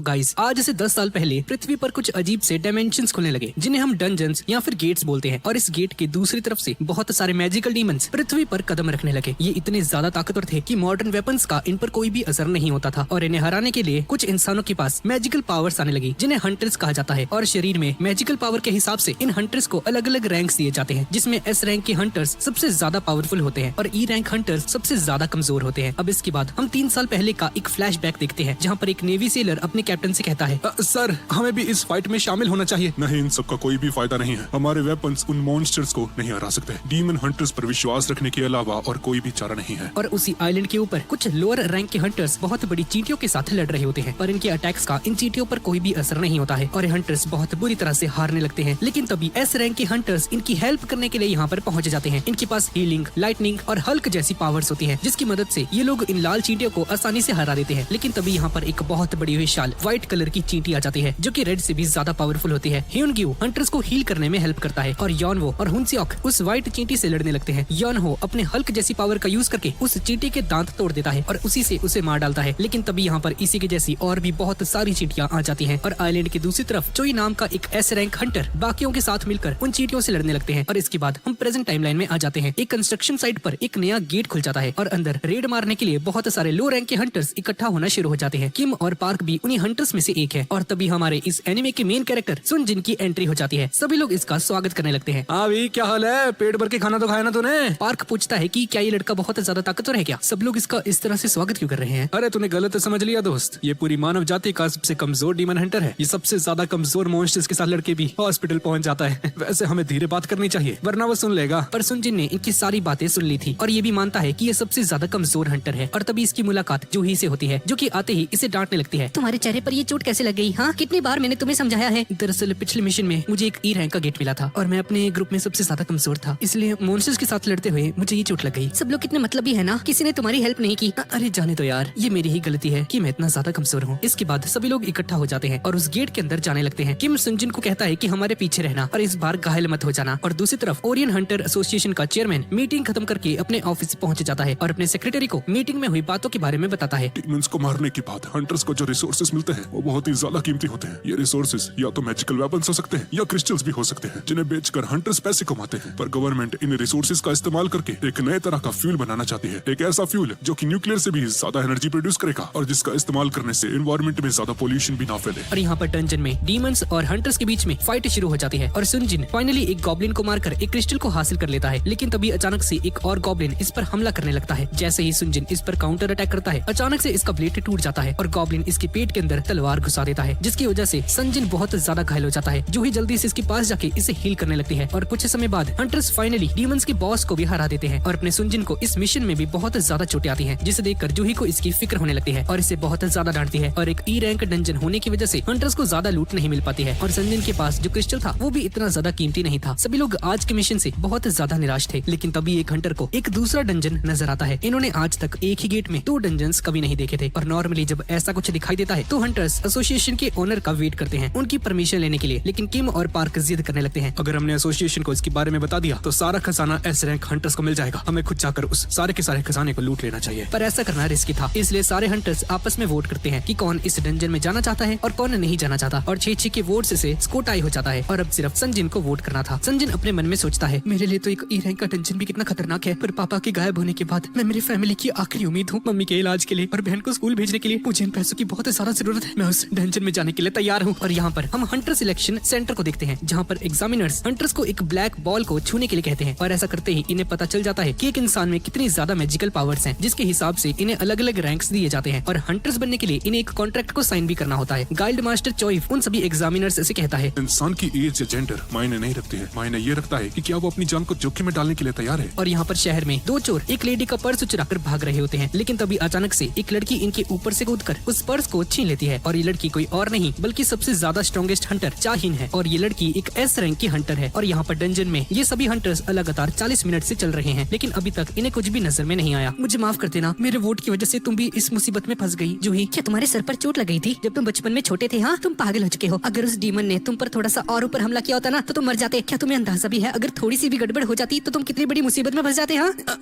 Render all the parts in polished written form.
तो गाइस, आज से 10 साल पहले पृथ्वी पर कुछ अजीब से डायमेंशंस खुलने लगे जिन्हें हम डंजन्स या फिर गेट्स बोलते हैं। और इस गेट के दूसरी तरफ से बहुत सारे मैजिकल डीमंस पृथ्वी पर कदम रखने लगे। ये इतने ज्यादा ताकतवर थे कि मॉडर्न वेपन्स का इन पर कोई भी असर नहीं होता था और इन्हें हराने के लिए कुछ इंसानों के पास मैजिकल पावर्स आने लगी जिन्हें हंटर्स कहा जाता है। और शरीर में मैजिकल पावर के हिसाब से इन हंटर्स को अलग अलग रैंक्स दिए जाते हैं, जिसमें एस रैंक के हंटर्स सबसे ज्यादा पावरफुल होते हैं और ई रैंक हंटर्स सबसे ज्यादा कमजोर होते हैं। अब इसके बाद हम 3 साल पहले का एक फ्लैशबैक देखते हैं जहाँ पर एक नेवी सेलर अपने कैप्टन से कहता है, सर, हमें भी इस फाइट में शामिल होना चाहिए। नहीं, इन सबका कोई भी फायदा नहीं है। हमारे वेपन्स उन मॉन्स्टर्स को नहीं हरा सकते। डीमन हंटर्स पर विश्वास रखने के अलावा और कोई भी चारा नहीं है। और उसी आइलैंड के ऊपर कुछ लोअर रैंक के हंटर्स बहुत बड़ी चींटियों के साथ लड़ रहे होते हैं, पर इनके अटैक्स का इन चींटियों पर कोई भी असर नहीं होता है और हंटर्स बहुत बुरी तरह से हारने लगते हैं। लेकिन तभी एस रैंक के हंटर्स इनकी हेल्प करने के लिए यहाँ पर पहुँच जाते हैं। इनके पास हीलिंग, लाइटनिंग और हल्क जैसी पावर्स होती है, जिसकी मदद से ये लोग इन लाल चींटियों को आसानी से हरा देते हैं। लेकिन तभी यहाँ पर एक बहुत बड़ी विशाल व्हाइट कलर की चींटी आ जाती है जो कि रेड से भी ज्यादा पावरफुल होती है। ह्यूनग्यू हंटर्स को हील करने में हेल्प करता है और यॉनवो और हुनसियोक उस व्हाइट चींटी से लड़ने लगते हैं। यॉनहो अपने हल्क जैसी पावर का यूज करके उस चींटी के दांत तोड़ देता है और उसी से उसे मार डालता है। लेकिन तभी यहाँ पर इसी के जैसी और भी बहुत सारी चींटियां आ जाती हैं और आइलैंड की दूसरी तरफ चोई नाम का एक एस रैंक हंटर बाकियों के साथ मिलकर उन चींटियों से लड़ने लगते हैं। और इसके बाद हम प्रेजेंट टाइमलाइन में आ जाते हैं। एक कंस्ट्रक्शन साइट पर एक नया गेट खुल जाता है और अंदर रेड मारने के लिए बहुत सारे लो रैंक के हंटर्स इकट्ठा होना शुरू हो जाते हैं। किम और पार्क भी उन्हीं हंटर्स में से एक है और तभी हमारे इस एनिमे के मेन कैरेक्टर सुन जिन की एंट्री हो जाती है। सभी लोग इसका स्वागत करने लगते हैं। हाँ भाई, क्या हाल है? पेट भर के खाना तो खाया ना तूने? पार्क पूछता है कि क्या ये लड़का बहुत ज्यादा ताकतवर है क्या? सब लोग इसका इस तरह से स्वागत क्यों कर रहे हैं? अरे तूने गलत समझ लिया दोस्त। ये पूरी मानव जाति का सबसे कमजोर डीमन हंटर है। ये सबसे ज्यादा कमजोर मॉन्स्टर्स के साथ लड़के भी हॉस्पिटल पहुंच जाता है। वैसे हमें धीरे बात करनी चाहिए वरना वो सुन लेगा। पर सुन जिन ने इनकी सारी बातें सुन ली थी और ये भी मानता है कि ये सबसे ज्यादा कमजोर हंटर है। और तभी इसकी मुलाकात जूही से होती है जो कि आते ही इसे डांटने लगती है। तुम्हारे चेहरे पर ये चोट कैसे लग गई? हाँ, कितनी बार मैंने तुम्हें समझाया है। दरअसल पिछले मिशन में मुझे एक ई रैंक का गेट मिला था और मैं अपने ग्रुप में सबसे ज्यादा कमजोर था, इसलिए मॉन्स्टर्स के साथ लड़ते हुए मुझे ये चोट लग गई। सब लोग कितने मतलबी है ना, किसी ने तुम्हारी हेल्प नहीं की। अरे जाने दो यार, ये मेरी ही गलती है कि मैं इतना ज्यादा कमजोर हूँ। इसके बाद सभी लोग इकट्ठा हो जाते हैं और उस गेट के अंदर जाने लगते हैं। किम सुनजिन को कहता है कि हमारे पीछे रहना और इस बार घायल मत हो जाना। और दूसरी तरफ ओरियन हंटर एसोसिएशन का चेयरमैन मीटिंग खत्म करके अपने ऑफिस पहुंच जाता है और अपने सेक्रेटरी को मीटिंग में हुई बातों के बारे में बताता है। डीमंस को मारने के बाद हंटर्स को जो रिसोर्सेज मिलते हैं वो बहुत ही ज्यादा कीमती होते हैं। ये रिसोर्सेज या तो मैजिकल वेपन्स हो सकते हैं या क्रिस्टल्स भी हो सकते हैं जिन्हें बेचकर हंटर्स पैसे कमाते हैं। पर गवर्नमेंट इन रिसोर्सेज का इस्तेमाल करके एक नए तरह का फ्यूल बनाना चाहती है। एक ऐसा फ्यूल जो कि न्यूक्लियर से भी ज्यादा एनर्जी प्रोड्यूस करेगा और जिसका इस्तेमाल करने से एनवायरनमेंट में ज्यादा पोल्यूशन भी ना फैले। और यहाँ पर डंजन में डीमंस और हंटर्स के बीच में फाइट शुरू हो जाती है और सुनजिन फाइनली एक गॉब्लिन को मारकर एक क्रिस्टल को हासिल कर लेता है। लेकिन तभी अचानक से एक और गॉब्लिन इस पर हमला करने लगता है। जैसे ही सुनजिन इस पर काउंटर अटैक करता है, अचानक से इसका ब्लेड टूट जाता है और गॉब्लिन इसके पेट के अंदर तलवार घुसा देता है, जिसकी वजह से सुनजिन बहुत ज्यादा घायल हो जाता है। जो ही जल्दी से इसके पास जाके इसे हील करने लगती है और कुछ समय बाद हंटर्स फाइनली डीमंस के बॉस को भी हरा देते हैं और अपने सुनजिन को इस मिशन में भी बहुत ज्यादा चोटें आती हैं, जिसे देखकर जूही को इसकी फिक्र होने लगती है और इसे बहुत ज्यादा डांटती है। और एक ई रैंक डंजन होने की वजह से हंटर्स को ज्यादा लूट नहीं मिल पाती है और सुनजिन के पास जो क्रिस्टल था वो भी इतना ज्यादा कीमती नहीं था। सभी लोग आज के मिशन से बहुत ज्यादा निराश थे। लेकिन तभी एक हंटर को एक दूसरा डंजन नजर आता है। इन्होंने आज तक एक ही गेट में 2 डंजन्स कभी नहीं देखे थे और नॉर्मली जब ऐसा कुछ दिखाई देता है तो हंटर्स एसोसिएशन के ओनर का वेट करते हैं उनकी परमिशन लेने के लिए। लेकिन किम और पार्क जिद करने लगते हैं, अगर हमने एसोसिएशन को इसके बारे में बता दिया तो सारा खजाना एस रैंक हंटर्स को मिल जाएगा। हमें खुद जाकर उस सारे के सारे खजाने को लूट लेना चाहिए। पर ऐसा करना रिस्की था, इसलिए सारे हंटर्स आपस में वोट करते हैं कि कौन इस डंजन में जाना चाहता है और कौन नहीं जाना चाहता। और 6-6 के वोट से स्कोर टाई हो जाता है और अब सिर्फ संजिन को वोट करना था। संजिन अपने मन में सोचता है, मेरे लिए तो एक ई रैंक का डंजन भी कितना खतरनाक है, पर पापा के गायब होने के बाद मैं मेरी फैमिली की आखिरी उम्मीद हूँ। मम्मी के इलाज के लिए और बहन को स्कूल भेजने के लिए मुझे इन पैसों की बहुत ज्यादा जरूरत है। मैं उस डंजन में जाने के लिए तैयार हूँ। और यहाँ पर हम हंटर सिलेक्शन सेंटर को देखते हैं जहाँ पर एग्जामिनर्स हंटर्स को एक ब्लैक बॉल को छूने के लिए कहते हैं और ऐसा करते ही इन्हें पता चल जाता है कि एक इंसान में कितनी ज्यादा मैजिकल पावर्स हैं, जिसके हिसाब से इन्हें अलग अलग रैंक्स दिए जाते हैं और हंटर्स बनने के लिए इन्हें एक कॉन्ट्रैक्ट को साइन भी करना होता है। गाइल्ड मास्टर चोइफ उन सभी एग्जामिनर्स से कहता है, इंसान की एज या जेंडर मायने नहीं रखती है। मायने ये रखता है कि क्या वो अपनी जान को जोखिम में डालने के लिए तैयार है। और यहाँ पर शहर में 2 चोर एक लेडी का पर्स चुराकर भाग रहे होते हैं। लेकिन तभी अचानक से एक लड़की इनके ऊपर से कूदकर उस पर्स को छीन लेती है और ये लड़की कोई और नहीं बल्कि सबसे ज्यादा स्ट्रॉन्गेस्ट हंटर चाहिन है और ये लड़की एक एस रैंक की हंटर है। और यहाँ पर डंजन में ये सभी हंटर्स लगातार 40 मिनट से चल रहे हैं, लेकिन अभी तक इन्हें कुछ भी नजर में नहीं आया। मुझे माफ कर देना, मेरे वोट की वजह से तुम भी इस मुसीबत में फंस गई। जूही, क्या तुम्हारे सर पर चोट लग गई थी जब तुम बचपन में छोटे थे? हाँ, तुम पागल हो चुके हो। अगर उस डीमन ने तुम पर थोड़ा सा और ऊपर हमला किया होता ना तो तुम मर जाते। क्या तुम्हें अंदाजा भी है अगर थोड़ी सी भी गड़बड़ हो जाती तो तुम कितनी बड़ी मुसीबत में फंस जाते?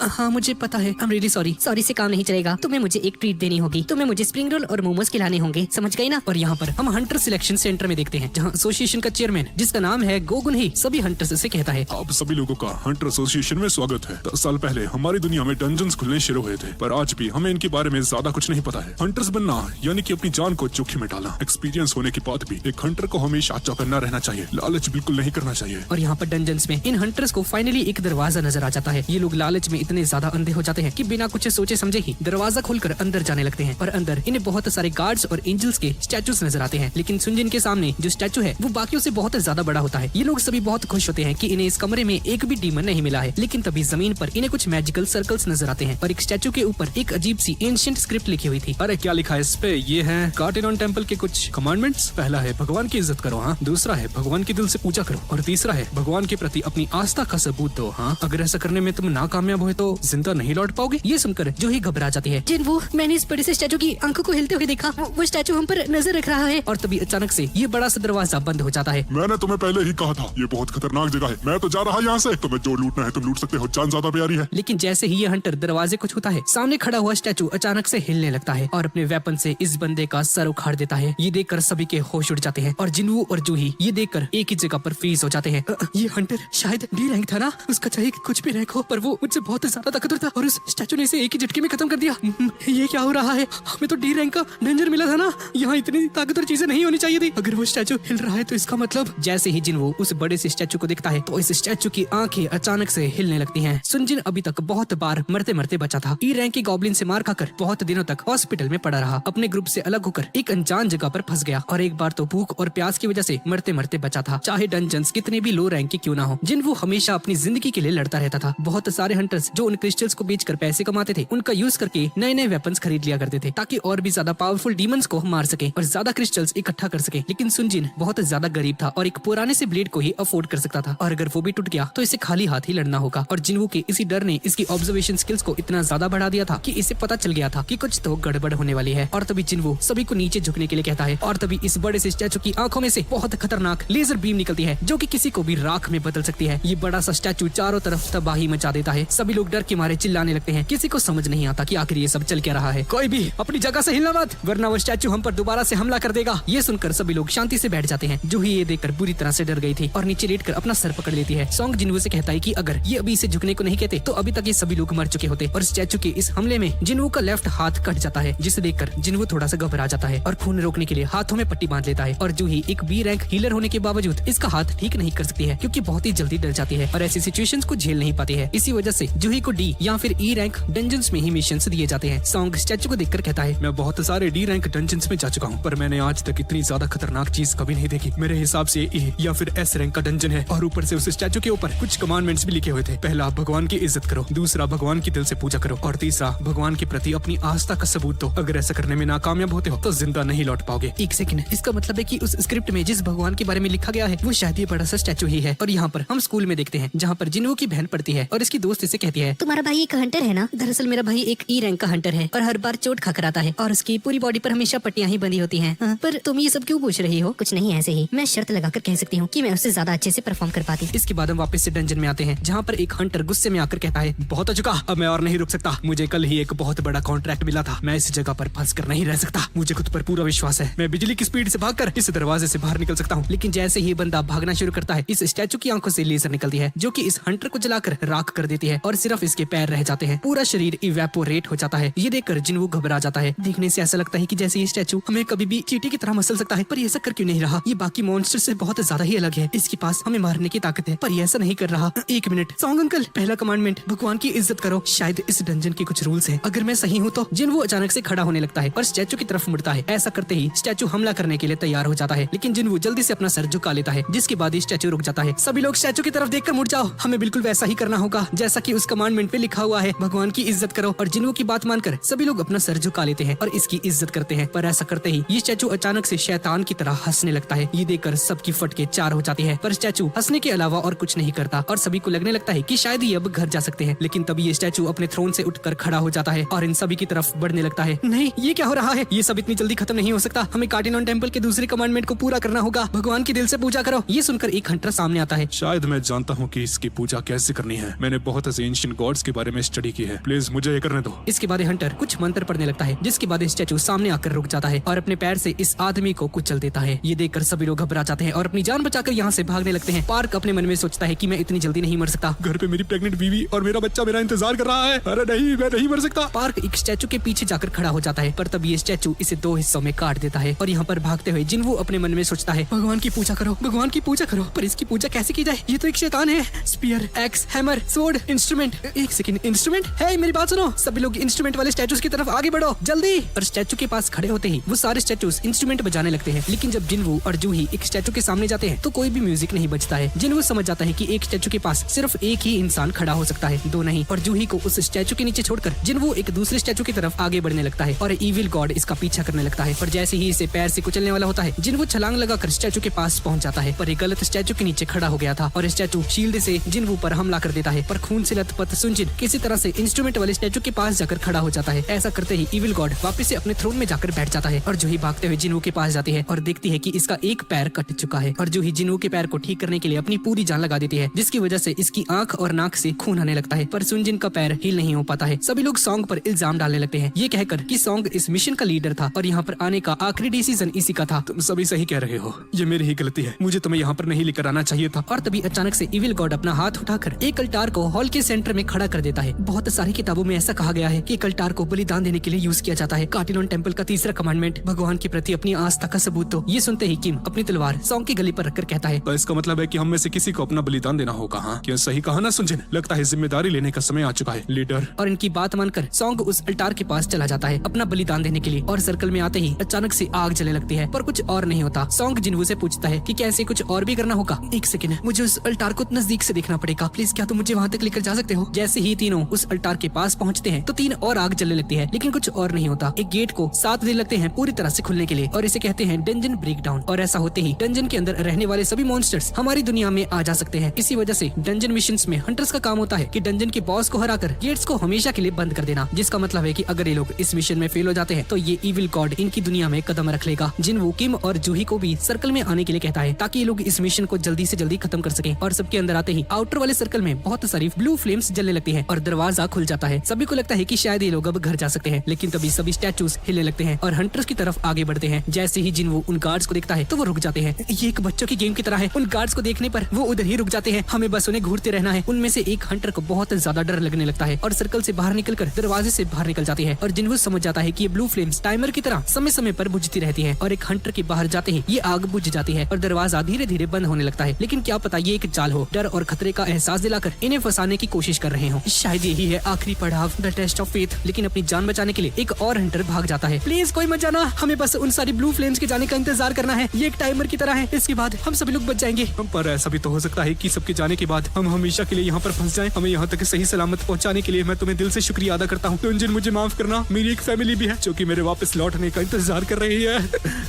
हाँ मुझे पता है, I am really sorry. Sorry से काम नहीं चलेगा, तुम्हें मुझे एक ट्रीट देनी होगी। तुम्हें मुझे स्प्रिंग रोल और मोमोज खिलाने होंगे। समझ गई ना? और यहाँ पर हम हंटर सिलेक्शन सेंटर में देखते हैं, जहाँ एसोसिएशन का चेयरमैन, जिसका नाम है गोगुन, ही सभी हंटर्स से कहता है, आप सभी लोगों का हंटर एसोसिएशन में स्वागत है। 10 साल पहले हमारी दुनिया में डंजन्स खुलने शुरू हुए थे, पर आज भी हमें इनके बारे में ज्यादा कुछ नहीं पता है। हंटर्स बनना यानी कि अपनी जान को जोखिम में डालना। एक्सपीरियंस होने के बाद भी एक हंटर को हमेशा चौकन्ना रहना चाहिए, लालच बिल्कुल नहीं करना चाहिए। और यहाँ पर डंजन्स में इन हंटर्स को फाइनली एक दरवाजा नजर आ जाता है। ये लोग लालच में इतने ज्यादा अंधे हो जाते हैं कि बिना कुछ सोचे समझे ही दरवाजा खोलकर अंदर जाने लगते हैं। और अंदर इन्हें बहुत सारे गार्ड्स और एंजल्स के स्टैचूज नजर आते हैं, लेकिन सुनजिन के सामने जो स्टैचू है वो बाकियों से बहुत ज्यादा बड़ा होता है। ये लोग सभी बहुत खुश होते हैं कि इन्हें इस कमरे में एक भी डीमन नहीं मिला है, लेकिन तभी जमीन पर इन्हें कुछ मैजिकल सर्कल्स नजर आते हैं और एक स्टैचू के ऊपर एक अजीब सी एंशिएंट स्क्रिप्ट लिखी हुई थी। अरे क्या लिखा है इस पे? ये है कार्टेनॉन टेम्पल के कुछ कमांडमेंट्स। पहला है भगवान की इज्जत करो, हाँ। दूसरा है भगवान के दिल से पूजा करो, और तीसरा है भगवान के प्रति अपनी आस्था का सबूत दो, हाँ। अगर ऐसा करने में तुम नाकामयाब हुए तो जिंदा नहीं लौट पाओगे। ये सुनकर जूही घबरा जाती है। जिन वो मैंने इस बड़े से स्टैचू की आंखों को हिलते हुए देखा, वो स्टैचू हम पर नजर रख रहा है। और तभी अचानक से ये बड़ा सा दरवाजा बंद हो जाता है। मैंने तुम्हें पहले ही कहा था, ये बहुत खतरनाक जगह है। मैं तो जा रहा यहाँ से। तुम्हें जो लूटना है तुम लूट सकते हो, जान ज्यादा प्यारी है। लेकिन जैसे ही ये हंटर दरवाजे को छूता है, सामने खड़ा हुआ स्टैचू अचानक से हिलने लगता है और अपने वेपन से इस बंदे का सर उखाड़ देता है। ये देखकर सभी के होश उड़ जाते हैं और जिनवू और जूही ये देखकर एक ही जगह पर फ्रीज हो जाते हैं। ये हंटर शायद डी रैंक था ना? उसका चाहे कुछ भी रैंक हो, पर वो मुझसे बहुत ज्यादा ताकतवर था और उस स्टैचू ने इसे एक ही झटके में खत्म कर दिया। ये क्या हो रहा है? हमें तो डी रैंक का डेंजर मिला था ना। यहाँ इतनी ताकतवर चीजें नहीं होनी चाहिए थी। अगर वो स्टैचू हिल रहा है तो इसका मतलब। जैसे ही जिनवू उस बड़े से स्टैचू को देखता है तो इस स्टैचू की आंखें अचानक से हिलने लगती हैं। सुनजिन अभी तक बहुत बार मरते मरते बचा था। ई रैंक की गॉब्लिन से मार खाकर बहुत दिनों तक हॉस्पिटल में पड़ा रहा, अपने ग्रुप से अलग होकर एक अनजान जगह पर फंस गया और एक बार तो भूख और प्यास की वजह से मरते मरते बचा था, चाहे डंजन्स कितने भी लो रैंक के क्यों ना हो। जिनवू हमेशा अपनी जिंदगी के लिए लड़ता रहता था। बहुत सारे हंटर्स जो उन क्रिस्टल्स को बेचकर पैसे कमाते थे, उनका यूज करके नए नए वेपन्स खरीद लिया करते थे ताकि और भी ज्यादा पावरफुल डीमंस को मार सके और ज्यादा क्रिस्टल्स इकट्ठा कर सके। लेकिन सुनजिन बहुत ज्यादा गरीब था और एक पुराने से ब्लेड को ही अफोर्ड कर सकता था, और अगर वो भी टूट गया तो इसे खाली हाथ ही लड़ना होगा। और जिनवू के इसी डर ने इसकी ऑब्जर्वेशन स्किल्स को इतना ज्यादा बढ़ा दिया था कि इसे पता चल गया था कि कुछ तो गड़बड़ होने वाली है। और तभी जिनवू सभी को नीचे झुकने के लिए कहता है और तभी इस बड़े से स्टैचू की आंखों में से बहुत खतरनाक लेजर बीम निकलती है जो कि किसी को भी राख में बदल सकती है। ये बड़ा सा स्टैचू चारों तरफ तबाही मचा देता है। सभी लोग डर के मारे चिल्लाने लगते हैं। किसी को समझ नहीं आता कि आखिर ये सब चल क्या रहा है। कोई भी अपनी जगह से हिलना मत, वरना वो स्टैचू हम पर दोबारा से हमला कर देगा। ये सुनकर सभी लोग शांति से बैठ जाते हैं। जूही ये देखकर बुरी तरह से डर गई थी और नीचे लेटकर अपना सर पकड़ लेती है। सॉन्ग जिनवू से कहता है कि अगर ये अभी इसे झुकने को नहीं कहते तो अभी तक ये सभी लोग मर चुके होते। और स्टैचू के इस हमले में जिनवू का लेफ्ट हाथ कट जाता है, जिसे देखकर जिनवू थोड़ा सा घबरा जाता है और खून रोकने के लिए हाथों में पट्टी बांध लेता है। और जूही एक बी रैंक हीलर होने के बावजूद इसका हाथ ठीक नहीं कर सकती है क्योंकि बहुत ही जल्दी डर जाती है और ऐसी सिचुएशंस को झेल नहीं पाती है। इसी वजह से जूही को डी या फिर ई रैंक डंजन्स में ही मिशंस दिए जाते हैं। सॉन्ग स्टैचू को देखकर कहता है, मैं बहुत सारे डी रैंक डंजन्स में जा चुका हूँ, पर मैंने आज तक इतनी ज्यादा खतरनाक चीज कभी नहीं देखी। मेरे हिसाब से ए या फिर एस रैंक का डंजन है और ऊपर से उस स्टैचू के ऊपर कुछ कमांडमेंट्स भी लिखे हुए थे। पहला, भगवान की इज्जत करो। दूसरा, भगवान की दिल से पूजा करो। और तीसरा, भगवान के प्रति अपनी आस्था का सबूत दो। अगर ऐसा करने में नाकामयाब होते हो तो जिंदा नहीं लौट पाओगे। एक सेकंड, इसका मतलब है कि उस स्क्रिप्ट में जिस भगवान के बारे में लिखा गया है वो शायद ये बड़ा सा स्टैचू ही है। और यहाँ पर हम स्कूल में देखते हैं जहाँ पर जिनवू की बहन पढ़ती है और इसकी दोस्त इसे कहती है, तुम्हारा भाई एक हंटर है ना? दरअसल मेरा भाई एक ई रैंक का हंटर है और हर बार चोट खाकर आता है और उसकी पूरी बॉडी पर हमेशा पट्टियां ही बंधी होती हैं। पर तुम ये सब क्यों पूछ रही हो? कुछ नहीं, ऐसे ही मैं शर्त लगाकर कह सकती हूँ कि मैं उससे ज्यादा अच्छे से परफॉर्म कर पाती। इसके बाद हम वापस से डंजन में आते हैं जहाँ पर एक हंटर गुस्से में आकर कहता है, बहुत हो चुका, अब मैं और नहीं रुक सकता। मुझे कल ही एक बहुत बड़ा कॉन्ट्रैक्ट मिला था, मैं इस जगह पर फंस कर नहीं रह सकता। मुझे खुद पर पूरा विश्वास है, मैं बिजली की स्पीड से भागकर इस दरवाजे से बाहर निकल सकता हूँ। लेकिन जैसे ही बंदा भागना शुरू करता है, इस स्टैचू की आंखों से लेजर निकलती है जो कि इस हंटर को जलाकर राख कर देती है और सिर्फ इसके पैर रह जाते हैं। पूरा शरीर इवेपोरेट हो जाता है। ये देखकर जिनवू घबरा जाता है। देखने से ऐसा लगता है कि जैसे ये स्टैचू हमें कभी भी चींटी की तरह मसल सकता है, पर ये ऐसा कर क्यों नहीं रहा? ये बाकी मॉन्स्टर से बहुत ज्यादा ही अलग है। इसके पास हमें मारने की ताकत है, पर ये ऐसा नहीं कर रहा। एक मिनट, सॉन्ग अंकल, पहला कमांडमेंट भगवान की इज्जत करो। शायद इस डंजन के कुछ रूल्स हैं। अगर मैं सही हूँ तो जिनवू अचानक से खड़ा होने लगता है और स्टैचू की तरफ मुड़ता है। ऐसा करते ही स्टैचू हमला करने के लिए तैयार हो जाता है, लेकिन जिनवू जल्दी से अपना सर झुका लेता है, जिसके बाद ही स्टैचू रुक जाता है। सभी लोग स्टैचू की तरफ देखकर मुड़ जाओ, हमें बिल्कुल वैसा ही करना होगा जैसा कि उस कमांडमेंट पे लिखा हुआ है, भगवान की इज्जत करो। और जिनवू की बात मानकर सभी लोग अपना सर झुका लेते हैं और इसकी इज्जत करते हैं। पर ऐसा करते ही ये स्टैचू अचानक से शैतान की तरह हंसने लगता है। ये देखकर सबकी फटके चार हो जाती है, पर स्टैचू हंसने के अलावा और कुछ नहीं करता और सभी को लगने लगता है कि शायद ये अब घर जा सकते हैं। लेकिन तभी ये स्टैचू अपने थ्रोन से उठकर खड़ा हो जाता है और इन सभी की तरफ बढ़ने लगता है। नहीं, ये क्या हो रहा है? ये सब इतनी जल्दी खत्म नहीं हो सकता। हमें कार्टिनॉन टेम्पल के दूसरे कमांडमेंट को पूरा करना होगा, भगवान की दिल से पूजा करो। ये सुनकर एक हंटर सामने आता है। शायद मैं जानता हूँ कि इसकी पूजा कैसे करनी है। मैंने बहुत से एंशिएंट गॉड्स के बारे में स्टडी की है, प्लीज मुझे ये करने दो। इसके बाद हंटर कुछ मंत्र पढ़ने लगता है, जिसके बाद स्टैचू सामने आकर रुक जाता है और अपने पैर से इस आदमी को कुचल देता है। ये देखकर सभी लोग घबरा जाते हैं और अपनी जान बचाकर यहाँ से भागने लगते हैं। पार्क अपने मन में सोचता है कि मैं इतनी जल्दी नहीं मर सकता। घर पे मेरी प्रेग्नेंट बीवी और मेरा बच्चा मेरा इंतजार कर रहा है। अरे नहीं, मैं नहीं मर सकता। पार्क एक स्टैचू के पीछे जाकर खड़ा हो जाता है, पर तब ये स्टैचू इसे 2 हिस्सों में काट देता है। और यहाँ पर भागते हुए जिन्वू अपने मन में सोचता है, भगवान की पूजा करो, भगवान की पूजा करो। पर इसकी पूजा कैसे की जाए? ये तो एक शैतान है। Spear, axe, hammer, sword, instrument. एक सेकंड, इंस्ट्रूमेंट है? मेरी बात सुनो, सभी लोग इंस्ट्रूमेंट वाले स्टैचूज की तरफ आगे बढ़ो, जल्दी। और स्टैचू के पास खड़े होते ही वो सारे स्टैचूज इंस्ट्रूमेंट बजाने लगते हैं। लेकिन जब जिन्वू और जूही एक स्टैचू के सामने जाते हैं तो कोई भी म्यूजिक नहीं बजता है। जिन्वू समझ जाता है कि एक स्टैचू के पास सिर्फ एक ही इंसान खड़ा हो सकता है, 2 नहीं। और जूही को उस स्टैचू के नीचे छोड़कर जिन्वू एक दूसरे स्टैचू की तरफ आगे बढ़ने लगता है और इविल गॉड इसका पीछा करने लगता है। पर जैसे ही इसे पैर से कुचलने वाला होता है, जिन्वू छलांग लगाकर स्टैचू के पास पहुंच जाता है। पर एक गलत स्टैचू के नीचे खड़ा हो गया था और स्टैचू शील्ड से जिन्वू पर हमला कर देता है। पर खून से लथपथ सुनजिन किसी तरह से इंस्ट्रूमेंट वाले स्टैचू के पास जाकर खड़ा हो जाता है। ऐसा करते ही इविल गॉड वापस से अपने थ्रोन में जाकर बैठ जाता है और जूही भागते हुए जिन्वू के पास जाती है और देखती है कि इसका एक पैर कट चुका है। और जूही जिन्वू के पैर को ठीक करने के लिए अपनी पूरी जान लगा देती है, जिसकी वजह से इसकी आंख और नाक से खून आने लगता है। पर सुनजिन का पैर हील नहीं हो पाता है। सभी लोग सॉन्ग पर इल्जाम डालने लगते हैं, ये कहकर कि सॉन्ग इस मिशन का लीडर था और यहाँ पर आने का आखिरी डिसीजन इसी का था। तुम सभी सही कह रहे हो, ये मेरी ही गलती है। मुझे तुम्हें यहाँ पर नहीं लेकर आना चाहिए था। और तभी अचानक से इविल गॉड अपना हाथ उठाकर एक अल्टार को हॉल के सेंटर में खड़ा कर देता है। बहुत सारी किताबों में ऐसा कहा गया है कि अल्टार को बलिदान देने के लिए यूज किया जाता है। कार्टिलोन टेम्पल का 3रा कमांडमेंट, भगवान के प्रति अपनी आस्था का सबूत। तो ये सुनते ही किम अपनी तलवार सॉन्ग की गली पर रखकर कहता है, तो इसका मतलब है कि हम में से किसी को अपना बलिदान देना होगा। हाँ, क्या सही कहा ना सुनजिन? लगता है जिम्मेदारी लेने का समय आ चुका है, लीडर। और इनकी बात मानकर सॉन्ग उस अल्टार के पास चला जाता है अपना बलिदान देने के लिए। और सर्कल में आते ही अचानक से आग जलने लगती है, पर कुछ और नहीं होता। सॉन्ग जिन्वू से पूछता है कि कैसे कुछ और भी करना होगा। एक सेकंड, मुझे उस अल्टार को नजदीक से देखना पड़ेगा, प्लीज क्या तुम मुझे वहाँ तक लेकर जा सकते हो? जैसे ही तीनों उस अल्टार के पास पहुँचते हैं तो 3 और आग जलने लगती है, लेकिन कुछ और नहीं होता। एक गेट को 7 दिन लगते हैं पूरी तरह से खुलने के लिए और इसे कहते हैं डंजन ब्रेकडाउन। और ऐसा होते ही डंजन के अंदर रहने वाले सभी मॉन्स्टर्स हमारी दुनिया में आ जा सकते हैं। इसी वजह से डंजन मिशंस में हंटर्स का काम होता है कि डंजन के बॉस को हराकर गेट्स को हमेशा के लिए बंद कर देना, जिसका मतलब है कि अगर ये लोग इस मिशन में फेल हो जाते हैं तो ये इविल गॉड इनकी दुनिया में कदम रख लेगा। जिन्वू किम और जूही को भी सर्कल में आने के लिए कहता है ताकि ये लोग इस मिशन को जल्दी से जल्दी खत्म कर सकें। और सबके अंदर आते ही आउटर वाले सर्कल में बहुत सारी ब्लू फ्लेम्स जलने लगती है और दरवाजा खुल जाता है। सभी को लगता है कि शायद ये लोग अब घर जा सकते हैं, लेकिन तभी सभी स्टैचूज हिलने लगते हैं और हंटर्स की तरफ आगे बढ़ते हैं। जैसे ही जिन्वू उन गार्ड्स को देखता है तो वो रुक जाते हैं। ये एक बच्चों की गेम की तरह है, उन गार्ड्स को देखने पर वो उधर ही रुक जाते हैं। हमें बस उन्हें घूरते रहना है। उनमें से एक हंटर को बहुत ज्यादा डर लगने लगता है और सर्कल से बाहर निकलकर दरवाजे से बाहर निकल जाती है। और जिन्वू समझ जाता है कि ये ब्लू फ्लेम्स टाइमर की तरह समय समय पर बुझती रहती है और एक हंटर के बाहर जाते ही ये आग बुझ जाती है और दरवाजा धीरे धीरे बंद होने लगता है। लेकिन क्या पता ये एक चाल हो, डर और खतरे का एहसास दिलाकर इन्हें फंसाने की कोशिश कर रहे हो। शायद यही है आखिरी पड़ाव, द टेस्ट ऑफ फेथ। लेकिन अपनी जान बचाने के लिए एक और हंटर भाग जाता है। प्लीज कोई मत जाना, हमें बस उन सारी ब्लू फ्लेम्स के जाने का इंतजार करना है। ये एक टाइमर की तरह है, इसके बाद हम सभी लोग बच जाएंगे। पर ऐसा भी तो हो सकता है कि सबके जाने के बाद हम हमेशा के लिए यहाँ पर फंस जाएं। हमें यहाँ तक सही सलामत पहुँचाने के लिए मैं तुम्हें दिल से शुक्रिया अदा करता हूँ। डंजन, मुझे माफ करना, मेरी एक फैमिली भी है जो कि मेरे वापस लौटने का इंतजार कर रही है।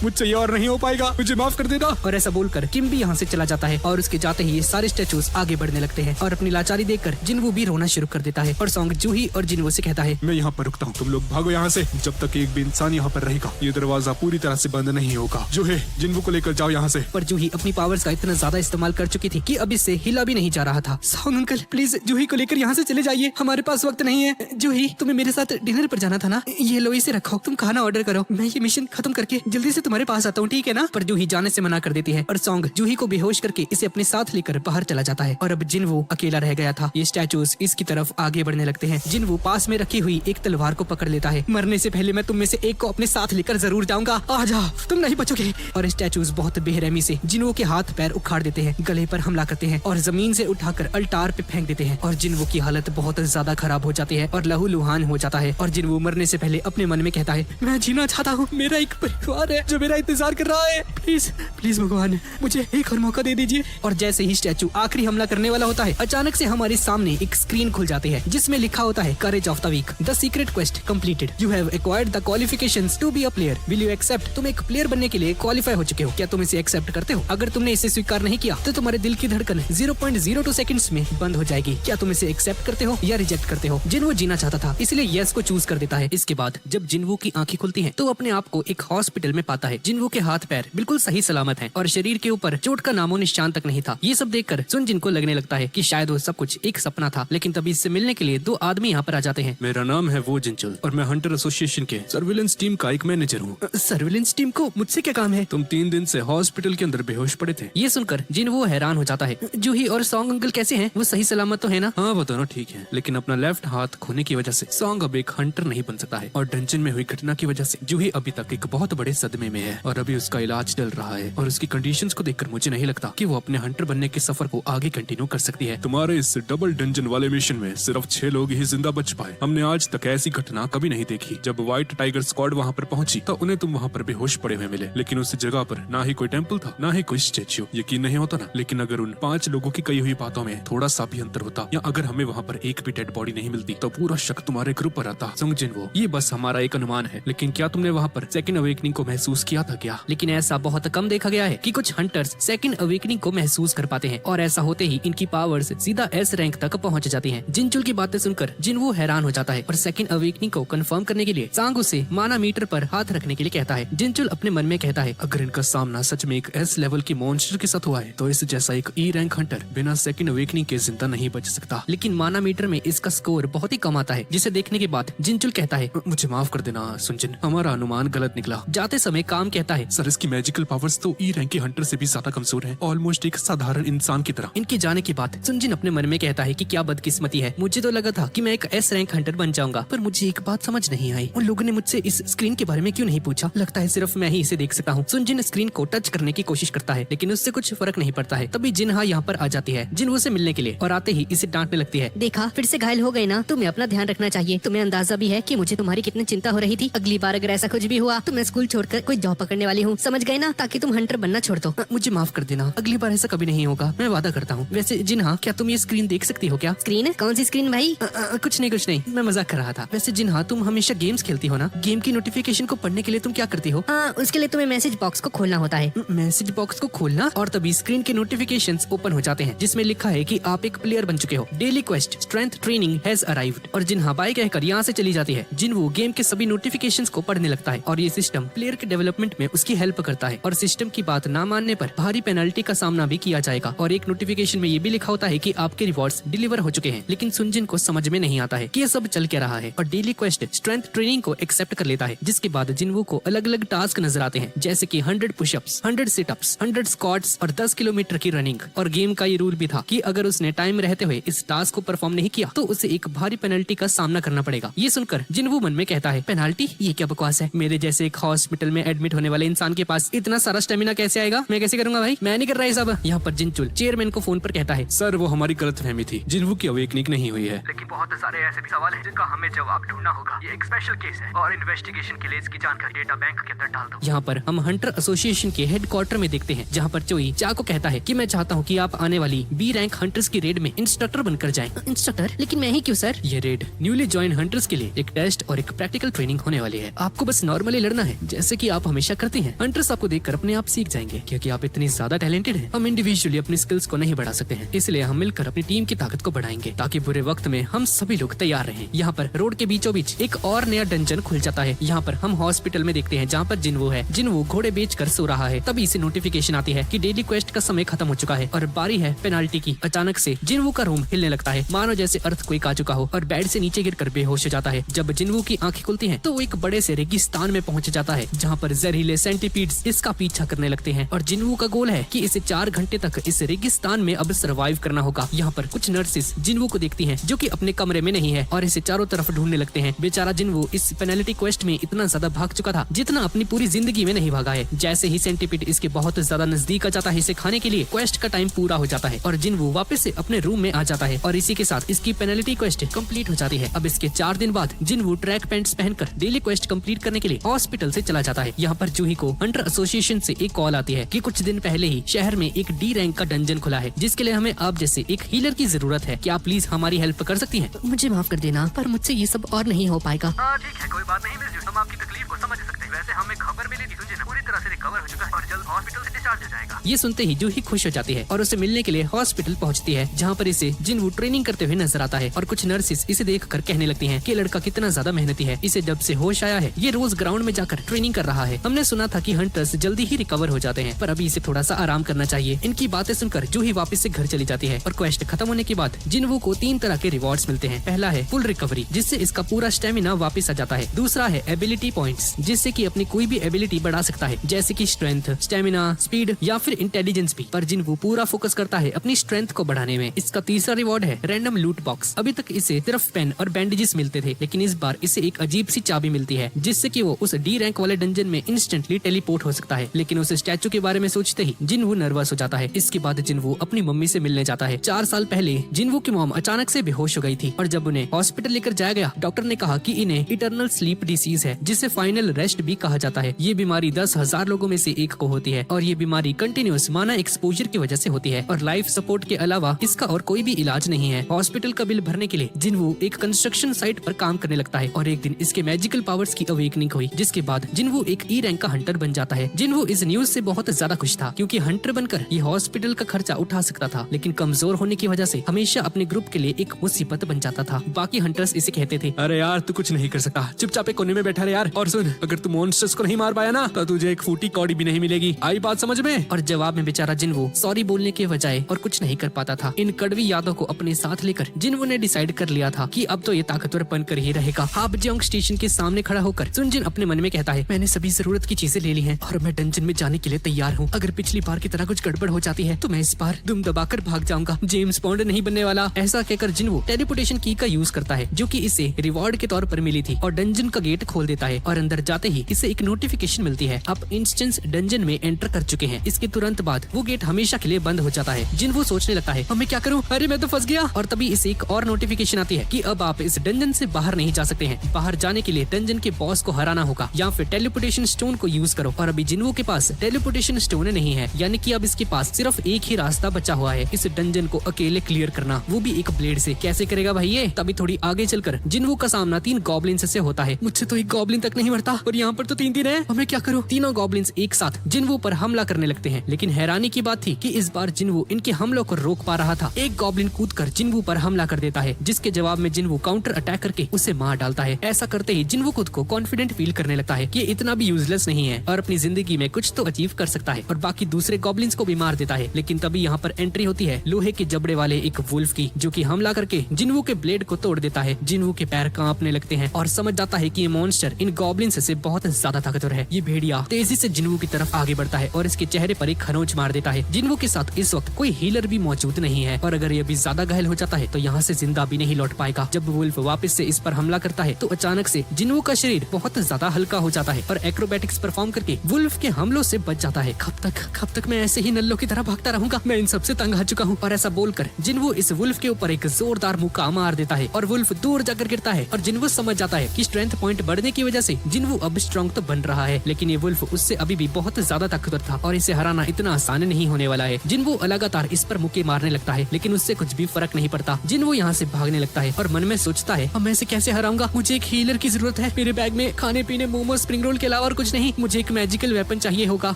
मुझसे ये और नहीं हो पाएगा, मुझे माफ कर देना। और ऐसा बोलकर किम भी यहाँ से चला जाता है और उसके जाते ही ये सारे स्टैचूज आगे बढ़ने लगते हैं और अपनी लाचारी देखकर जिन्वू भी रोना शुरू कर देता है। और सॉन्ग जूही और जिन्वू से कहता है, मैं यहाँ पर रुकता हूँ, तुम लोग भागो यहाँ से जब तक एक भी इंसान यहाँ पर रहेगा। ये दरवाजा पूरी तरह से बंद नहीं होगा। जो है जिन्वू को लेकर जाओ यहाँ से। पर जूही अपनी पावर्स का इतना ज्यादा इस्तेमाल कर चुकी थी कि अब इससे हिला भी नहीं जा रहा था। सॉन्ग अंकल, प्लीज जूही को लेकर यहाँ से चले जाइए, हमारे पास वक्त नहीं है। जूही, तुम्हें मेरे साथ डिनर पर जाना था ना, ये लो इसे रखो, तुम खाना ऑर्डर करो, मैं ये मिशन खत्म करके जल्दी से तुम्हारे पास आता हूँ, ठीक है ना? पर जूही जाने से मना कर देती है और सॉन्ग जूही को बेहोश करके इसे अपने साथ लेकर बाहर चला जाता है। और अब जिन्वू अकेला रह गया था। ये स्टैचूज इसकी तरफ आगे बढ़ने लगते हैं। जिन्वू पास में रखी हुई एक तलवार को पकड़ लेता है। मरने से पहले मैं तुम में से एक को अपने साथ लेकर जरूर जाऊंगा, आ जाओ, तुम नहीं बचोगे। और स्टैचूज बहुत बेरहमी से जिन्वू के हाथ पैर उखाड़ देते हैं, गले पर हमला करते हैं और जमीन से उठाकर अल्टार पे फेंक देते हैं। और जिन्वू की हालत बहुत ज्यादा खराब हो जाती है और लहूलुहान हो जाता है। और जिन्वू मरने से पहले अपने मन में कहता है, मैं जीना चाहता हूँ, मेरा एक परिवार है जो मेरा इंतजार कर रहा है, प्लीज प्लीज भगवान मुझे एक और मौका दे दीजिए। और जैसे ही स्टैचू आखिरी हमला करने वाला होता है, अचानक से हमारे सामने एक स्क्रीन खुल जाती है जिसमें लिखा होता है, courage of the week, the secret quest completed, you have acquired the qualifications to be a player, will you accept? तुम एक प्लेयर बनने के लिए क्वालिफाई हो चुके हो, क्या तुम इसे एक्सेप्ट करते हो? अगर तुमने इसे स्वीकार नहीं किया तो तुम्हारे दिल की धड़कन 0.02 सेकंड्स में बंद हो जाएगी। क्या तुम इसे एक्सेप्ट करते हो या रिजेक्ट करते हो? जिन्वू जीना चाहता था, इसलिए यस को चूज कर देता है। इसके बाद जब जिन्वू की आंखें खुलती हैं तो वो अपने आप को एक हॉस्पिटल में पाता है। जिन्वू के हाथ पैर बिल्कुल सही सलामत हैं और शरीर के ऊपर चोट का नामो निशान तक नहीं था। ये सब देखकर सुनजिन को लगने लगता है कि शायद वो सब कुछ एक सपना था। लेकिन तभी इससे मिलने के लिए 2 आदमी यहाँ पर आ जाते हैं। मेरा नाम है वो जिंचल और मैं हंटर एसोसिएशन के सर्विलेंस टीम का का एक मैनेजर हूँ। सर्विलेंस टीम को मुझसे क्या काम है? तुम 3 दिन से हॉस्पिटल के अंदर बेहोश पड़े थे। ये सुनकर जिन्वो हैरान हो जाता है। जूही और सॉन्ग अंकल कैसे हैं? वो सही सलामत तो है ना? हाँ वो दोनों ठीक है, लेकिन अपना लेफ्ट हाथ खोने की वजह से सॉन्ग अब एक हंटर नहीं बन सकता है। और डंजन में हुई घटना की वजह से जूही अभी तक एक बहुत बड़े सदमे में है और अभी उसका इलाज चल रहा है। और उसकी कंडीशंस को देखकर मुझे नहीं लगता कि वो अपने हंटर बनने के सफर को आगे कंटिन्यू कर सकती है। तुम्हारे इस डबल डंजन वाले मिशन में सिर्फ 6 लोग ही जिंदा बच पाए। हमने आज तक ऐसी घटना कभी नहीं देखी। जब व्हाइट टाइगर स्क्वाड वहाँ पर पहुंची तो उन्हें तुम वहाँ पर बेहोश पड़े हुए मिले, लेकिन उस जगह पर ना ही कोई टेम्पल था ना ही कोई स्टेच्यू। यकीन नहीं होता ना, लेकिन अगर उन 5 लोगों की कही हुई बातों में थोड़ा सा भी अंतर होता या अगर हमें वहाँ पर एक भी डेड बॉडी नहीं मिलती तो पूरा शक तुम्हारे ग्रुप पर आता। सुंग जिन्वो, ये बस हमारा एक अनुमान है, लेकिन क्या तुमने वहाँ पर सेकंड अवेकनिंग को महसूस किया था क्या? लेकिन ऐसा बहुत कम देखा गया है कि कुछ हंटर्स सेकंड अवेकनिंग को महसूस कर पाते हैं और ऐसा होते ही इनकी पावर्स सीधा एस रैंक तक पहुंच जाती हैं। जिनचुल की बातें सुनकर जिन्वो हैरान हो जाता है और सेकंड अवेकनिंग को कंफर्म करने के लिए सांग उसे माना मीटर पर हाथ रखने के लिए कहता है। जिनचुल अपने मन में कहता है, अगर इनका सामना सच में एक एस लेवल की मॉन्स्टर के साथ हुआ है तो इस जैसा एक ई रैंक हंटर बिना सेकंड अवेकनिंग के जिंदा नहीं बच सकता। लेकिन माना मीटर में इसका स्कोर बहुत ही कम आता है, जिसे देखने के बाद जिनचुल कहता है, मुझे माफ कर देना सुनजिन, हमारा अनुमान गलत निकला। जाते समय काम कहता है, सर इसकी मैजिकल पावर्स तो ई रैंक के हंटर से भी ज्यादा कमजोर हैं, ऑलमोस्ट एक साधारण इंसान की तरह। इनके जाने के बाद सुनजिन अपने मन में कहता है कि क्या बदकिस्मती है, मुझे तो लगा था कि मैं एक एस रैंक हंटर बन जाऊंगा, पर मुझे एक बात समझ नहीं आई, उन लोगों ने मुझसे इस स्क्रीन के बारे में क्यों नहीं पूछा? लगता है सिर्फ मैं ही इसे देख सकता हूँ। सुनजिन स्क्रीन को टच करने की कोशिश करता है, लेकिन उससे कुछ फर्क नहीं पड़ता है। तभी जिन्हा यहाँ पर आ जाती है जिन्वो से मिलने के लिए और आते ही इसे डांटने लगती है। देखा, फिर से घायल हो गए ना? तुम्हें अपना ध्यान रखना चाहिए। तुम्हें अंदाजा भी है कि मुझे तुम्हारी कितनी चिंता हो रही थी। अगली बार अगर ऐसा कुछ भी हुआ तो मैं स्कूल छोड़कर कोई जॉब पकड़ने वाली हूँ, समझ गए ना? ताकि तुम हंटर बनना छोड़ दो। मुझे माफ कर देना, अगली बार ऐसा कभी नहीं होगा, मैं वादा करता हूँ। वैसे जिन्हा, क्या तुम ये स्क्रीन देख सकती हो क्या? स्क्रीन? कौन सी स्क्रीन भाई? कुछ नहीं, मैं मजाक कर रहा था। वैसे जिन्हा, तुम हमेशा गेम्स खेलती हो ना? गेम की नोटिफिकेशन को पढ़ने के लिए तुम क्या करती हो? हाँ, उसके लिए तुम्हें मैसेज बॉक्स को खोलना होता है। मैसेज बॉक्स को खोलना और तभी स्क्रीन के नोटिफिकेशंस ओपन हो जाते हैं, जिसमें लिखा है कि आप एक प्लेयर बन चुके हो। Daily quest strength training has arrived. और जिन्हा बाय कहकर यहाँ से चली जाती है। जिन्वो गेम के सभी नोटिफिकेशंस को पढ़ने लगता है और ये सिस्टम प्लेयर के डेवलपमेंट में उसकी हेल्प करता है और सिस्टम की बात ना मानने पर भारी पेनल्टी का सामना भी किया जाएगा। और एक नोटिफिकेशन में ये भी लिखा होता है कि आपके रिवॉर्ड्स डिलीवर हो चुके हैं। लेकिन सुनजिन को समझ में नहीं आता है कि ये सब चल क्या रहा है और डेली क्वेस्ट स्ट्रेंथ ट्रेनिंग को एक्सेप्ट कर लेता है। जिसके बाद जिन्वो को अलग अलग टास्क नजर आते हैं, जैसे कि 100 पुशअप्स, 100 सिटअप्स, 100 स्क्वाट्स और 10 किलोमीटर की रनिंग। और गेम का ये रूल भी था कि अगर उसने टाइम रहते हुए इस टास्क को परफॉर्म नहीं किया तो उसे एक भारी पेनल्टी का सामना करना पड़ेगा। ये सुनकर जिन्वो मन में कहता है, पेनल्टी? ये क्या बकवास है? मेरे जैसे एक हॉस्पिटल में एडमिट होने वाले इंसान के पास इतना सारा स्टेमिना कैसे आएगा? मैं कैसे करूंगा भाई? मैं नहीं कर रहा है सब। यहाँ पर जिनचुल चेयरमैन को फोन पर कहता है, सर वो हमारी गलतफहमी थी, जिन्वो की अवेकनिंग नहीं हुई है। लेकिन बहुत सारे ऐसे भी सवाल हैं जिनका हमें जवाब ढूंढना होगा। ये एक स्पेशल केस है और इन्वेस्टिगेशन के लिए इसकी जानकारी डेटा बैंक के अंदर डाल दो। यहाँ पर हम हंटर एसोसिएशन के हेडक्वार्टर में देखते हैं, जहाँ पर चोई चा को कहता है कि मैं चाहता हूँ कि आप आने वाली बी रैंक हंटर्स की रेड में इंस्ट्रक्टर बनकर जाएं। इंस्ट्रक्टर? लेकिन मैं ही क्यों सर? ये रेड न्यूली ज्वाइन हंटर्स के लिए एक टेस्ट और एक प्रैक्टिकल ट्रेनिंग होने वाली है। आपको बस नॉर्मली लड़ना है जैसे कि आप हमेशा करते हैं। हंटर्स आपको देखकर अपने आप सीख जाएंगे, क्योंकि आप इतनी ज्यादा टैलेंटेड हैं। हम इंडिविजुअली अपनी स्किल्स को नहीं बढ़ा सकते हैं, इसलिए हम मिलकर अपनी टीम की ताकत को बढ़ाएंगे ताकि बुरे वक्त में हम सभी लोग तैयार रहें। यहाँ पर रोड के बीचों बीच एक और नया डंजन खुल जाता है। यहाँ पर हम हॉस्पिटल में देखते हैं जहाँ पर जिन्वो है। जिन्वो घोड़े बेचकर सो रहा है। तभी इसे नोटिफिकेशन आती है कि डेली क्वेस्ट का समय खत्म हो चुका है और बारी है पेनाल्टी की। अचानक से जिन्वो का रूम हिलने लगता है, मानो जैसे अर्थक्वेक आ चुका हो, और बेड से नीचे गिरकर बेहोश हो जाता है। जब जिन्वो की आंखें खुलती हैं तो वो एक बड़े से रेगिस्तान में पहुंच जाता है, जहाँ पर जहरीले सेंटीपीड्स इसका पीछा करने लगते हैं। और जिन्वो का गोल है कि इसे 4 घंटे तक इस रेगिस्तान में अब सर्वाइव करना होगा। यहाँ पर कुछ नर्सेस जिन्वो को देखती हैं, जो कि अपने कमरे में नहीं है, और इसे चारों तरफ ढूंढने लगते हैं। बेचारा जिन्वो इस पेनल्टी क्वेस्ट में इतना ज्यादा भाग चुका था जितना अपनी पूरी जिंदगी में नहीं भागा है। जैसे ही सेंटीपीड इसके बहुत ज्यादा नजदीक आ जाता है इसे खाने के लिए, क्वेस्ट का टाइम पूरा हो जाता है और जिन्वो वापस से अपने रूम में आ जाता है। और इसी के साथ इसकी पेनल्टी क्वेस्ट कंप्लीट हो जाती है। अब इसके 4 दिन बाद जिन्वो ट्रैक पैंट्स पहनकर डेली क्वेस्ट कंप्लीट करने के लिए हॉस्पिटल से चला जाता है। यहाँ पर जूही को हंटर एसोसिएशन से एक कॉल आती है कि कुछ दिन पहले ही शहर में एक डी रैंक का डंजन खुला है, जिसके लिए हमें आप जैसे एक हीलर की जरूरत है। क्या आप प्लीज हमारी हेल्प कर सकती हैं? मुझे माफ कर देना, पर मुझसे ये सब और नहीं हो पाएगा। हाँ ठीक है, कोई बात नहीं मिलजुल, हम आपकी तकलीफ को समझ सकते हैं। वैसे हमें खबर मिली थी तुझे पूरी तरह से रिकवर हो चुका है और जल्द हॉस्पिटल से डिस्चार्ज हो जाएगा। ये सुनते ही जूही खुश हो जाती है और उसे मिलने के लिए हॉस्पिटल पहुंचती है, जहाँ पर इसे जिनवू ट्रेनिंग करते हुए नजर आता है और कुछ नर्सेस इसे देखकर कहने लगती हैं कि लड़का कितना ज्यादा मेहनती है, इसे जब से होश आया है ये रोज ग्राउंड में जाकर ट्रेनिंग कर रहा है। हमने सुना था कि हंटर्स जल्दी ही रिकवर हो जाते हैं, पर अभी इसे थोड़ा सा आराम करना चाहिए। इनकी बातें सुनकर जूही वापस से घर चली जाती है और क्वेस्ट खत्म होने के बाद जिनवू को 3 तरह के रिवॉर्ड्स मिलते हैं। पहला है फुल रिकवरी, जिससे इसका पूरा स्टेमिना वापस आ जाता है। दूसरा है एबिलिटी पॉइंट्स, जिससे कि अपनी कोई भी एबिलिटी बढ़ा सकता है, जैसे कि स्ट्रेंथ, स्टेमिना, स्पीड या फिर इंटेलिजेंस भी। पर जिनवू पूरा फोकस करता है अपनी स्ट्रेंथ को बढ़ाने में। इसका तीसरा रिवॉर्ड है रैंडम लूट बॉक्स। अभी तक इसे सिर्फ पेन और बैंडेजेस मिलते थे, लेकिन इस बार इसे एक अजीब सी चाबी मिलती है, जिससे कि वो उस डी रैंक वाले डंजन में इंस्टेंटली टेलीपोर्ट हो सकता है। लेकिन उस स्टैचू के बारे में सोचते ही जिनवू नर्वस हो जाता है। इसके बाद जिनवू अपनी मम्मी से मिलने जाता है। 4 साल पहले जिनवू की मॉम अचानक से बेहोश हो गई थी और जब उन्हें हॉस्पिटल लेकर जाया गया, डॉक्टर ने कहा कि इन्हें इटर्नल स्लीप डिसीज है, जिसे फाइनल रेस्ट भी कहा जाता है। ये बीमारी 10,000 लोगों में से एक को होती है और ये बीमारी कंटिन्यूस माना एक्सपोजर की वजह से होती है और लाइफ सपोर्ट के अलावा इसका और कोई भी इलाज नहीं है। हॉस्पिटल का बिल भरने के लिए जिनवू एक कंस्ट्रक्शन साइट पर काम करने लगता है और एक दिन इसके मैजिकल पावर्स की अवेकनिंग हुई, जिसके बाद जिनवू एक ई रैंक का हंटर बन जाता है। जिनवू इस न्यूज से बहुत ज्यादा खुश था, क्योंकि हंटर बनकर ये हॉस्पिटल का खर्चा उठा सकता था, लेकिन कमजोर होने की वजह से हमेशा अपने ग्रुप के लिए एक मुसीबत बन जाता था। बाकी हंटर्स इसे कहते थे, अरे यार तू कुछ नहीं कर सकता, चुपचाप एक कोने में बैठा रहे यार। और सुन, अगर तू मॉन्स्टर्स को नहीं मार पाया ना तो तुझे एक फूटी कौड़ी भी नहीं मिलेगी। आई बात समझ में? और जवाब में बेचारा जिनवू सॉरी बोलने के बजाय और कुछ नहीं कर पाता था। इन कड़वी यादों को अपने साथ लेकर जिनवू ने डिसाइड कर लिया था कि अब तो ये ताकतवर बनकर ही रहेगा। हाबजोंग स्टेशन के सामने खड़ा होकर सुनजिन अपने मन में कहता है, मैंने सभी जरूरत की चीजें ले ली हैं और मैं डंजन में जाने के लिए तैयार हूँ। अगर पिछली बार की तरह कुछ गड़बड़ हो जाती है तो मैं इस बार दुम दबाकर भाग जाऊंगा। जेम्स बॉन्ड नहीं बनने वाला। ऐसा कहकर जिनवू टेलीपोर्टेशन की का यूज करता है, जो कि इसे रिवॉर्ड के तौर पर मिली थी, और डंजन का गेट खोल देता है और अंदर जाते ही इसे एक नोटिफिकेशन मिलती है, आप इंस्टेंस डंजन में एंटर कर चुके हैं। इसके तुरंत बाद वो गेट हमेशा के लिए बंद हो जाता है। जिनवू सोचने लगता है, अब मैं क्या करूं? अरे मैं तो फंस गया। और तभी इसे एक और नोटिफिकेशन आती है कि अब आप इस डंजन से बाहर नहीं जा सकते हैं। बाहर जाने के लिए डंजन के बॉस को हराना होगा या फिर टेलीपोर्टेशन स्टोन को यूज करो। और अभी जिनवू के पास टेलीपोर्टेशन स्टोन नहीं है, यानी कि अब इसके पास सिर्फ एक ही रास्ता बचा हुआ है, इस डंजन को अकेले क्लियर करना, वो भी एक ब्लेड से। कैसे करेगा भाई ये? तभी थोड़ी आगे चलकर जिनवू का सामना 3 गॉब्लिन्स से होता है। मुझसे तो एक गॉब्लिन तक नहीं मरता और यहाँ पर तो 3 है। अब मैं क्या करूँ? तीनों गॉब्लिन्स एक साथ जिनवू पर हमला करने लगते हैं, लेकिन हैरानी की बात थी कि इस बार जिनवू इनके हमलों को रोक पा रहा था। एक गॉब्लिन कूदकर जिनवू पर हमला कर देता है, जिसके जवाब में जिनवू काउंटर अटैक करके उसे मार डालता है। ऐसा करते ही जिनवू खुद को कॉन्फिडेंट फील करने लगता है कि इतना भी यूजलेस नहीं है और अपनी जिंदगी में कुछ तो अचीव कर सकता है, और बाकी दूसरे गॉब्लिन्स को भी मार देता है। लेकिन तभी यहाँ पर एंट्री होती है लोहे के जबड़े वाले एक वुल्फ की, जो कि हमला करके जिनवू के ब्लेड को तोड़ देता है। जिनवू के पैर कांपने लगते हैं और समझ जाता है कि ये मॉन्स्टर इन गॉब्लिन्स से बहुत ज्यादा ताकतवर है। ये भेड़िया तेजी से जिनवू की तरफ आगे बढ़ता है और इसके चेहरे पर एक खरोंच मार देता है। जिनवू के साथ इस वक्त कोई हीलर भी मौजूद नहीं है, और अगर ये भी ज्यादा घायल हो जाता है तो यहाँ से जिंदा भी नहीं लौट पाएगा। जब वुल्फ वापस से इस पर हमला करता है तो अचानक से जिनवू का शरीर बहुत ज्यादा हल्का हो जाता है और एक्रोबैटिक्स परफॉर्म करके वुल्फ के हमलों से बच जाता है। कब तक मैं ऐसे ही नल्लों की तरह भागता रहूंगा? मैं इन सबसे तंग आ चुका हूँ। और ऐसा बोलकर जिनवू इस वुल्फ के ऊपर एक जोरदार मुक्का मार देता है और वुल्फ दूर जाकर गिरता है। और जिनवू समझ जाता है कि स्ट्रेंथ पॉइंट बढ़ने की वजह से जिनवू अब स्ट्रॉन्ग तो बन रहा है, लेकिन ये वुल्फ उससे अभी भी बहुत ज्यादा ताकतवर था और इसे हराना इतना आसान नहीं होने वाला है। जिनवू लगातार इस पर मुक्के मारने लगता है, लेकिन उससे कुछ भी फर्क नहीं पड़ता। जिनवू यहाँ से भागने लगता है और मन में सोचता है, अब मैं इसे कैसे हराऊंगा? मुझे एक हीलर की जरूरत है। मेरे बैग में खाने पीने मोमो स्प्रिंग रोल के अलावा और कुछ नहीं। मुझे एक मैजिकल वेपन चाहिए होगा,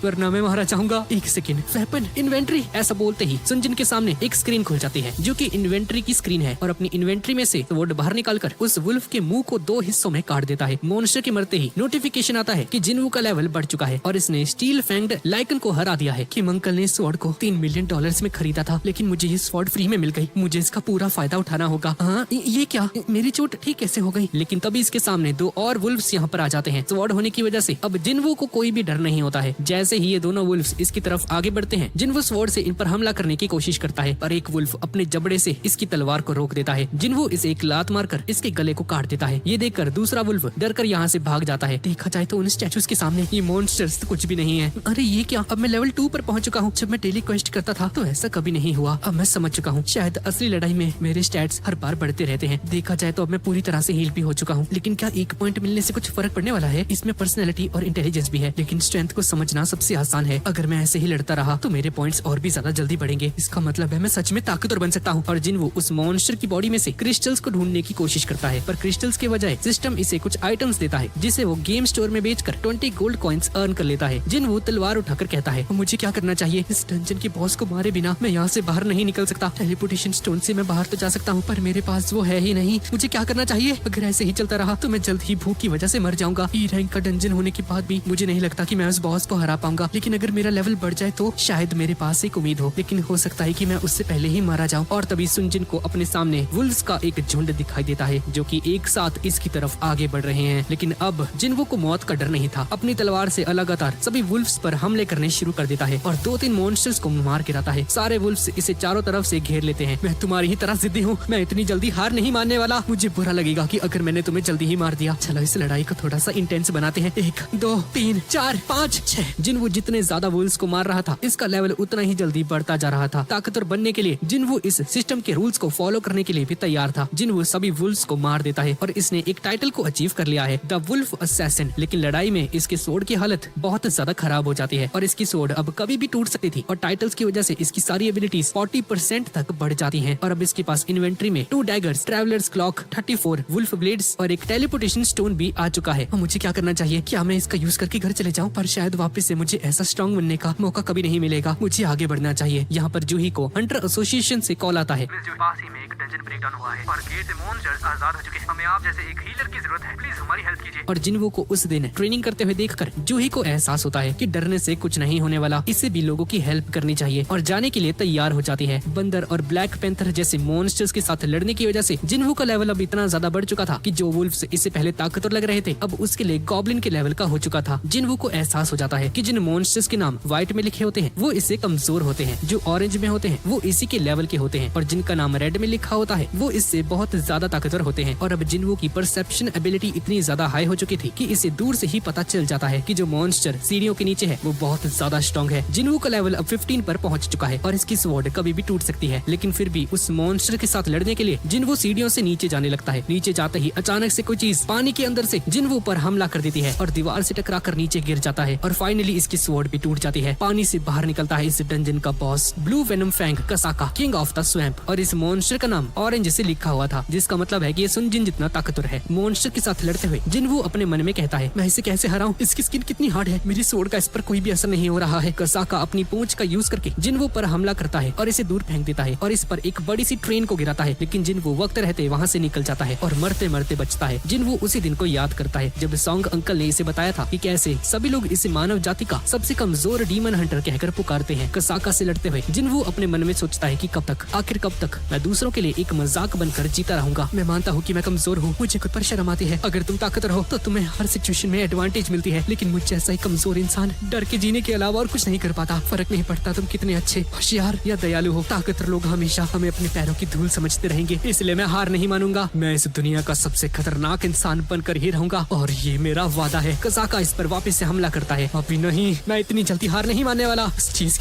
वरना मैं मारा जाऊंगा। एक सेकंड, वेपन इन्वेंट्री। ऐसा बोलते ही सुनजिन के सामने एक स्क्रीन खुल जाती है, जो कि इन्वेंट्री की स्क्रीन है, और अपनी इन्वेंट्री में से स्वॉर्ड बाहर निकालकर उस वुल्फ के मुंह को 2 हिस्सों में काट देता है। मॉन्स्टर के मरते ही नोटिफिकेशन आता है कि जिनवू का लेवल बढ़ चुका है और इसने स्टील फैंग्ड लाइकन को हरा दिया है। कि अंकल ने स्वॉर्ड को $3 मिलियन में खरीदा था, लेकिन मुझे ये स्वॉर्ड फ्री में मिल गई। मुझे इसका पूरा फायदा उठाना होगा। हाँ, ये क्या? मेरी चोट ठीक कैसे हो गई? लेकिन तभी इसके सामने 2 और वुल्फ्स यहाँ पर आ जाते हैं। स्वॉर्ड होने की वजह से अब जिनवू को कोई भी डर नहीं होता है। जैसे ही ये दोनों वुल्फ्स इसकी तरफ आगे बढ़ते हैं, जिनवू स्वॉर्ड से इन पर हमला करने की कोशिश करता है, पर एक वुल्फ अपने जबड़े से इसकी तलवार को रोक देता है। जिनवू इसे एक लात मारकर इसके गले को काट देता है। ये देखकर दूसरा वुल्फ डरकर यहाँ से भाग जाता है। देखा जाए तो उन स्टैचूज के सामने ये मॉन्स्टर्स तो कुछ भी नहीं है। अरे ये क्या? अब मैं लेवल 2 पर पहुंच चुका हूँ। जब मैं डेली क्वेस्ट करता था तो ऐसा कभी नहीं हुआ। अब मैं समझ चुका हूँ, शायद असली लड़ाई में मेरे स्टैट्स हर बार बढ़ते रहते हैं। देखा जाए तो अब मैं पूरी तरह से हील भी हो चुका हूँ, लेकिन क्या 1 पॉइंट मिलने से कुछ फर्क पड़ने वाला है? इसमें पर्सनैलिटी और इंटेलिजेंस भी है, लेकिन स्ट्रेंथ को समझना सबसे आसान है। अगर मैं ऐसे ही लड़ता रहा तो मेरे पॉइंट्स और भी ज्यादा जल्दी बढ़ेंगे। इसका मतलब है मैं सच में ताकतवर बन सकता हूँ। और जिनवू उस मॉन्स्टर की बॉडी में से क्रिस्टल्स को ढूंढने की कोशिश करता है, पर क्रिस्टल्स के बजाय सिस्टम इसे कुछ आइटम्स देता है, जिसे वो गेम स्टोर में बेचकर 20 गोल्ड कॉइंस अर्न कर लेता है। जिनवू तलवार उठाकर कहता है, मुझे क्या करना चाहिए? इस डंजन के बॉस को मारे बिना मैं यहाँ से बाहर नहीं निकल सकता। टेलीपोर्टेशन स्टोन से मैं बाहर तो जा सकता हूँ, पर मेरे पास वो है ही नहीं। मुझे क्या करना चाहिए? अगर ऐसे ही चलता रहा तो मैं जल्द ही भूख की वजह से मर जाऊंगा। ई रैंक का डंजन होने के बाद भी मुझे नहीं लगता कि मैं उस बॉस को हरा पाऊंगा, लेकिन अगर मेरा लेवल बढ़ जाए तो शायद मेरे पास एक उम्मीद हो, लेकिन हो सकता है कि मैं उससे पहले ही मारा जाऊं। और तभी सुनजिन को अपने सामने वुल्व्स का एक झुंड दिखाई देता है जो कि एक साथ इसकी तरफ आगे बढ़ रहे हैं। लेकिन अब जिनवू को मौत का डर नहीं था। अपनी तलवार से लगातार सभी वुल्व्स पर हमले करने शुरू कर देता है और 2-3 मॉन्स्टर्स को मार गिराता है। सारे वुल्व्स इसे चारों तरफ से घेर लेते हैं। मैं तुम्हारी ही तरह जिद्दी हूँ, मैं इतनी जल्दी हार नहीं मानने वाला। मुझे बुरा लगेगा कि अगर मैंने तुम्हें जल्दी ही मार दिया। चलो इस लड़ाई को थोड़ा सा इंटेंस बनाते हैं। 1, 2, 3, 4, 5, 6। जिनवू जितने ज्यादा वुल्व्स को मार रहा था, इसका लेवल उतना ही जल्दी बढ़ता जा रहा था। ताकतवर बनने के लिए जिनवू इस सिस्टम के रूल्स को फॉलो करने के लिए भी तैयार था। जिनवू सभी वुल्व्स को मार देता है और इसने एक टाइटल को अचीव कर लिया है, द वुल्फ असैसिन। लेकिन लड़ाई में इसके सोर्ड की हालत बहुत ज्यादा खराब हो जाती है और इसकी सोर्ड अब कभी भी टूट सकती थी। और टाइटल्स की वजह से इसकी सारी एबिलिटीज 40% तक बढ़ जाती हैं। और अब इसके पास इन्वेंट्री में 2 daggers, travellers clock, 34 wolf blades और एक टेलीपोर्टेशन स्टोन भी आ चुका है। मुझे क्या करना चाहिए? क्या मैं इसका यूज करके घर चले जाऊं? पर शायद वापस से मुझे ऐसा स्ट्रॉन्ग बनने का मौका कभी नहीं मिलेगा। मुझे आगे बढ़ना चाहिए। यहाँ पर जूही को हंटर एसोसिएशन से कॉल आता है। मिस जूही, पास ही में एक डंजन ब्रेकडाउन हुआ है और गेट से मॉन्स्टर्स आजाद हो चुके हैं। हमें आप जैसे एक हीलर की जरूरत है। प्लीज हमारी हेल्प कीजिए। और जिनवू को उस दिन ट्रेनिंग करते हुए देखकर जूही को एहसास होता है कि डरने से कुछ नहीं होने वाला, इससे भी लोगों की हेल्प करनी चाहिए और जाने के लिए तैयार हो जाती है। बंदर और ब्लैक पैंथर जैसे मॉन्स्टर्स के साथ लड़ने की वजह से जिनवू का लेवल अब इतना ज्यादा बढ़ चुका था कि जो वुल्फ्स इससे पहले ताकतवर लग रहे थे अब उसके लिए गॉब्लिन के लेवल का हो चुका था। जिनवू को एहसास हो जाता है कि जिन मॉन्स्टर्स के नाम व्हाइट में लिखे होते हैं वो इससे कमजोर होते हैं, जो ऑरेंज में होते हैं वो इसी के लेवल के होते हैं और जिनका नाम रेड में लिखा होता है वो इससे बहुत ज्यादा ताकतवर होते हैं। और अब जिनवू की परसेप्शन एबिलिटी इतनी ज्यादा हाई हो चुकी थी कि इसे दूर से ही पता चल जाता है कि जो मॉन्स्टर सीढ़ियों के नीचे है वो बहुत ज्यादा स्ट्रॉन्ग है। जिनवू का लेवल अब 15 पर पहुंच चुका है और इसकी स्वॉर्ड कभी भी टूट सकती है, लेकिन फिर भी उस मॉन्स्टर के साथ लड़ने के लिए जिनवू सीढ़ियों से नीचे जाने लगता है। नीचे जाते ही अचानक से कोई चीज पानी के अंदर से जिनवू पर हमला कर देती है और दीवार से टकराकर नीचे गिर जाता है और फाइनली इसकी स्वॉर्ड भी टूट जाती है। पानी से बाहर निकलता है इस डंजन का boss blue venom fang Kasaka, king of the swamp. और इस मॉन्स्टर का नाम ऑरेंज से लिखा हुआ था, जिसका मतलब है कि ये सुनजिन जितना ताकतवर है। मॉन्स्टर के साथ लड़ते हुए जिनवू अपने मन में कहता है, मैं इसे कैसे हराऊं? इसकी स्किन कितनी हार्ड है, मेरी स्वॉर्ड का इस पर कोई भी असर नहीं हो रहा है। कसाका अपनी पूंछ का यूज करके जिनवू पर हमला करता है और इसे दूर फेंक देता है और इस पर एक बड़ी सी ट्रेन को गिराता है, लेकिन जिनवू वक्त रहते वहाँ से निकल जाता है और मरते मरते बचता है। जिनवू उसी दिन को याद करता है जब सॉन्ग अंकल ने इसे बताया था कि कैसे सभी लोग इसे मानव जाति का सबसे कमजोर डीमन हंटर कहकर पुकारते हैं। कसाका से लड़ते हुए जिनवू अपने मन में सोचता है कि कब तक, आखिर कब तक मैं दूसरों के लिए एक मजाक बनकर जीता रहूंगा। मैं मानता हूँ कि मैं कमजोर हूँ, मुझे खुद पर शर्म आती है। अगर तुम ताकतवर हो तो तुम्हें हर सिचुएशन में एडवांटेज मिलती है, लेकिन मुझ जैसा ही कमजोर इंसान डर के जीने के अलावा और कुछ नहीं कर पाता। फर्क नहीं पड़ता तुम कितने अच्छे, होशियार या दयालु हो, ताकतवर लोग हमेशा हमें अपने पैरों की धूल समझते रहेंगे। इसलिए मैं हार नहीं मानूंगा। मैं इस दुनिया का सबसे खतरनाक इंसान बनकर ही रहूंगा और ये मेरा वादा है। कसाका इस पर वापस से हमला करता है। अभी नहीं, मैं इतनी जल्दी हार नहीं मानने वाला। उस चीज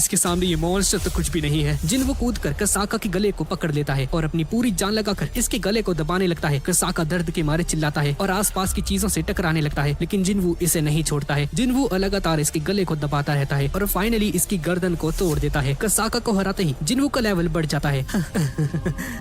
के सामने ये मॉन्स्टर तो कुछ भी नहीं है। जिनवू कूदकर कसाका के गले को पकड़ लेता है और अपनी पूरी जान लगाकर इसके गले को दबाने लगता है। कसाका दर्द के मारे चिल्लाता है और आसपास की चीजों से टकराने लगता है, लेकिन जिनवू इसे नहीं छोड़ता है। जिनवू लगातार इसके गले को दबाता रहता है और फाइनली इसकी गर्दन को तोड़ देता है। कसाका को हराते ही जिनवू का लेवल बढ़ जाता है।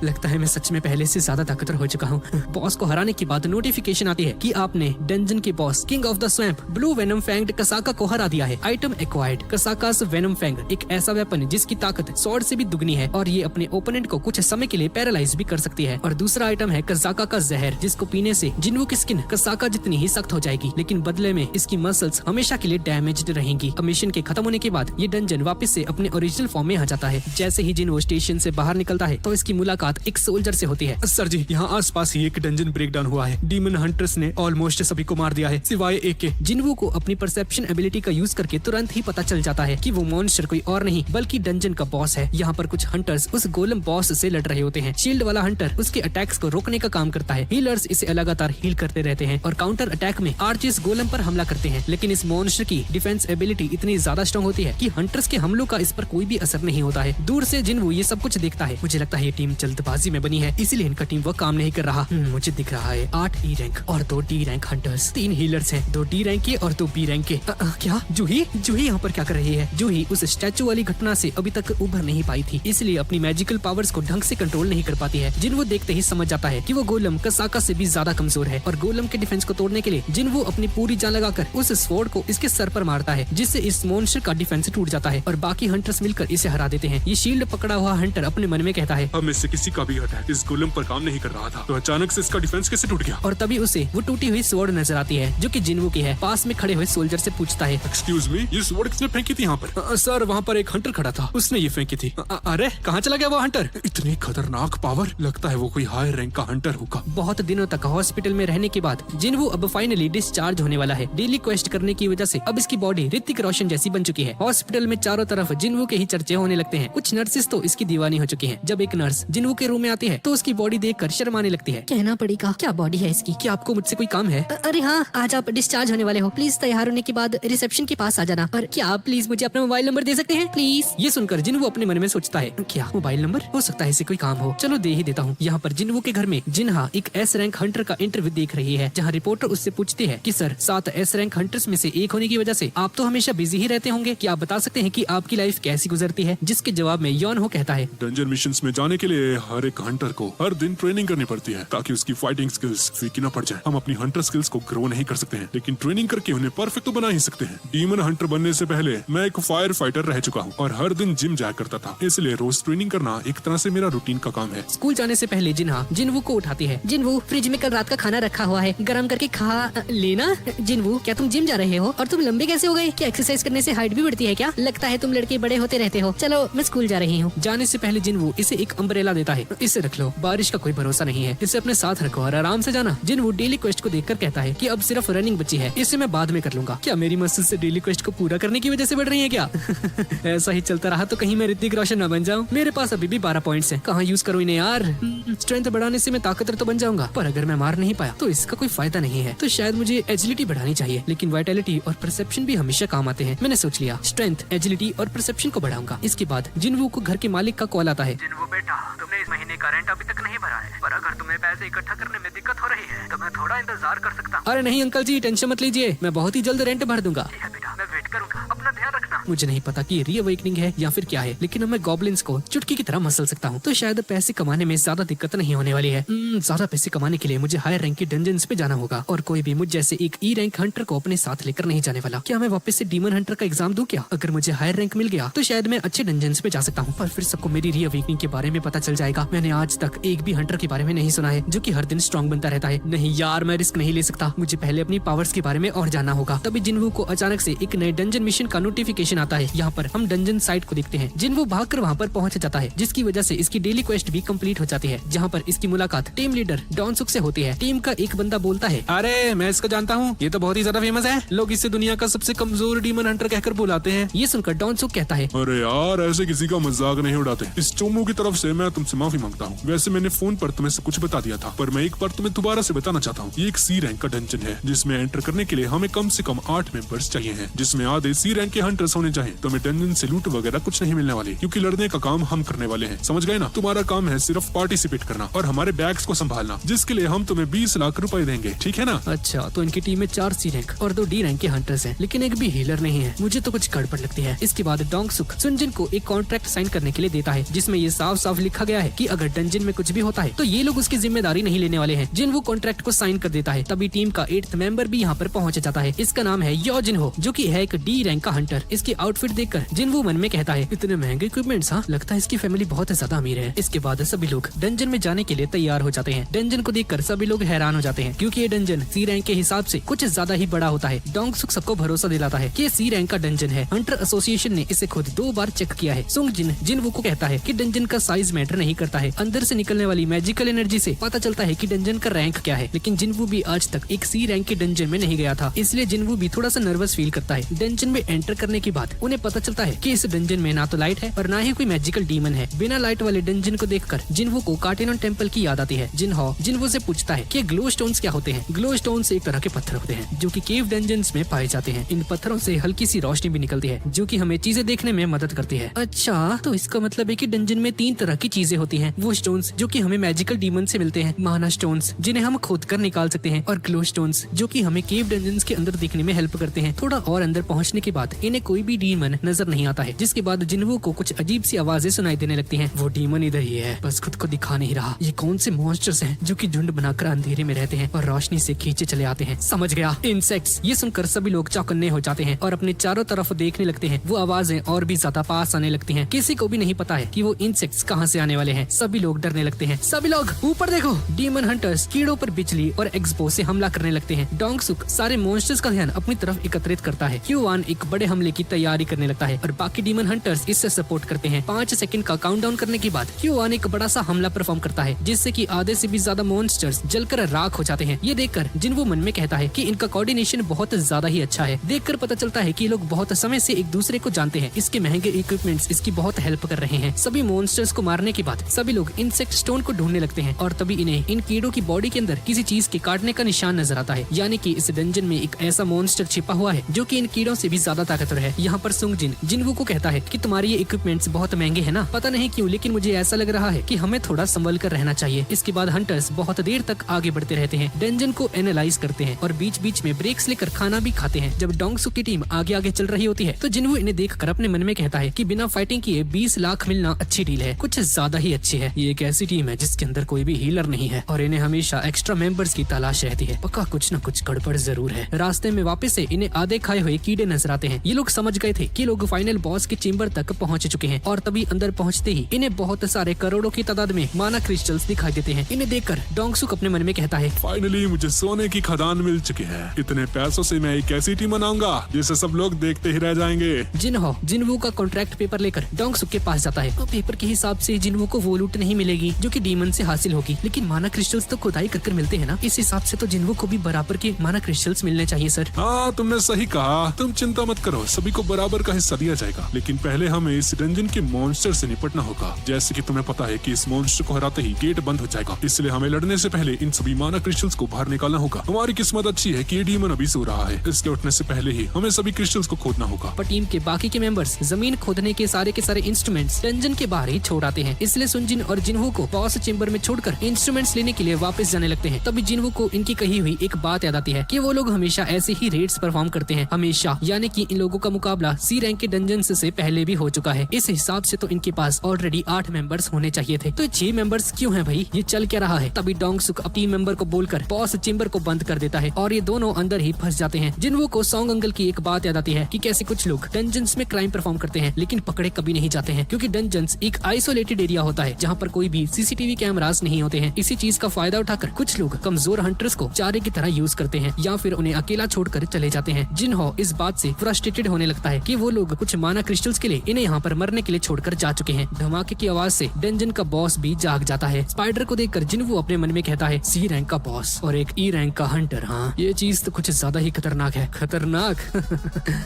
लगता है मैं सच में पहले से ज्यादा ताकतवर हो चुका हूँ। बॉस को हराने के बाद नोटिफिकेशन आती है कि आपने डंजन के boss king of the swamp blue venom fanged Kasaka को हरा दिया है। Item acquired, Kasaka's venom fang, एक ऐसा वेपन जिसकी ताकत स्वॉर्ड से भी दुगनी है और ये अपने ओपोनेंट को कुछ समय के लिए पैरालाइज भी कर सकती है। और दूसरा आइटम है कसाका का जहर, जिसको पीने से जिनवू की स्किन कसाका जितनी ही सख्त हो जाएगी, लेकिन बदले में इसकी मसल्स हमेशा के लिए डैमेज्ड रहेंगी। मिशन के खत्म होने के बाद ये डंजन वापस से अपने ओरिजिनल फॉर्म में आ जाता है। जैसे ही जिनवू स्टेशन से बाहर निकलता है तो इसकी मुलाकात एक सोल्जर से होती है। सर जी, यहाँ आसपास ही एक डंजन ब्रेकडाउन हुआ है। डीमन हंटर्स ने ऑलमोस्ट सभी को मार दिया है सिवाय एक के। जिनवू को अपनी परसेप्शन एबिलिटी का यूज करके तुरंत ही पता चल जाता है कि वो मॉन्स्टर कोई और नहीं बल्कि डंजन का बॉस है। यहाँ पर कुछ हंटर्स उस गोलम बॉस से लड़ रहे होते हैं। शील्ड वाला हंटर उसके अटैक्स को रोकने का काम करता है। हीलर्स इसे लगातार हील करते रहते हैं और काउंटर अटैक में आर्चर्स गोलम पर हमला करते हैं, लेकिन इस मॉन्स्टर की डिफेंस एबिलिटी इतनी ज्यादा स्ट्रॉन्ग होती है कि हंटर्स के हमलों का इस पर कोई भी असर नहीं होता है। दूर से जिनवू ये सब कुछ देखता है। मुझे लगता है ये टीम जल्दबाजी में बनी है, इसीलिए इनका टीम वर्क काम नहीं कर रहा। मुझे दिख रहा है 8 E रैंक और 2 D रैंक हंटर्स, 3 हीलर्स हैं, 2 D रैंक के और 2 B रैंक के। क्या जूही यहाँ पर क्या कर रही है? जूही उस स्टैचू वाली घटना से अभी तक उभर नहीं पाई थी, इसलिए अपनी मैजिकल पावर्स को ढंग से कंट्रोल नहीं कर पाती है। जिनवू देखते ही समझ जाता है कि वो गोलम कसाका से भी ज्यादा कमजोर है और गोलम के डिफेंस को तोड़ने के लिए जिनवू अपनी पूरी जान लगाकर उस स्वॉर्ड को इसके सर पर मारता है, जिससे इस मॉन्स्टर का डिफेंस टूट जाता है और बाकी हंटर्स मिलकर इसे हरा देते हैं। ये शील्ड पकड़ा हुआ हंटर अपने मन में कहता है, अब में से किसी का भी अटैक इस गोलम पर काम नहीं कर रहा था, तो अचानक से इसका डिफेंस कैसे टूट गया? और तभी उसे वो टूटी हुई स्वॉर्ड नजर आती है जो कि जिन्वू की है। पास में खड़े हुए सोल्जर से पूछता है, एक्सक्यूज मी, ये स्वॉर्ड किसने फेंकी थी यहाँ पर? सर वहाँ पर एक हंटर खड़ा था, उसने ये फेंकी थी। अरे कहाँ चला गया वो हंटर? इतनी खतरनाक पावर, लगता है वो कोई हाई रैंक का हंटर होगा। बहुत दिनों तक हॉस्पिटल में रहने के बाद जिन्वू अब फाइनली डिस्चार्ज होने वाला है। डेली क्वेस्ट करने की वजह से अब इसकी बॉडी ऋतिक रोशन जैसी बन चुकी है। हॉस्पिटल में चारों तरफ जिन्वू के ही चर्चे होने लगते हैं। कुछ नर्सेस तो इसकी दीवानी हो चुकी हैं। जब एक नर्स जिन्वू के रूम में आती है तो उसकी बॉडी देखकर शर्माने लगती है। कहना पड़ेगा, क्या बॉडी है इसकी। क्या आपको मुझसे कोई काम है? अरे हाँ, आज आप डिस्चार्ज होने वाले हो। प्लीज तैयार होने के बाद रिसेप्शन के पास आ जाना। और क्या आप प्लीज मुझे अपना मोबाइल नंबर दे सकते हैं प्लीज? ये सुनकर जिन्वू अपने मन में सोचता है, क्या मोबाइल नंबर? हो सकता है इसे कोई काम हो, चलो दे ही देता हूँ। यहाँ पर जिन्वू के घर में जिन्हा एक एस रैंक हंटर का इंटरव्यू देख रही है, जहाँ रिपोर्टर उससे पूछती है कि सर 7 एस रैंक हंटर्स में से एक होने की वजह से आप तो हमेशा बिजी ही रहते होंगे, क्या आप बता सकते हैं कि आपकी लाइफ कैसी गुजरती है? जिसके जवाब में यॉन हो कहता है, डंजन मिशंस में जाने के लिए हर एक हंटर को हर दिन ट्रेनिंग करनी पड़ती है ताकि उसकी फाइटिंग स्किल्स फीकी न पड़ जाए। हम अपनी हंटर स्किल्स को ग्रो नहीं कर सकते हैं, लेकिन ट्रेनिंग करके उन्हें परफेक्ट तो बना ही सकते हैं। डीमन हंटर बनने से पहले मैं एक फायर फाइटर रह चुका हूँ और हर दिन जिम जाया करता था, इसलिए रोज ट्रेनिंग करना एक तरह से मेरा रूटीन का काम है। स्कूल जाने से पहले जिन्हा जिन्वू को उठाती है। जिन्वू, फ्रिज में कल रात का खाना रखा हुआ है, गरम करके खा लेना। जिन्वू, क्या तुम जिम जा रहे हो? और तुम लंबे कैसे हो गए? क्या एक्सरसाइज करने से हाइट भी बढ़ती है क्या? लगता है तुम लड़के बड़े होते रहते हो। चलो मैं स्कूल जा रही हूँ। जाने से पहले जिन्वू इसे एक अम्ब्रेला देता है, इसे रख लो, बारिश का कोई भरोसा नहीं है, इसे अपने साथ रखो और आराम से जाना। जिन्वू डेली क्वेस्ट को देखकर कहता है कि अब सिर्फ रनिंग बची है, इसे मैं बाद में कर लूंगा। क्या मेरी मसल से डेली क्वेस्ट को पूरा करने की वजह से बढ़ रही है क्या? ऐसा ही चलता रहा तो कहीं मैं ऋतिक रोशन न बन जाऊं। मेरे पास अभी भी 12 पॉइंट्स हैं, कहाँ यूज करूँ इन्हें यार? स्ट्रेंथ बढ़ाने से मैं ताकतवर तो बन जाऊंगा, पर अगर मैं मार नहीं पाया तो इसका कोई फायदा नहीं है। तो शायद मुझे एजिलिटी बढ़ानी चाहिए, लेकिन वाइटलिटी और परसेप्शन भी हमेशा काम आते हैं। मैंने सोच लिया, स्ट्रेंथ, एजिलिटी और परसेप्शन को बढ़ाऊंगा। इसके बाद जिन्वू को घर के मालिक का कॉल आता है। जिन्वू बेटा, तुमने इस महीने का रेंट अभी तक नहीं भरा है, पर अगर तुम्हें पैसे इकट्ठा करने में दिक्कत हो रही है तो मैं थोड़ा इंतजार कर सकता हूँ। अरे नहीं अंकल जी, टेंशन मत लीजिए, मैं बहुत ही जल्द रेंट भर दूंगा। ठीक है बेटा, मैं वेट करूंगा, अपना ध्यान रखना। मुझे नहीं पता कि ये रीअवेकनिंग है या फिर क्या है, लेकिन अब मैं गॉब्लिन्स को चुटकी की तरह मसल सकता हूँ, तो शायद पैसे कमाने में ज्यादा दिक्कत नहीं होने वाली है। ज्यादा पैसे कमाने के लिए मुझे हायर रैंक के डंजन्स पे जाना होगा और कोई भी मुझ जैसे एक ई रैंक हंटर को अपने साथ लेकर नहीं जाने वाला। क्या मैं वापस से डीमन हंटर का एग्जाम दूं क्या? अगर मुझे हायर रैंक मिल गया तो शायद मैं अच्छे डंजन्स पे जा सकता हूँ, पर फिर सबको मेरी रीअवेकनिंग के बारे में पता चल जाएगा। मैंने आज तक एक भी हंटर के बारे में नहीं सुना है जो कि हर दिन स्ट्रॉन्ग बनता रहता है। नहीं यार, मैं रिस्क नहीं ले सकता, मुझे पहले अपनी पावर्स के बारे में और जानना होगा। तभी जिन्वू को अचानक से एक नए डंजन मिशन का नोटिफिकेशन आता है। यहाँ पर हम डंजन साइट को देखते हैं। जिन्वू भागकर वहाँ पर पहुंच जाता है, जिसकी वजह से इसकी डेली क्वेस्ट भी कंप्लीट हो जाती है, जहाँ पर इसकी मुलाकात टीम लीडर डॉनसुक से होती है। टीम का एक बंदा बोलता है, अरे मैं इसको जानता हूँ, ये तो बहुत ही ज्यादा फेमस है, लोग इसे दुनिया का सबसे कमजोर डीमन हंटर कहकर बुलाते हैं। ये सुनकर डॉनसुक कहता है, अरे यार, ऐसे किसी का मजाक नहीं उड़ाते। इस चोमू की तरफ से मैं तुमसे माफी मांगता हूँ। वैसे मैंने फोन पर तुम्हें सब कुछ बता दिया था, पर मैं एक बार तुम्हें दोबारा से बताना चाहता हूँ। ये एक सी रैंक का डंजन है, जिसमें एंटर करने के लिए हमें कम से कम 8 मेंबर्स चाहिए हैं, जिसमें आधे सी रैंक के हंटर्स होने चाहिए। तुम्हें डंजन से लूट वगैरह कुछ नहीं मिलने वाली, क्योंकि लड़ने का काम हम करने वाले हैं, समझ गए ना? तुम्हारा काम है सिर्फ पार्टिसिपेट करना और हमारे बैग्स को संभालना, जिसके लिए हम तुम्हें 20 लाख रुपए देंगे, ठीक है ना? अच्छा, तो इनकी टीम में 4 सी रैंक और 2 डी रैंक के हंटर्स हैं, लेकिन एक भी हीलर नहीं है। मुझे तो कुछ गड़बड़ लगती है। इसके बाद डोंगसुक सुनजिन को एक कॉन्ट्रैक्ट साइन करने के लिए देता है, जिसमें ये साफ साफ लिखा गया है कि अगर डंजन में कुछ भी होता है तो ये लोग उसकी जिम्मेदारी नहीं लेने वाले हैं। जिन वो कॉन्ट्रैक्ट को साइन कर देता है, तभी टीम का 8th मेंबर भी यहाँ पर पहुंच जाता है। इसका नाम है यो जिनहो, जो कि है एक डी रैंक का हंटर। इसके आउटफिट देखकर जिनवू मन में कहता है, इतने महंगे इक्विपमेंट्स, हाँ लगता है इसकी फैमिली बहुत ज्यादा अमीर है। इसके बाद सभी लोग डंजन में जाने के लिए तैयार हो जाते हैं। डंजन को देखकर सभी लोग हैरान हो जाते हैं, क्योंकि ये डंजन सी रैंक के हिसाब से कुछ ज्यादा ही बड़ा होता है। डोंगसुक सबको भरोसा दिलाता है कि सी रैंक का डंजन है। हंटर एसोसिएशन ने इसे खुद 2 बार चेक किया है। सुंगजिन जिनवू को कहता है कि डंजन का साइज मैटर नहीं करता है, अंदर से निकलने वाली मैजिकल एनर्जी से पता चलता है कि डंजन का रैंक क्या है। लेकिन जिनवू भी आज तक एक सी रैंक के डंजन में नहीं गया था, इसलिए जिनवू भी थोड़ा सा नर्वस फील करता है। डंजन में एंटर करने के बाद उन्हें पता चलता है कि इस डंजन में ना तो लाइट है और ना ही कोई मैजिकल डीमन है। बिना लाइट वाले डंजन को देखकर जिनवू को कार्टेनॉन टेम्पल की याद आती है। जिनहो जिनवू से पूछता है कि ग्लो स्टोन्स क्या होते हैं। ग्लो स्टोन्स एक तरह के पत्थर होते हैं जो कि केव डंजन्स में पाए जाते हैं। इन पत्थरों से हल्की सी रोशनी भी निकलती है, जो कि हमें चीजें देखने में मदद करती है। अच्छा, तो इसका मतलब है कि डंजन में 3 तरह की चीजें होती हैं। वो स्टोन्स जो कि हमें मैजिकल डीमन से मिलते हैं, माना स्टोन्स जिन्हें हम खोद कर निकाल सकते हैं, और ग्लो स्टोन्स जो कि हमें केव डंजन्स के अंदर देखने में हेल्प करते हैं। थोड़ा और अंदर पहुंचने के बाद इन्हें कोई भी कोई डीमन नजर नहीं आता है। जिसके बाद जिन्वू को कुछ अजीब सी आवाजें सुनाई देने लगती हैं। वो डीमन इधर ही है, बस खुद को दिखा नहीं रहा। ये कौन से मॉन्स्टर्स हैं जो कि झुंड बनाकर अंधेरे में रहते हैं और रोशनी से खींचे चले आते हैं। समझ गया, इंसेक्ट्स। ये सुनकर सभी लोग चौकन्ने हो जाते हैं और अपने चारों तरफ देखने लगते हैं। वो आवाजें और भी ज्यादा पास आने लगती हैं। किसी को भी नहीं पता है कि वो इंसेक्ट्स कहाँ से आने वाले हैं। सभी लोग डरने लगते हैं। सभी लोग ऊपर देखो। डीमन हंटर्स कीड़ों पर बिजली और एक्सपो से हमला करने लगते हैं। डोंगसुक सारे मॉन्स्टर्स का ध्यान अपनी तरफ एकत्रित करता है। क्यूआन एक बड़े हमले की तैयारी करने लगता है और बाकी डीमन हंटर्स इससे सपोर्ट करते हैं। 5 सेकंड का काउंटडाउन करने के बाद क्यूआन एक बड़ा सा हमला परफॉर्म करता है, जिससे कि आधे से भी ज्यादा मॉन्स्टर्स जलकर राख हो जाते हैं। ये देखकर जिन्वू मन में कहता है कि इनका कोऑर्डिनेशन बहुत ज्यादा ही अच्छा है। देखकर पता चलता है कि ये लोग बहुत समय से एक दूसरे को जानते हैं। इसके महंगे इक्विपमेंट्स इसकी बहुत हेल्प कर रहे हैं। सभी मॉन्स्टर्स को मारने के बाद सभी लोग इंसेक्ट स्टोन को ढूंढने लगते हैं और तभी इन्हें इन कीड़ों की बॉडी के अंदर किसी चीज के काटने का निशान नजर आता है। यानी कि इस डंजन में एक ऐसा मॉन्स्टर छिपा हुआ है जो कि इन कीड़ों से भी ज्यादा ताकतवर है। यहाँ पर सुंगजिन जिन्वू को कहता है कि तुम्हारे ये इक्विपमेंट्स बहुत महंगे हैं ना, पता नहीं क्यों लेकिन मुझे ऐसा लग रहा है कि हमें थोड़ा संभल कर रहना चाहिए। इसके बाद हंटर्स बहुत देर तक आगे बढ़ते रहते हैं, डंजन को एनालाइज करते हैं और बीच बीच में ब्रेक्स लेकर खाना भी खाते हैं। जब डोंगसुक की टीम आगे आगे चल रही होती है तो जिन्वू इन्हें देखकर अपने मन में कहता है कि बिना फाइटिंग किए 20 लाख मिलना अच्छी डील है, कुछ ज्यादा ही अच्छी है। ये एक ऐसी टीम है जिसके अंदर कोई भी हीलर नहीं है और इन्हें हमेशा एक्स्ट्रा मेंबर्स की तलाश रहती है। पक्का कुछ न कुछ गड़बड़ जरूर है। रास्ते में वापस से इन्हें आधे खाए हुए कीड़े नजर आते हैं। ये लोग समझ गए थे कि लोग फाइनल बॉस के चेम्बर तक पहुंच चुके हैं और तभी अंदर पहुंचते ही इन्हें बहुत सारे करोड़ों की तादाद में माना क्रिस्टल्स दिखाई देते हैं। इन्हें देखकर डोंगसुक अपने मन में कहता है, फाइनली मुझे सोने की खदान मिल चुकी है। इतने पैसों से मैं एक ऐसी टीम बनाऊंगा जिसे सब लोग देखते ही रह जाएंगे। जिन्हो जिन्वू का कॉन्ट्रैक्ट पेपर लेकर डोंगसुक के पास जाता है। पेपर के हिसाब से जिन्वू को वो लूट नहीं मिलेगी जो कि डीमन से हासिल होगी, लेकिन माना क्रिस्टल्स तो खुदाई कर मिलते हैं ना। इस हिसाब से तो जिन्वू को भी बराबर के माना क्रिस्टल्स मिलने चाहिए सर। हाँ, तुमने सही कहा। तुम चिंता मत करो, सभी को बराबर का हिस्सा दिया जाएगा। लेकिन पहले हमें इस डंजन के मॉन्स्टर से निपटना होगा। जैसे कि तुम्हें पता है कि इस मॉन्स्टर को हराते ही गेट बंद हो जाएगा, इसलिए हमें लड़ने से पहले इन सभी माना क्रिस्टल्स को बाहर निकालना होगा। हमारी किस्मत अच्छी है कि ये डीमन अभी सो रहा है, इसके उठने से पहले ही हमें सभी क्रिस्टल्स को खोदना होगा। पर टीम के बाकी के मेंबर्स जमीन खोदने के सारे इंस्ट्रूमेंट्स डंजन के बाहर ही छोड़ आते हैं। इसलिए सुनजिन और जिन्हो को बॉस चेंबर में छोड़कर इंस्ट्रूमेंट्स लेने के लिए वापस जाने लगते हैं। तभी जिन्हो को इनकी कही हुई एक बात याद आती है कि वो लोग हमेशा ऐसे ही रेड्स परफॉर्म करते हैं, हमेशा। यानी कि इन लोगों का मुकाबला सी रैंक के डंजन्स से पहले भी हो चुका है। इस हिसाब से तो इनके पास ऑलरेडी 8 मेंबर्स होने चाहिए थे, तो 6 मेंबर्स क्यों हैं भाई? ये चल क्या रहा है? तभी डोंगसुक अपनी टीम मेंबर को बोलकर बॉस चेंबर को बंद कर देता है और ये दोनों अंदर ही फंस जाते हैं। जिन्हो को सॉन्ग अंकल की एक बात याद आती है कि कैसे कुछ लोग डंजन्स में क्राइम परफॉर्म करते हैं लेकिन पकड़े कभी नहीं जाते हैं, क्योंकि डंजन्स एक आइसोलेटेड एरिया होता है जहाँ पर कोई भी सीसीटीवी कैमरास नहीं होते हैं। इसी चीज का फायदा उठाकर कुछ लोग कमजोर हंटर्स को चारे की तरह यूज करते हैं या फिर उन्हें अकेला छोड़कर चले जाते हैं। जिन्हो इस बात से फ्रस्ट्रेटेड होने लगता है कि वो लोग कुछ माना क्रिस्टल्स के लिए इन्हें यहाँ पर मरने के लिए छोड़कर जा चुके हैं। धमाके की आवाज से डंजन का बॉस भी जाग जाता है। स्पाइडर को देखकर जिन्हो अपने मन में कहता है, सी रैंक का बॉस और एक ई रैंक का हंटर। हाँ, ये चीज तो कुछ ज्यादा ही खतरनाक है। खतरनाक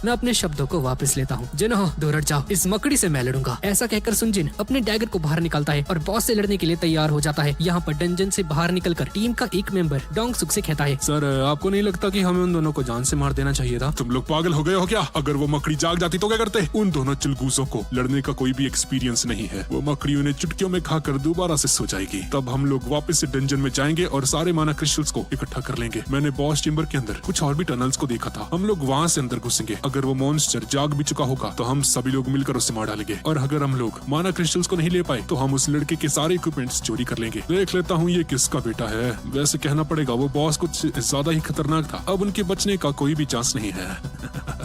मैं अपने शब्दों को वापस लेता हूँ। जिन्हो दूर हट जाओ, इस मकड़ी से मैं लड़ूंगा। ऐसा कहकर सुनजिन अपने डैगर को बाहर निकालता है और बॉस से लड़ने के लिए तैयार हो जाता है। यहाँ पर डंजन से बाहर निकलकर टीम का एक मेंबर डोंगसुक से कहता है, सर आपको नहीं लगता कि हमें उन दोनों को जान से मार देना चाहिए था? तुम लोग पागल हो गए हो क्या? अगर वो मकड़ी जाग जाती तो क्या करते? उन दोनों चिलगूसों को लड़ने का कोई भी एक्सपीरियंस नहीं है। वो मकड़ी उन्हें चुटकियों में खाकर दोबारा से सो जाएगी। तब हम लोग वापस से डंजन में जाएंगे और सारे माना क्रिस्टल्स को इकट्ठा कर लेंगे। मैंने बॉस चेंबर के अंदर कुछ और भी टनल्स को देखा था। हम लोग वहाँ से अंदर घुसेंगे। अगर वो मॉन्स्टर जाग भी चुका होगा तो हम सभी लोग मिलकर उसे मार डालेंगे, और अगर हम लोग माना क्रिस्टल्स को नहीं ले पाए तो हम उस लड़के के सारे इक्विपमेंट्स चोरी कर लेंगे। देख लेता हूँ ये किसका बेटा है। वैसे कहना पड़ेगा वो बॉस कुछ ज्यादा ही खतरनाक था। अब उनके बचने का कोई भी चांस नहीं है।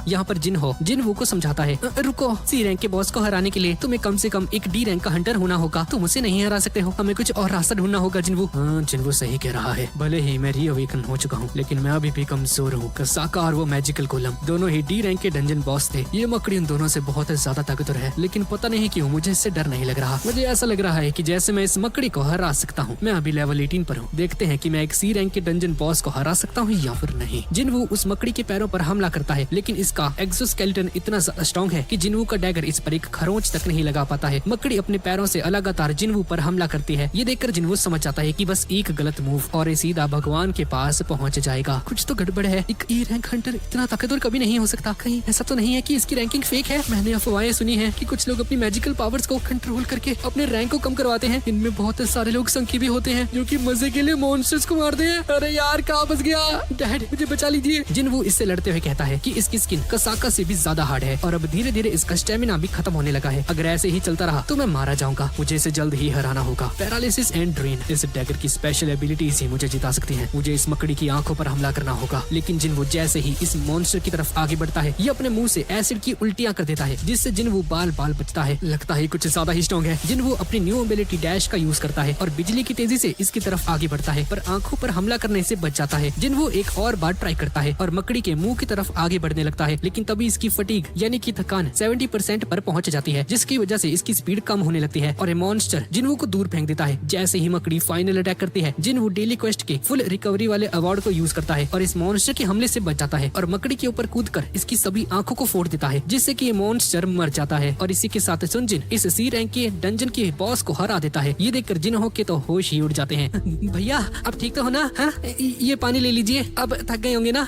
यहाँ पर जिन्हो को समझाता है, रुको, सी रैंक के बॉस को हराने के लिए तुम्हें कम से कम एक डी रैंक का हंटर होना होगा। तुम उसे नहीं हरा सकते हो, हमें कुछ और रास्ता ढूंढना होगा। जिन्हो सही कह रहा है। भले ही मैं रीअवेकन हो चुका हूँ लेकिन मैं अभी भी कमजोर हूँ। कसाका और वो मैजिकल गोलम दोनों ही डी रैंक के डंजन बॉस थे। ये मकड़ी उन दोनों से बहुत ज्यादा ताकतवर है, लेकिन पता नहीं क्यों मुझे इससे डर नहीं लग रहा। मुझे ऐसा लग रहा है कि जैसे मैं इस मकड़ी को हरा सकता हूँ। मैं अभी लेवल 18 पर हूँ। देखते हैं कि मैं एक सी रैंक के डंजन बॉस को हरा सकता हूँ या फिर नहीं। जिन्हो उस मकड़ी के पैरों पर हमला करता है, लेकिन इसका एक्सोस्केलेटन इतना स्ट्रॉन्ग है कि जिन्हो का डैगर इस पर एक खरोंच तक नहीं लगा पाता है। मकड़ी अपने पैरों से लगातार जिन्हो पर हमला करती है। ये देखकर जिन्हो समझ जाता है कि बस एक गलत मूव और ये सीधा भगवान के पास पहुंच जाएगा। कुछ तो गड़बड़ है। एक ई रैंक हंटर इतना ताकतवर कभी नहीं हो सकता। कहीं ऐसा तो नहीं है कि इसकी रैंकिंग फेक है? मैंने अफवाहें सुनी है कि कुछ लोग अपनी मैजिकल पावर्स को कंट्रोल करके अपने रैंक को कम करवाते हैं। इनमें बहुत सारे लोग संखी भी होते हैं जो कि मजे के लिए मॉन्स्टर्स को मारते हैं। अरे यार, कहाँ फंस गया? डैड मुझे बचा लीजिए। जिन्हो इससे लड़ते हुए कहता है कि इसकी स्किन कसाका से भी ज्यादा हार्ड है और अब धीरे धीरे इसका स्टेमिना भी खत्म होने लगा है। अगर ऐसे ही चलता रहा तो मैं मारा जाऊंगा। मुझे इसे जल्द ही हराना होगा। पैरालिसिस एंड ड्रेन, इस डैगर की स्पेशल एबिलिटीज ही मुझे जिता सकती हैं। मुझे इस मकड़ी की आंखों पर हमला करना होगा। लेकिन जिन्वो जैसे ही इस मॉन्स्टर की तरफ आगे बढ़ता है, ये अपने मुंह से एसिड की उल्टियां कर देता है, जिससे जिन्वो बाल बाल बचता है। लगता है कुछ ज्यादा ही स्ट्रॉन्ग है। जिन्वो अपनी न्यू एबिलिटी डैश का यूज करता है और बिजली की तेजी से इसकी तरफ आगे बढ़ता है, पर आंखों पर हमला करने से बच जाता है। जिन्वो एक और बार ट्राई करता है और मकड़ी के मुंह की तरफ आगे बढ़ने लगता है, लेकिन तभी इसकी फटीग यानी कि थकान 70% पर पहुंच जाती है, जिसकी वजह से इसकी स्पीड कम होने लगती है और ये मॉन्स्टर जिन्वो को दूर फेंक देता है। जैसे ही मकड़ी फाइनल अटैक करती है, जिन्वो डेली क्वेस्ट के फुल रिकवरी वाले अवार्ड को यूज करता है और इस मॉन्स्टर के हमले से बच जाता है और मकड़ी के ऊपर कूदकर इसकी सभी आंखों को फोड़ देता है, जिससे कि ये मॉन्स्टर मर जाता है। और इसी के साथ सुनजिन इस सी रैंक के डंजन के बॉस को हरा देता है। ये देखकर जिन्हो के तो होश ही उड़ जाते हैं। भैया आप ठीक तो हो ना? हाँ? ये पानी ले लीजिए, अब थक गए होंगे ना?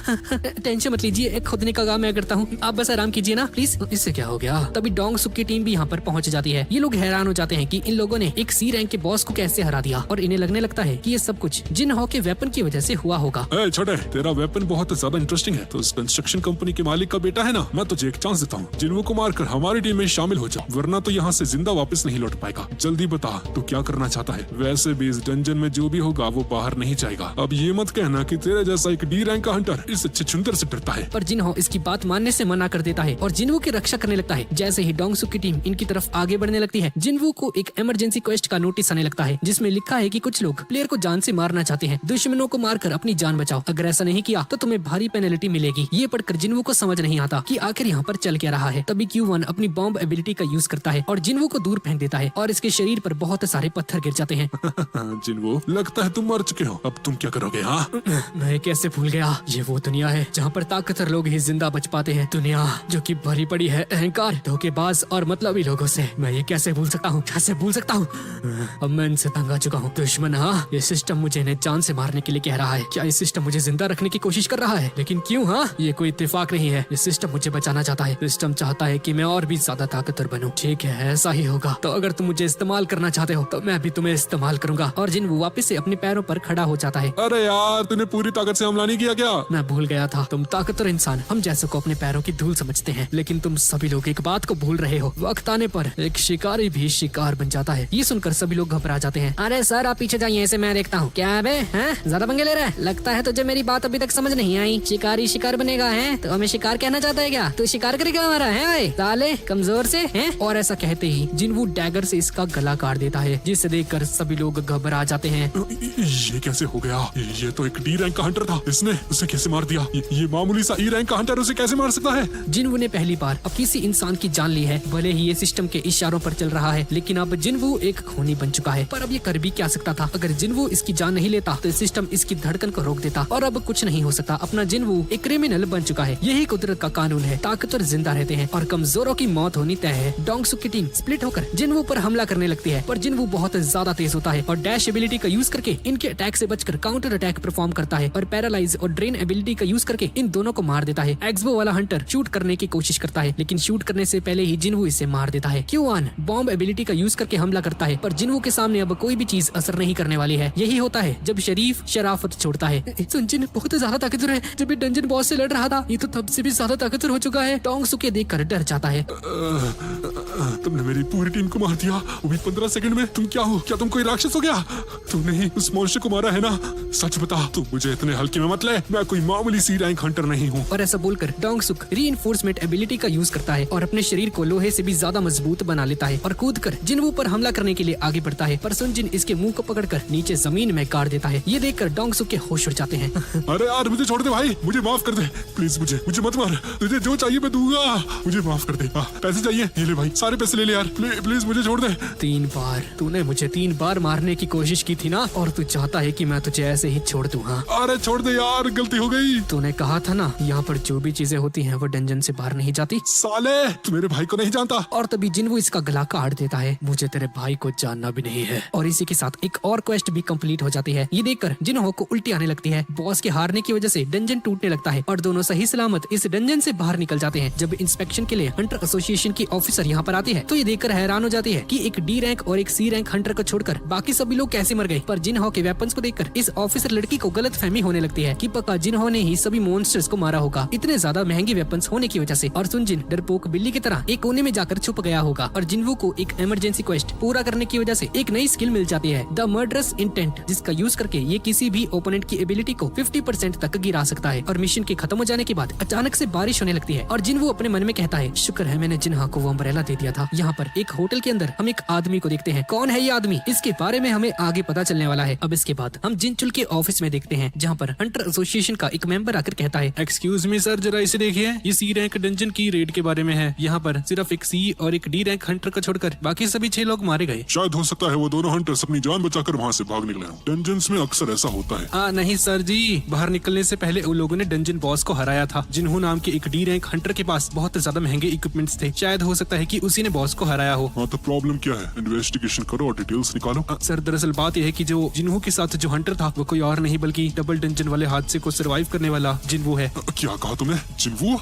टेंशन मत लीजिए, खुदने का काम मैं करता हूँ, आप बस आराम कीजिए ना प्लीज। इससे क्या हो गया? तभी डोंग सुक की टीम भी यहाँ पर पहुंच जाती है। ये लोग हैरान हो जाते हैं कि इन लोगों ने एक सी रैंक के बॉस को कैसे हरा दिया और इन्हें लगने लगता है कि ये सब कुछ जिन्हो के वेपन की वजह से हुआ होगा। छोटे, तेरा वेपन बहुत ज्यादा इंटरेस्टिंग है। तो इस कंस्ट्रक्शन कंपनी के मालिक का बेटा है ना, मैं तुझे एक चांस देता हूँ। जिन्वो को मारकर हमारी टीम में शामिल हो जा, वरना तो यहाँ से जिंदा वापस नहीं लौट पाएगा। जल्दी बता तू क्या करना चाहता है? वैसे भी इस डंजन में जो भी होगा वो बाहर नहीं जाएगा। अब ये मत कहना कि तेरे जैसा एक डी रैंक का हंटर इस छुछुंदर से डरता है। पर जिन्हो इसकी बात मानने से मना कर देता है और जिन्वो की रक्षा करने लगता है। जैसे ही डोंग सुक की टीम इनकी तरफ आगे बढ़ने लगती है, जिन्वो को एक इमरजेंसी क्वेस्ट का नोटिस आने लगता है, जिसमें लिखा है कि कुछ लोग प्लेयर को जान से मारना चाहते हैं। दुश्मनों को मारकर अपनी जान बचाओ, अगर ऐसा नहीं किया तो तुम्हें भारी पेनल्टी मिलेगी। ये पढ़कर जिन्वो को समझ नहीं आता कि आखिर यहाँ पर चल क्या रहा है। तभी Q1 अपनी बॉम्ब एबिलिटी का यूज करता है और जिन्वो को दूर फेंक देता है और इसके शरीर पर बहुत सारे पत्थर गिर जाते हैं। जिन्वो, लगता है तुम मर चुके हो। अब तुम क्या करोगे? हाँ, मैं कैसे भूल गया, ये वो दुनिया है जहाँ पर ताकतवर लोग ही जिंदा बच पाते हैं। दुनिया जो कि भरी पड़ी है अहंकार, धोखेबाज और मतलबी लोगों से। मैं ये कैसे भूल सकता हूँ? कैसे भूल सकता हूँ? अब मैं इनसे तंग आ चुका हूँ। दुश्मन, हाँ, ये सिस्टम मुझे इन्हें जान से मारने के लिए कह रहा है। क्या ये सिस्टम मुझे जिंदा रखने की कोशिश कर रहा है? लेकिन क्यों? हाँ, ये कोई इत्तेफाक नहीं है। ये सिस्टम मुझे बचाना चाहता है। सिस्टम चाहता है कि मैं और भी ज्यादा ताकतवर बनूं। ठीक है, ऐसा ही होगा। तो अगर तुम मुझे इस्तेमाल करना चाहते हो तो मैं भी तुम्हें इस्तेमाल करूंगा। और जिन्वो वापस से अपने पैरों पर खड़ा हो जाता है। अरे यार, तूने पूरी ताकत से हमला नहीं किया क्या? मैं भूल गया था, तुम ताकतवर इंसान हम जैसे को अपने पैरों की धूल समझते हैं, लेकिन तुम सभी लोग एक बात को भूल रहे हो। वक्त आने पर एक शिकारी भी शिकार बन जाता है। ये सुनकर सभी लोग घबरा जाते हैं। अरे सर, आप पीछे जाइए, ऐसे मैं देखता हूँ। क्या बे, ज्यादा पंगे ले रहा है? लगता है तुझे मेरी बात अभी तक समझ नहीं आई। शिकारी शिकार बनेगा है तो हमें शिकार कहना चाहता है क्या? तू शिकार करेगा हमारा? है भाई साले कमजोर से हैं? और ऐसा कहते ही जिन्वो डैगर से इसका गला काट देता है, जिसे देखकर सभी लोग घबरा जाते हैं। ये कैसे हो गया? ये तो एक डी रैंक का हंटर था, इसने उसे कैसे मार दिया? ये मामूली सा ई रैंक का हंटर उसे कैसे मार सकता है? जिन्वो ने पहली बार अब किसी इंसान की जान ली है। भले ही ये सिस्टम के इशारों पर चल रहा है, लेकिन अब जिन्वो एक खूनी बन चुका है। पर अब ये कर भी क्या सकता था? अगर जिन्वो इसकी जान नहीं लेता तो सिस्टम इसकी धड़कन को रोक देता और अब कुछ नहीं हो सकता। अपना जिन्वो एक क्रिमिनल बन चुका है। यही कुदरत का कानून है। ताकतवर जिंदा रहते हैं और कमजोरों की मौत होनी तय है। डोंग सुक की टीम स्प्लिट होकर जिन्वो पर हमला करने लगती है, पर जिन्वो बहुत ज्यादा तेज होता है और डैश एबिलिटी का यूज करके इनके अटैक से बचकर काउंटर अटैक परफॉर्म करता है और पैरालाइज और ड्रेन एबिलिटी का यूज करके इन दोनों को मार देता है। एक्सबो वाला हंटर शूट करने की कोशिश करता है, लेकिन शूट करने से पहले ही जिन्वो इसे मार देता है। Q1 बॉम्ब एबिलिटी का यूज करके हमला करता है, पर जिन्वो के सामने अब कोई भी चीज असर नहीं करने वाली है। यही होता है जब शरीफ शराफत छोड़ता है। सुनजिन बहुत ज्यादा ताकतवर है। जब ये डंजन बॉस से लड़ रहा था, ये तो तब से भी ज्यादा ताकतवर हो चुका है। डोंग सुक देख कर डर जाता है। तुमने मेरी पूरी टीम को मार दिया, वो भी 15 सेकंड में। तुम क्या हो? क्या तुम कोई राक्षस हो गया? तुमने ही उस मॉन्स्टर को मारा है ना? सच बता, तुम मुझे इतने हल्के में मत ले। मैं कोई मामूली सी रैंक हंटर नहीं हूँ। और ऐसा बोलकर डोंग सुक रीइंफोर्समेंट एबिलिटी का यूज करता है और अपने शरीर को लोहे से भी ज्यादा मजबूत बना लेता है और कूदकर जिन्वो पर हमला करने के लिए आगे बढ़ता है, पर सुनजिन इसके मुंह को पकड़कर नीचे जमीन में गाड़ देता है। ये देखकर डोंग सुक के होश उड़ जाते हैं। अरे यार, मुझे छोड़ दे भाई, मुझे माफ कर दे प्लीज। मुझे मत मार। तुझे जो चाहिए मैं दूंगा, मुझे माफ कर दे। पैसे चाहिए? ये ले भाई, सारे पैसे ले ले यार, प्लीज मुझे छोड़ दे। 3 बार तूने मुझे 3 बार मारने की कोशिश की थी ना, और तू चाहता है कि मैं तुझे ऐसे ही छोड़ दूं? हाँ, अरे छोड़ दे यार, गलती हो गई। तूने कहा था ना, यहाँ पर जो भी चीजें होती हैं वो डंजन से बाहर नहीं जाती। साले, तू मेरे भाई को नहीं जानता। और तभी जिन्वो इसका गला काट देता है। मुझे तेरे भाई को जानना भी नहीं है। और इसी के साथ एक और क्वेस्ट भी कंप्लीट हो जाती है। ये देखकर जिन्हो को उल्टी आने लगती है। बॉस के हारने की वजह से डंजन टूटने लगता है और दोनों सही सलामत इस डंजन से बाहर निकल जाते हैं। जब इंस्पेक्शन के लिए हंटर एसोसिएशन की ऑफिसर यहाँ पर आती है, तो ये देखकर हैरान हो जाती है कि एक डी रैंक और एक सी रैंक हंटर को छोड़कर बाकी सभी लोग कैसे मर गए। पर जिन्हो के वेपन्स को देखकर इस ऑफिसर लड़की को गलत फहमी होने लगती है कि पक्का जिन्हो ने ही सभी मॉन्स्टर्स को मारा होगा। इतने ज्यादा महंगे वेपन्स होने की वजह से, और सुनजिन डरपोक बिल्ली की तरह एक कोने में जाकर छुप गया होगा और जिनवू को एक इमरजेंसी क्वेस्ट पूरा करने की वजह से एक नई स्किल मिल जाती है, द मर्डरस इंटेंट, जिसका यूज करके ये किसी भी ओपोनेंट की एबिलिटी को 50% तक गिरा सकता है। और मिशन के खत्म हो जाने के बाद अचानक से बारिश होने लगती है और जिनवू अपने मन में कहता है, शुक्र है मैंने जिन्हा को वो अम्ब्रेला दे दिया था। यहाँ पर एक होटल के अंदर हम एक आदमी को देखते हैं। कौन है ये आदमी, इसके बारे में हमें आगे पता चलने वाला है। अब इसके बाद हम जिनचुल के ऑफिस में देखते हैं जहाँ पर हंटर एसोसिएशन का एक मेंबर आकर कहता है, एक्सक्यूज मी सर, जरा इसे देखिए, ये सी रैंक डंजन की रेड के बारे में है। यहाँ पर सिर्फ एक सी और एक डी रैंक हंटर को छोड़कर बाकी सभी 6 लोग मारे गए। शायद हो सकता है वो दोनों हंटर्स अपनी जान बचाकर वहाँ से भाग निकले हों। डंजन्स में अक्सर ऐसा होता है। नहीं सर जी, बाहर निकलने से पहले उन लोगों ने डंजन बॉस को हराया था। जिन्हों नाम के एक डी रैंक हंटर के पास बहुत ज्यादा महंगे इक्विपमेंट्स थे। शायद हो सकता है कि उसी ने बॉस को हराया हो। हाँ तो प्रॉब्लम क्या है, इन्वेस्टिगेशन करो और डिटेल्स निकालो। सर दरअसल बात यह है कि जो जिन्हों के साथ जो हंटर था वो कोई और नहीं बल्कि डबल डंजन वाले हादसे को सरवाइव करने वाला जिन्वू है। क्या कहा तुमने, जिन्वू?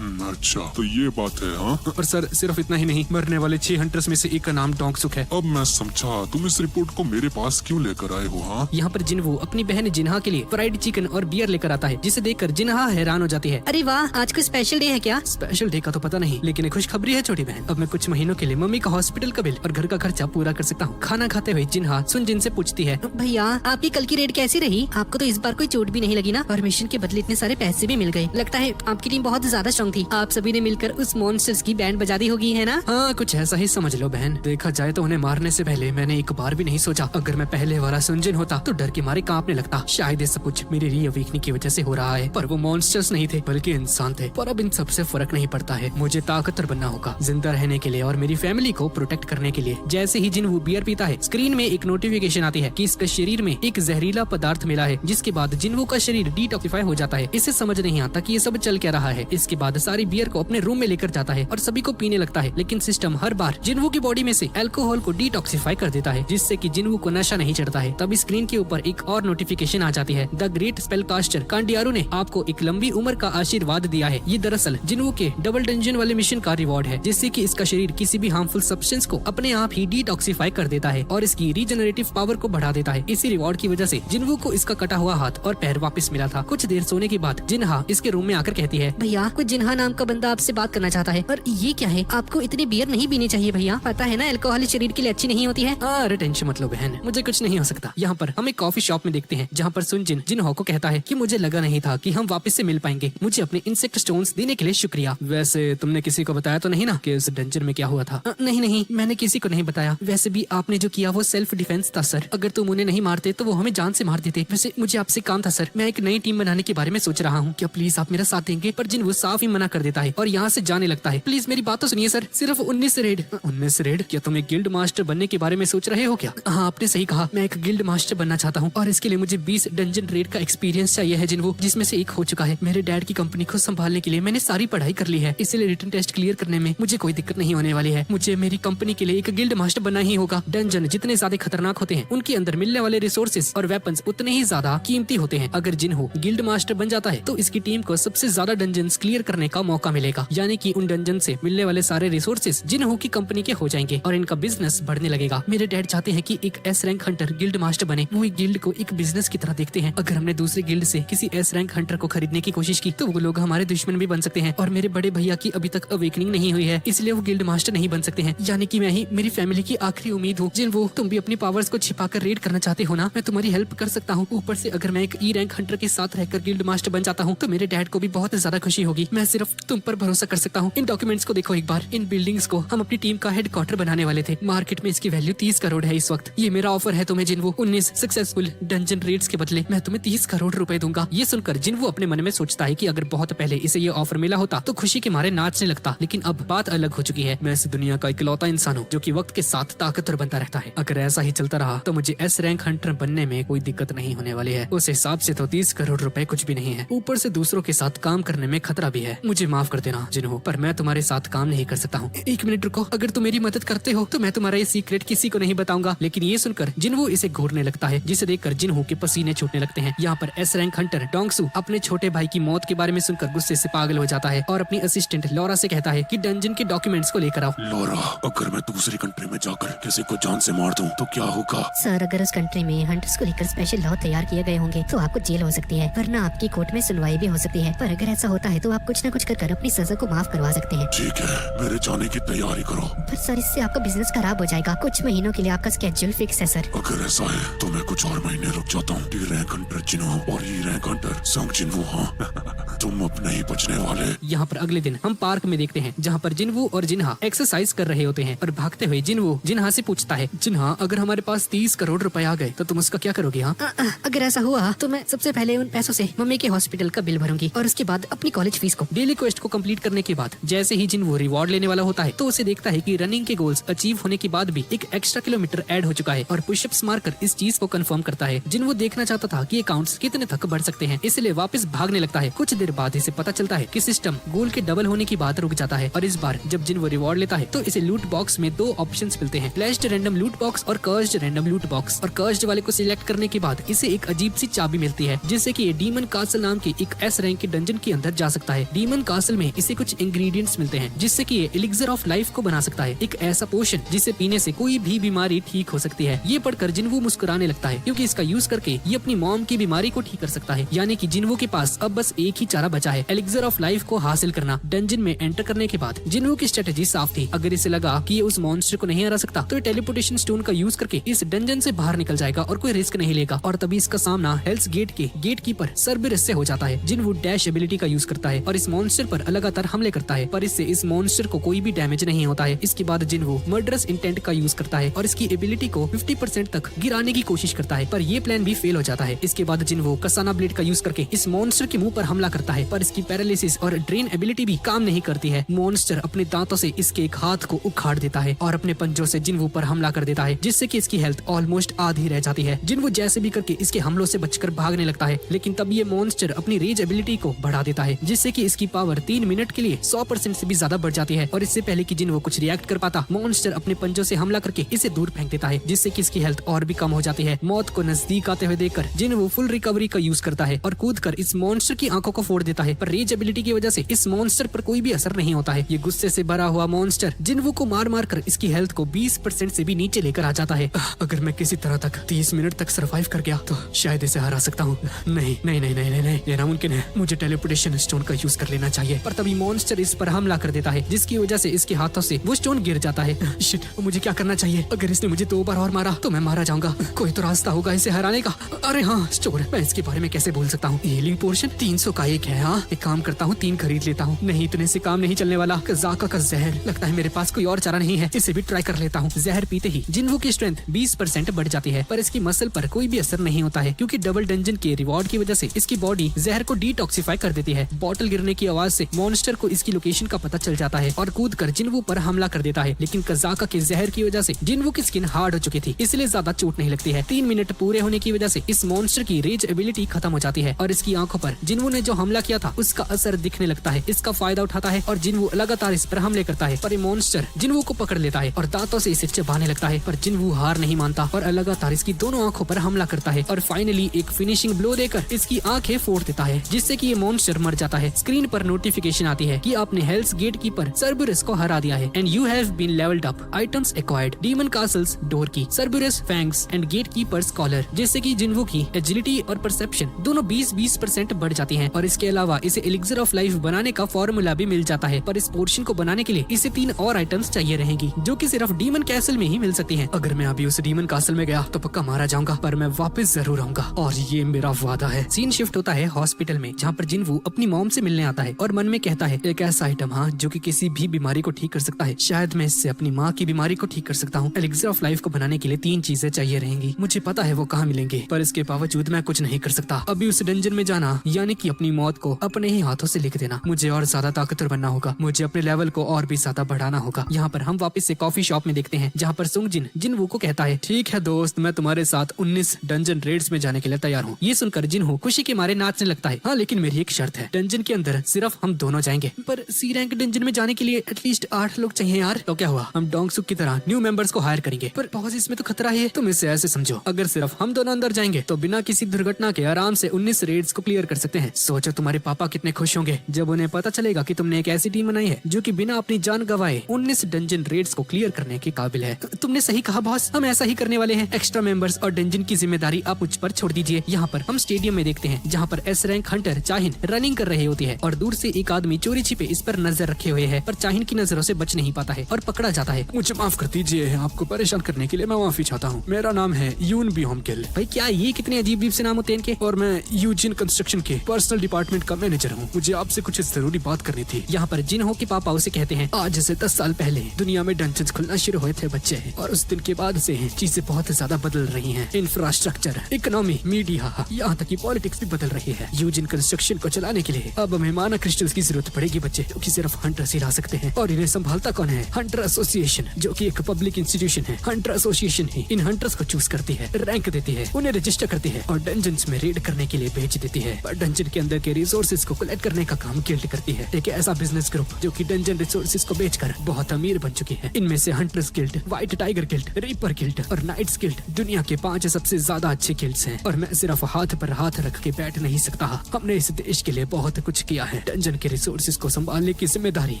अच्छा तो ये बात है। हाँ और सर सिर्फ इतना ही नहीं, मरने वाले 6 हंटर्स में से एक का नाम डोंगसुक है। अब मैं समझा, तुम इस रिपोर्ट को मेरे पास क्यों लेकर आए हो? हाँ यहाँ पर जिनवू अपनी बहन जिन्हा के लिए फ्राइड चिकन और बियर लेकर आता है, जिसे देखकर जिन्हा हैरान हो जाती है। अरे वाह, आज कोई स्पेशल डे है क्या? स्पेशल डे का तो पता नहीं, लेकिन एक खुशखबरी है छोटी बहन, अब मैं कुछ महीनों के लिए मम्मी का हॉस्पिटल का बिल और घर का खर्चा पूरा कर सकता हूँ। खाना खाते हुए जिन्हा सुनजिन से पूछती है, भैया आपकी कल की रेड कैसी रही? आपको तो इस बार कोई चोट भी नहीं लगी ना? और मिशन के बदले इतने सारे पैसे भी मिल गए। लगता है आपकी टीम बहुत ज्यादा स्ट्रॉन्ग थी। आप सभी ने मिलकर उस मॉन्स्टर्स की बैंड बजा दी होगी, है ना? हाँ कुछ ऐसा ही समझ लो बहन। देखा जाए तो उन्हें मारने से पहले मैंने एक बार भी नहीं सोचा अगर मैं पहले वाला सुनजिन होता तो डर के मारे कांपने लगता। शायद ये सब कुछ मेरी रीअवेकनिंग की वजह से हो रहा है, पर वो मॉन्स्टर्स नहीं थे बल्कि इंसान थे। पर अब इन सब से फर्क नहीं पड़ता है, मुझे ताकतवर बनना होगा जिंदा रहने के लिए और मेरी फैमिली को प्रोटेक्ट करने के लिए। जैसे ही जिन्वू बियर पीता है, स्क्रीन में एक नोटिफिकेशन आती है कि इसके शरीर में एक जहरीला पदार्थ मिला है, जिसके बाद जिन्वू का शरीर डिटॉक्सिफाई हो जाता है। इसे समझ नहीं आता कि ये सब चल क्या रहा है। इसके बाद सारी बियर को अपने रूम में लेकर जाता है और सभी को पीने लगता है, लेकिन सिस्टम हर बार जिन्वू की बॉडी में से अल्कोहल को डिटॉक्सिफाई कर देता है, जिससे कि जिन्वू को नशा नहीं चढ़ता है। तभी स्क्रीन के ऊपर एक और नोटिफिकेशन आ जाती है, द ग्रेट स्पेलकास्टर कांडियारू ने आपको एक लंबी उम्र का आशीर्वाद दिया है। ये दरअसल जिन्वू के डबल डंजन वाले मिशन का रिवॉर्ड है, जिससे कि इसका शरीर किसी भी हार्मफुल सब्सटेंस को अपने आप ही डिटॉक्सिफाई कर देता है और इसकी रीजनरेटिव पावर को बढ़ा देता है। इसी रिवॉर्ड की वजह से जिन्वू को इसका कटा हुआ हाथ और पैर वापस मिला था। कुछ देर सोने के बाद जिन्हा इसके रूम में आकर कहती है, भैया कोई जिन्हा नाम का बंदा आपसे बात करना चाहता है। और ये क्या है, आपको इतनी बियर नहीं पीनी चाहिए भैया, पता है ना अल्कोहल शरीर के लिए अच्छी नहीं होती है। अरे टेंशन मत लो बहन, मुझे कुछ नहीं हो सकता। यहाँ पर हम एक कॉफी शॉप में देखते हैं जहाँ पर सुनजिन जिन्हो को कहता है कि मुझे लगा नहीं था कि हम वापस से मिल पाएंगे, मुझे अपने इंसेक्ट स्टोन्स देने के लिए शुक्रिया। वैसे तुमने किसी को बताया तो नहीं ना कि इस डंजन में क्या हुआ था? नहीं, मैंने किसी को नहीं बताया। वैसे भी आपने जो किया वो सेल्फ डिफेंस था सर, अगर तुम उन्हें नहीं मारते तो वो हमें जान से मार देते। वैसे मुझे आपसे काम था सर, मैं एक नई टीम बनाने के बारे में सोच रहा हूँ, क्या प्लीज आप मेरा साथ देंगे? पर जिन वो साफ ही मना कर देता है और यहाँ से जाने लगता है। प्लीज मेरी बात तो सुनिए सर, सिर्फ 19 रेड। 19 रेड? क्या तुम एक गिल्ड मास्टर बनने के बारे में सोच रहे हो क्या? हाँ आपने सही कहा, मैं एक गिल्ड मास्टर बनना चाहता हूँ और इसके लिए मुझे 20 डंजन रेड का एक्सपीरियंस चाहिए है जिन्वो, जिसमें से एक हो चुका है। मेरे डैड की कंपनी को संभालने के लिए मैंने सारी पढ़ाई कर ली है, इसलिए रिटन टेस्ट क्लियर करने में मुझे कोई दिक्कत नहीं होने वाली है। मुझे मेरी कंपनी के लिए एक गिल्ड मास्टर बनना ही होगा। डंजन जितने ज्यादा खतरनाक होते हैं, उनके अंदर मिलने वाले रिसोर्सेज और वेपन्स उतने ही ज्यादा कीमती होते हैं। अगर जिन्हो गिल्ड मास्टर बन जाता है तो इसकी टीम को सबसे ज्यादा डंजन्स क्लियर करने का मौका मिलेगा, यानी कि उन डंजन से मिलने वाले सारे रिसोर्सेज जिन्हो की कंपनी के हो जाएंगे और इनका बिजनेस बढ़ने लगेगा। मेरे डैड चाहते हैं कि एक S rank Hunter guild master बने। वो एक गिल्ड को एक बिजनेस की तरह देखते हैं। अगर हमने दूसरे गिल्ड से किसी एस रैंक हंटर को खरीदने की कोशिश की तो वो लोग हमारे दुश्मन भी बन सकते हैं और मेरे बड़े भैया की अभी तक अवेकनिंग नहीं हुई है, इसलिए वो गिल्ड मास्टर नहीं बन सकते हैं, यानी कि मैं ही मेरी फैमिली की आखिरी उम्मीद हूँ। जिन्वो तुम भी अपनी पावर्स को छिपाकर रेड करना चाहते हो ना, मैं तुम्हारी हेल्प कर सकता हूँ। ऊपर से अगर मैं एक ई रैंक हंटर के साथ रहकर गिल्ड मास्टर बन जाता हूँ तो मेरे डैड को भी बहुत ज्यादा खुशी होगी। मैं सिर्फ तुम पर भरोसा कर सकता हूँ। इन डॉक्यूमेंट्स को देखो एक बार, इन बिल्डिंग्स को हम अपनी टीम का हेडक्वार्टर बनाने वाले थे। मार्केट में इसकी वैल्यू 30 करोड़ है इस वक्त। ये मेरा ऑफर है तुम्हें जिन्वो, 19 सक्सेसफुल डंजन रेड्स के बदले मैं तुम्हें 30 करोड़ रुपए दूंगा। ये सुनकर जिन्वो अपने मन में सोचता है कि अगर बहुत पहले इसे ये ऑफर मिला होता तो खुशी के मारे नाचने लगता, लेकिन अब बात अलग हो चुकी है। मैं इस दुनिया का इकलौता इंसान हूँ जो कि वक्त के साथ ताकतवर बनता रहता है। अगर ऐसा ही चलता रहा तो मुझे एस रैंक हंटर बनने में कोई दिक्कत नहीं होने वाली है। उस हिसाब से तो 30 करोड़ रुपए कुछ भी नहीं है, ऊपर से दूसरों के साथ काम करने में खतरा भी है। मुझे माफ कर देना जिन्हो, पर मैं तुम्हारे साथ काम नहीं कर सकता हूँ। 1 मिनट रुको, अगर तुम मेरी मदद करते हो तो मैं तुम्हारा ये सीक्रेट किसी को नहीं बताऊंगा। लेकिन ये सुनकर जिन्हो इसे घूरने लगता है, जिसे देखकर जिन्हो के पसीने छूटने लगते हैं। यहाँ पर एस रैंक हंटर डोंगसू अपने छोटे भाई की मौत के बारे में सुनकर गुस्से से पागल हो जाता है और अपनी असिस्टेंट लॉरा से कहता है कि डंजन के डॉक्यूमेंट्स को लेकर आओ। लॉरा, अगर मैं दूसरी कंट्री में जाकर किसी को जान से मार दूं तो क्या होगा? सर अगर उस कंट्री में हंटर्स को लेकर स्पेशल लॉ तैयार किए गए होंगे तो आपको जेल हो सकती है, वरना आपकी कोर्ट में सुनवाई भी हो सकती है। पर अगर ऐसा होता है तो आप कुछ न कुछ कर अपनी सजा को माफ करवा सकते हैं। ठीक है, मेरे जाने की तैयारी करो। पर सर इससे आपका बिजनेस खराब हो जाएगा। कुछ महीनों के लिए आपका स्केड्यूल फिक्स है सर। अगर ऐसा है तो मैं कुछ और महीने रुक जाता हूँ। डी रैंक हंटर जिन्हो और ई रैंक हंटर संग जिन्हो। हाँ तुम अब नहीं बचने वाले। यहाँ पर अगले दिन हम पार्क में देखते हैं जहाँ पर जिन्वू और जिन्हा एक्सरसाइज कर रहे होते हैं और भागते हुए जिन्वू जिन्हा से पूछता है, जिन्हा अगर हमारे पास 30 करोड़ रुपए आ गए तो तुम उसका क्या करोगे? हाँ अगर ऐसा हुआ तो मैं सबसे पहले उन पैसों से मम्मी के हॉस्पिटल का बिल भरूंगी और उसके बाद अपनी कॉलेज फीस को। डेली क्वेस्ट को कंप्लीट करने के बाद जैसे ही जिन्वू रिवॉर्ड लेने वाला होता है तो उसे देखता है कि रनिंग के गोल्स अचीव होने के बाद भी एक एक्स्ट्रा किलोमीटर ऐड हो चुका है और पुशअप्स मारकर इस चीज को कंफर्म करता है। जिन्वू देखना चाहता था कि अकाउंट्स कितने तक बढ़ सकते हैं, इसलिए वापस भागने लगता है। कुछ देर बाद इसे पता चलता है कि सिस्टम गोल के डबल होने की बात रुक जाता है और इस बार जब जिन्वू रिवॉर्ड लेता है तो इसे लूट बॉक्स में 2 ऑप्शंस मिलते हैं, फ्लैश्ड रैंडम लूट बॉक्स और कर्स्ड रैंडम लूट बॉक्स। और कर्स्ड वाले को सिलेक्ट करने के बाद इसे एक अजीब सी चाबी मिलती है जिससे कि ये डीमन कासल नाम के एक एस रैंक के डंजन के अंदर जा सकता है। डीमन कासल में इसे कुछ इंग्रेडिएंट्स मिलते हैं जिससे कि ये एलिक्सर ऑफ लाइफ को बना सकता है, एक ऐसा पोशन जिसे पीने से कोई भी बीमारी ठीक हो सकती है। ये पढ़कर जिन्वू मुस्कुराने लगता है क्योंकि इसका यूज करके ये अपनी मॉम की बीमारी को ठीक कर सकता है। यानी कि जिन्वू के पास अब बस एक ही चारा बचा है, एलिक्सर ऑफ लाइफ को हासिल करना। डंजन में एंटर करने के बाद जिन्वू की स्ट्रेटेजी साफ थी। अगर इसे लगा कि ये उस मॉन्स्टर को नहीं हरा सकता तो टेलीपोर्टेशन स्टोन का यूज करके इस डंजन से बाहर निकल जाएगा और कोई रिस्क नहीं लेगा। और तभी इसका सामना हेल्स गेट के गेट कीपर सर्बिरस से हो जाता है। जिन्वू डैश एबिलिटी का यूज करता है और इस मॉन्स्टर पर लगातार हमले करता है, पर इससे इस मॉन्स्टर को कोई भी डैमेज नहीं होता है। इसके बाद जिन्वू मर्डरस इंटेंट का यूज करता है और इसकी एबिलिटी को 50% तक गिराने की कोशिश करता है, पर ये प्लान भी फेल हो जाता है। इसके बाद जिन्वू कसाना ब्लेड का यूज करके इस मॉन्स्टर के मुंह पर हमला करता है, पर इसकी पैरालिसिस और ड्रेन एबिलिटी भी काम नहीं करती है। मॉन्स्टर अपने दांतों से इसके एक हाथ को उखाड़ देता है और अपने पंजों से जिन्वू पर हमला कर देता है, जिससे कि इसकी हेल्थ ऑलमोस्ट आधी रह जाती है। जिन्वू जैसे भी करके इसके हमलों से बचकर भागने लगता है, लेकिन तब ये मॉन्स्टर अपनी रेज एबिलिटी को बढ़ा देता है, जिससे कि इसकी पावर 3 मिनट के लिए 100% से भी ज्यादा बढ़ जाती है। और इससे पहले कि जिन्वू कुछ रिएक्ट कर पाता, मॉन्स्टर अपने पंजों से हमला करके इसे दूर फेंक देता है, जिससे कि इसकी हेल्थ और भी कम हो जाती है। मौत को नजदीक आते हुए देखकर जिन्वू फुल रिकवरी का यूज करता है और कूदकर इस मॉन्स्टर की आंखों को फोड़ देता है, पर रेज एबिलिटी की वजह से इस मॉन्स्टर पर कोई भी असर नहीं होता है। ये गुस्से से भरा हुआ मॉन्स्टर जिन्वू को मार मार कर इसकी हेल्थ को 20% से भी नीचे लेकर आ जाता है। अगर मैं किसी तरह तक 30 मिनट तक सरवाइव कर गया तो शायद इसे हरा सकता हूँ। नहीं नहीं नहीं नहीं नहीं, नहीं ये नामुमकिन है। मुझे टेलीपोर्टेशन स्टोन का यूज कर लेना चाहिए। पर तभी मॉन्स्टर इस पर हमला कर देता है, जिसकी वजह से इसके हाथों से वो स्टोन गिर जाता है। शिट, मुझे क्या करना चाहिए? अगर इसने मुझे 2 बार और मारा तो मैं मारा जाऊंगा। कोई तो रास्ता होगा इसे हराने का। अरे हाँ, स्टोर, मैं इसके बारे में कैसे भूल सकता हूँ। हीलिंग पोर्शन 300 का एक है। हाँ, एक काम करता हूँ, 3 खरीद लेता हूँ। नहीं, इतने से काम नहीं चलने वाला। कज़ाका का जहर, लगता है मेरे पास कोई और चारा नहीं है, इसे भी ट्राई कर लेता हूँ। जहर पीते ही जिन्वू की स्ट्रेंथ 20% बढ़ जाती है, पर इसकी मसल पर कोई भी असर नहीं होता है, क्योंकि डबल डंजन के रिवॉर्ड की वजह से इसकी बॉडी जहर को डिटॉक्सिफाई कर देती है। बॉटल गिरने की आवाज से मॉन्स्टर को इसकी लोकेशन का पता चल जाता है और कूदकर जिन्वू पर हमला कर देता है, लेकिन कज़ाका के जहर की वजह से जिन्वू की स्किन हार्ड हो चुकी थी, इसलिए ज्यादा चोट नहीं लगती है। 3 मिनट पूरे होने की वजह से इस मॉन्स्टर की रेज एबिलिटी खत्म हो जाती है और इसकी आंखों पर जिन्वू ने जो हमला किया था उसका असर दिखने लगता है। इसका फायदा उठाता है और जिन्वू लगातार इस पर हमले करता है, पर मॉन्स्टर जिन्वू को पकड़ लेता है और दांतों से इसे चबाने लगता है, पर जिन्वू हार नहीं मानता और लगातार इसकी दोनों आंखों पर हमला करता है और फाइनली एक फिनिशिंग ब्लो देकर इसकी आंखें फोड़ देता है, जिससे कि ये मॉन्स्टर मर जाता है। स्क्रीन पर नोटिफिकेशन आती है कि आपने हेल्स गेट कीपर सर्बुरस को हरा दिया है and you have been levelled up. Items acquired, demon castle's door key, Cerberus fangs and gatekeeper's collar, जिससे कि जिन्वू की एजिलिटी और परसेप्शन दोनों 20% बढ़ जाती हैं और इसके अलावा इसे एलिक्सर ऑफ लाइफ बनाने का फॉर्मूला भी मिल जाता है, पर इस पोर्शन को बनाने के लिए इसे 3 और आइटम्स चाहिए रहेंगी, जो कि सिर्फ डीमन कैसल में ही मिल सकती हैं। अगर मैं अभी उस डीमन कासल में गया तो पक्का मारा जाऊंगा, पर मैं वापस जरूर आऊंगा और ये मेरा वादा है। सीन शिफ्ट होता है हॉस्पिटल में, जहाँ पर जिन्वू अपनी मॉम से मिलने आता है और मन में कहता है, एक ऐसा आइटम हाँ जो कि किसी भी बीमारी को ठीक कर सकता है, शायद मैं इससे अपनी माँ की बीमारी को ठीक कर सकता हूँ। एलिक्सर ऑफ लाइफ को बनाने के लिए 3 चीजें चाहिए रहेंगी, मुझे पता है वो कहाँ मिलेंगे, पर इसके बावजूद मैं कुछ नहीं कर सकता। अभी उस डंजन में जाना यानी कि अपनी मौत को अपने ही हाथों से लिख देना। मुझे और ज्यादा ताकतवर बनना होगा, मुझे अपने लेवल को और भी ज्यादा बढ़ाना होगा। यहाँ पर हम वापस से कॉफी शॉप में देखते हैं, जहाँ पर सुंगजिन जिन्वू को कहता है, ठीक है दोस्त, मैं तुम्हारे साथ 19 डंजन रेड्स में जाने के लिए तैयार हूँ। ये सुनकर जिन्वू खुशी के मारे नाचने लगता है। हाँ, लेकिन मेरी एक शर्त है, डंजन के अंदर सिर्फ हम दोनों जाएंगे। पर सी रैंक डंजन में जाने के लिए एटलीस्ट 8 लोग चाहिए यार। तो क्या हुआ, हम डोंगसुक की तरह न्यू मेंबर्स को हायर करेंगे। पर बॉस, इसमें तो खतरा है। तुम इसे ऐसे समझो, अगर सिर्फ हम दोनों अंदर जाएंगे तो बिना किसी दुर्घटना के आराम से 19 रेड्स को क्लियर कर सकते हैं। सोचो तुम्हारे पापा कितने खुश होंगे जब उन्हें पता चलेगा कि तुमने एक ऐसी टीम बनाई है जो कि बिना अपनी जान गवाए 19 डंजन रेड्स को क्लियर करने के काबिल है। तुमने सही कहा बॉस, हम ऐसा ही करने वाले हैं। एक्स्ट्रा मेंबर्स और डंजन की जिम्मेदारी आप मुझ पर छोड़ दीजिए। यहाँ पर हम स्टेडियम में देखते हैं जहाँ पर एस रैंक हंटर चाहिन रनिंग कर रही होती है और दूर से एक आदमी चोरी छिपे इस पर नजर रखे हुए है, पर चाहिन की नजरों से बच नहीं पाता है और पकड़ा जाता है। मुझे माफ कर दीजिए, आपको परेशान करने के लिए मैं माफी चाहता हूँ। मेरा नाम है यून बिहोमकिल। भाई क्या ये कितने अजीब अजीब से नाम होते हैं इनके। और मैं यूजिन कंस्ट्रक्शन के पर्सनल डिपार्टमेंट का मैनेजर हूँ। मुझे आपसे कुछ जरूरी बात करनी थी। यहाँ पर जिन्हों के पापा उसे कहते हैं आज से 10 साल पहले दुनिया में डंजन्स खुलना शुरू हुए थे बच्चे, और उस दिन के बाद से चीजें बहुत ज्यादा बदल रही हैं। इंफ्रास्ट्रक्चर, इकोनॉमी, मीडिया, यहाँ तक कि पॉलिटिक्स भी बदल रही है। यूजिन कंस्ट्रक्शन को चलाने के लिए अब हमें माना क्रिस्टल्स की जरूरत पड़ेगी बच्चे, क्योंकि सिर्फ हंटर्स ही ला सकते हैं। और इन्हें संभालता कौन है? हंटर एसोसिएशन, जो कि एक पब्लिक इंस्टीट्यूशन है। हंटर एसोसिएशन ही इन हंटर्स को चूज करती है, रैंक देती है, उन्हें रजिस्टर करती है और डंजन्स में रेड करने के लिए भेज देती है। पर डंजन के अंदर के रिसोर्सेज को कलेक्ट करने का काम गिल्ड करती है, एक ऐसा बिजनेस ग्रुप जो कि डंजन रिसोर्सेज को बेचकर बहुत अमीर बन चुकी है। इनमें से hunters guild, white tiger guild, reaper guild और नाइट्स गिल्ड दुनिया के 5 सबसे ज्यादा अच्छे गिल्ड्स हैं। और मैं सिर्फ हाथ पर हाथ रख के बैठ नहीं सकता। हमने इस देश के लिए बहुत कुछ किया है। डंजन के रिसोर्सेज को संभालने की जिम्मेदारी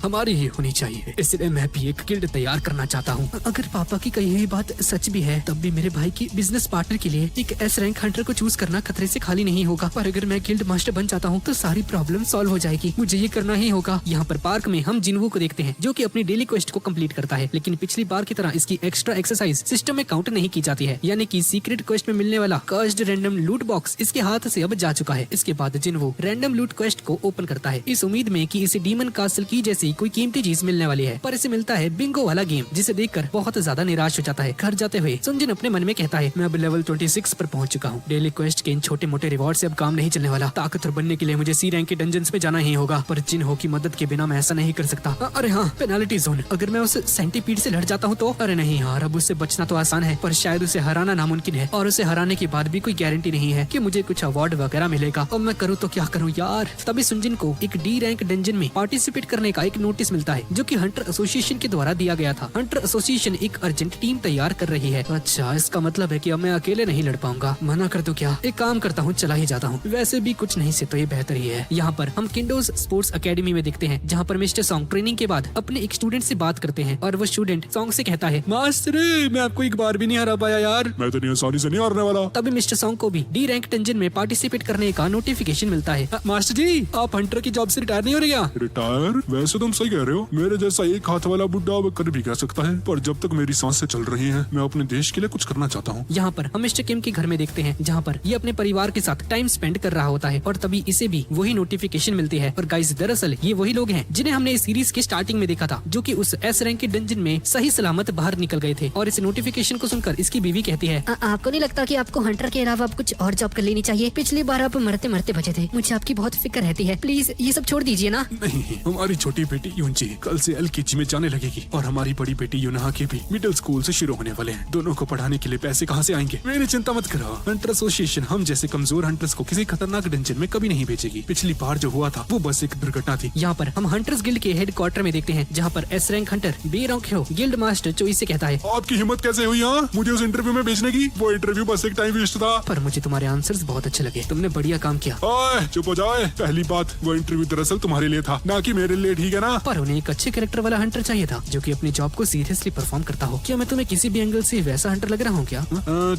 हमारी ही होनी चाहिए, इसलिए मैं भी एक गिल्ड तैयार करना चाहता हूँ। अगर पापा की कही हुई बात सच भी है तब भी मेरे भाई की बिजनेस पार्टनर के लिए एक एस रैंक हंटर को चूज करना खतरे से खाली नहीं होगा। पर अगर मैं गिल्ड मास्टर बन जाता हूँ तो सारी प्रॉब्लम सॉल्व हो जाएगी। मुझे ये करना ही होगा। यहाँ पर पार्क में हम जिन्वू को देखते हैं जो कि अपनी डेली क्वेस्ट को कंप्लीट करता है, लेकिन पिछली बार की तरह इसकी एक्स्ट्रा एक्सरसाइज सिस्टम में काउंट नहीं की जाती है। यानी कि सीक्रेट क्वेस्ट में मिलने वाला कर्स्ड रैंडम लूट बॉक्स इसके हाथ से अब जा चुका है। इसके बाद जिन्वू रैंडम लूट क्वेस्ट को ओपन करता है इस उम्मीद में कि इसे डीमन कासल की जैसी कोई कीमती चीज मिलने वाली है, पर इसे मिलता है बिंगो वाला गेम, जिसे देखकर बहुत ज्यादा निराश हो जाता है। घर जाते हुए सुनजिन अपने मन में कहता है मैं अब लेवल 26 पर पहुंच चुका हूँ। डेली क्वेस्ट के इन छोटे मोटे रिवॉर्ड से अब काम नहीं चलने वाला। ताकतवर बनने के लिए मुझे सी रैंक के डंजन्स में जाना ही होगा, पर जिन्हो की मदद के बिना मैं ऐसा नहीं कर सकता। अरे हाँ, पेनाल्टी जोन, अगर मैं उस सेंटीपीड से लड़ जाता हूँ तो? अरे नहीं यार, अब उससे बचना तो आसान है, पर शायद उसे हराना नामुमकिन है, और उसे हराने के बाद भी कोई गारंटी नहीं है कि मुझे कुछ अवार्ड वगैरह मिलेगा। और मैं करूँ तो क्या करूँ यार। तभी सुनजिन को एक डी रैंक डंजन में पार्टिसिपेट करने का एक नोटिस मिलता है जो कि हंटर एसोसिएशन के द्वारा दिया गया था। हंटर एसोसिएशन एक अर्जेंट टीम तैयार कर रही है। अच्छा, इसका मतलब है कि अब मैं अकेले नहीं लड़ पाऊंगा। मना कर दो क्या? एक काम करता हूँ, चला ही जाता हूँ। वैसे भी कुछ नहीं से तो ये बेहतर ही है। यहाँ पर हम किंडोज स्पोर्ट्स एकेडमी में देखते हैं जहाँ पर मिस्टर सॉन्ग ट्रेनिंग के बाद अपने एक स्टूडेंट से बात करते हैं और वो स्टूडेंट सॉन्ग से कहता है मास्टर, मैं आपको एक बार भी नहीं हरा पाया यार। मैं तो नहीं आसानी से नहीं हारने वाला। तभी मिस्टर सॉन्ग को भी डी रैंक डंजन में पार्टिसिपेट करने का नोटिफिकेशन मिलता है। मास्टर जी, आप हंटर की जॉब से रिटायर नहीं हो रहे क्या? रिटायर? वैसे तुम सही कह रहे हो। मेरे जैसा एक हाथ वाला बुड्ढा अब कर भी कह सकता है, पर जब तक मेरी सांसें चल रही हैं, मैं अपने देश के लिए कुछ करना चाहता हूँ। यहाँ पर हम मिस्टर किम के घर में देखते हैं जहाँ पर ये अपने परिवार के साथ टाइम स्पेंड कर रहा होता है और तभी इसे भी वही नोटिफिकेशन मिलती है। और गाइस, दरअसल ये वही लोग हैं जिन्हें हमने इस सीरीज के स्टार्टिंग में देखा था, जो कि उस एस रैंक के डंजन में सही सलामत बाहर निकल गए थे। और इस नोटिफिकेशन को सुनकर इसकी बीवी कहती है आपको नहीं लगता कि आपको हंटर के अलावा आप कुछ और जॉब कर लेनी चाहिए? पिछली बार आप मरते मरते बचे थे। मुझे आपकी बहुत फिक्र रहती है। प्लीज ये सब छोड़ दीजिए ना। नहीं, हमारी छोटी बेटी यूनजी कल से एलकेजी में जाने लगेगी और हमारी बड़ी बेटी यूनहा के भी मिडिल स्कूल से शुरू होने वाले हैं। दोनों को पढ़ाने के लिए पैसे कहाँ से आएंगे? मेरी चिंता मत करो। हंटर एसोसिएशन हम जैसे कमजोर हंटर्स को किसी खतरनाक डंजन में कभी नहीं भेजेगी। पिछली बार जो हुआ था वो बस एक दुर्घटना थी। यहाँ पर हम हंटर्स गिल्ड के हेड क्वार्टर में देखते हैं जहाँ पर एस रैंक हंटर बेरोंक्यो गिल्ड मास्टर चोई से कहता है आपकी हिम्मत कैसे हुई मुझे उस इंटरव्यू में भेजने की? वो इंटरव्यू बस एक टाइम वेस्ट था। पर मुझे तुम्हारे आंसर्स बहुत अच्छे लगे, तुमने बढ़िया काम किया। ओए चुप हो जाए। पहली बात, वो इंटरव्यू दरअसल तुम्हारे लिए था, ना कि मेरे लिए, ठीक है ना? पर उन्हें एक अच्छे कैरेक्टर वाला हंटर चाहिए था जो कि अपनी जॉब को सीरियसली परफॉर्म करता हो। क्या मैं तुम्हें किसी भी एंगल से वैसा हंटर लग रहा हूँ क्या?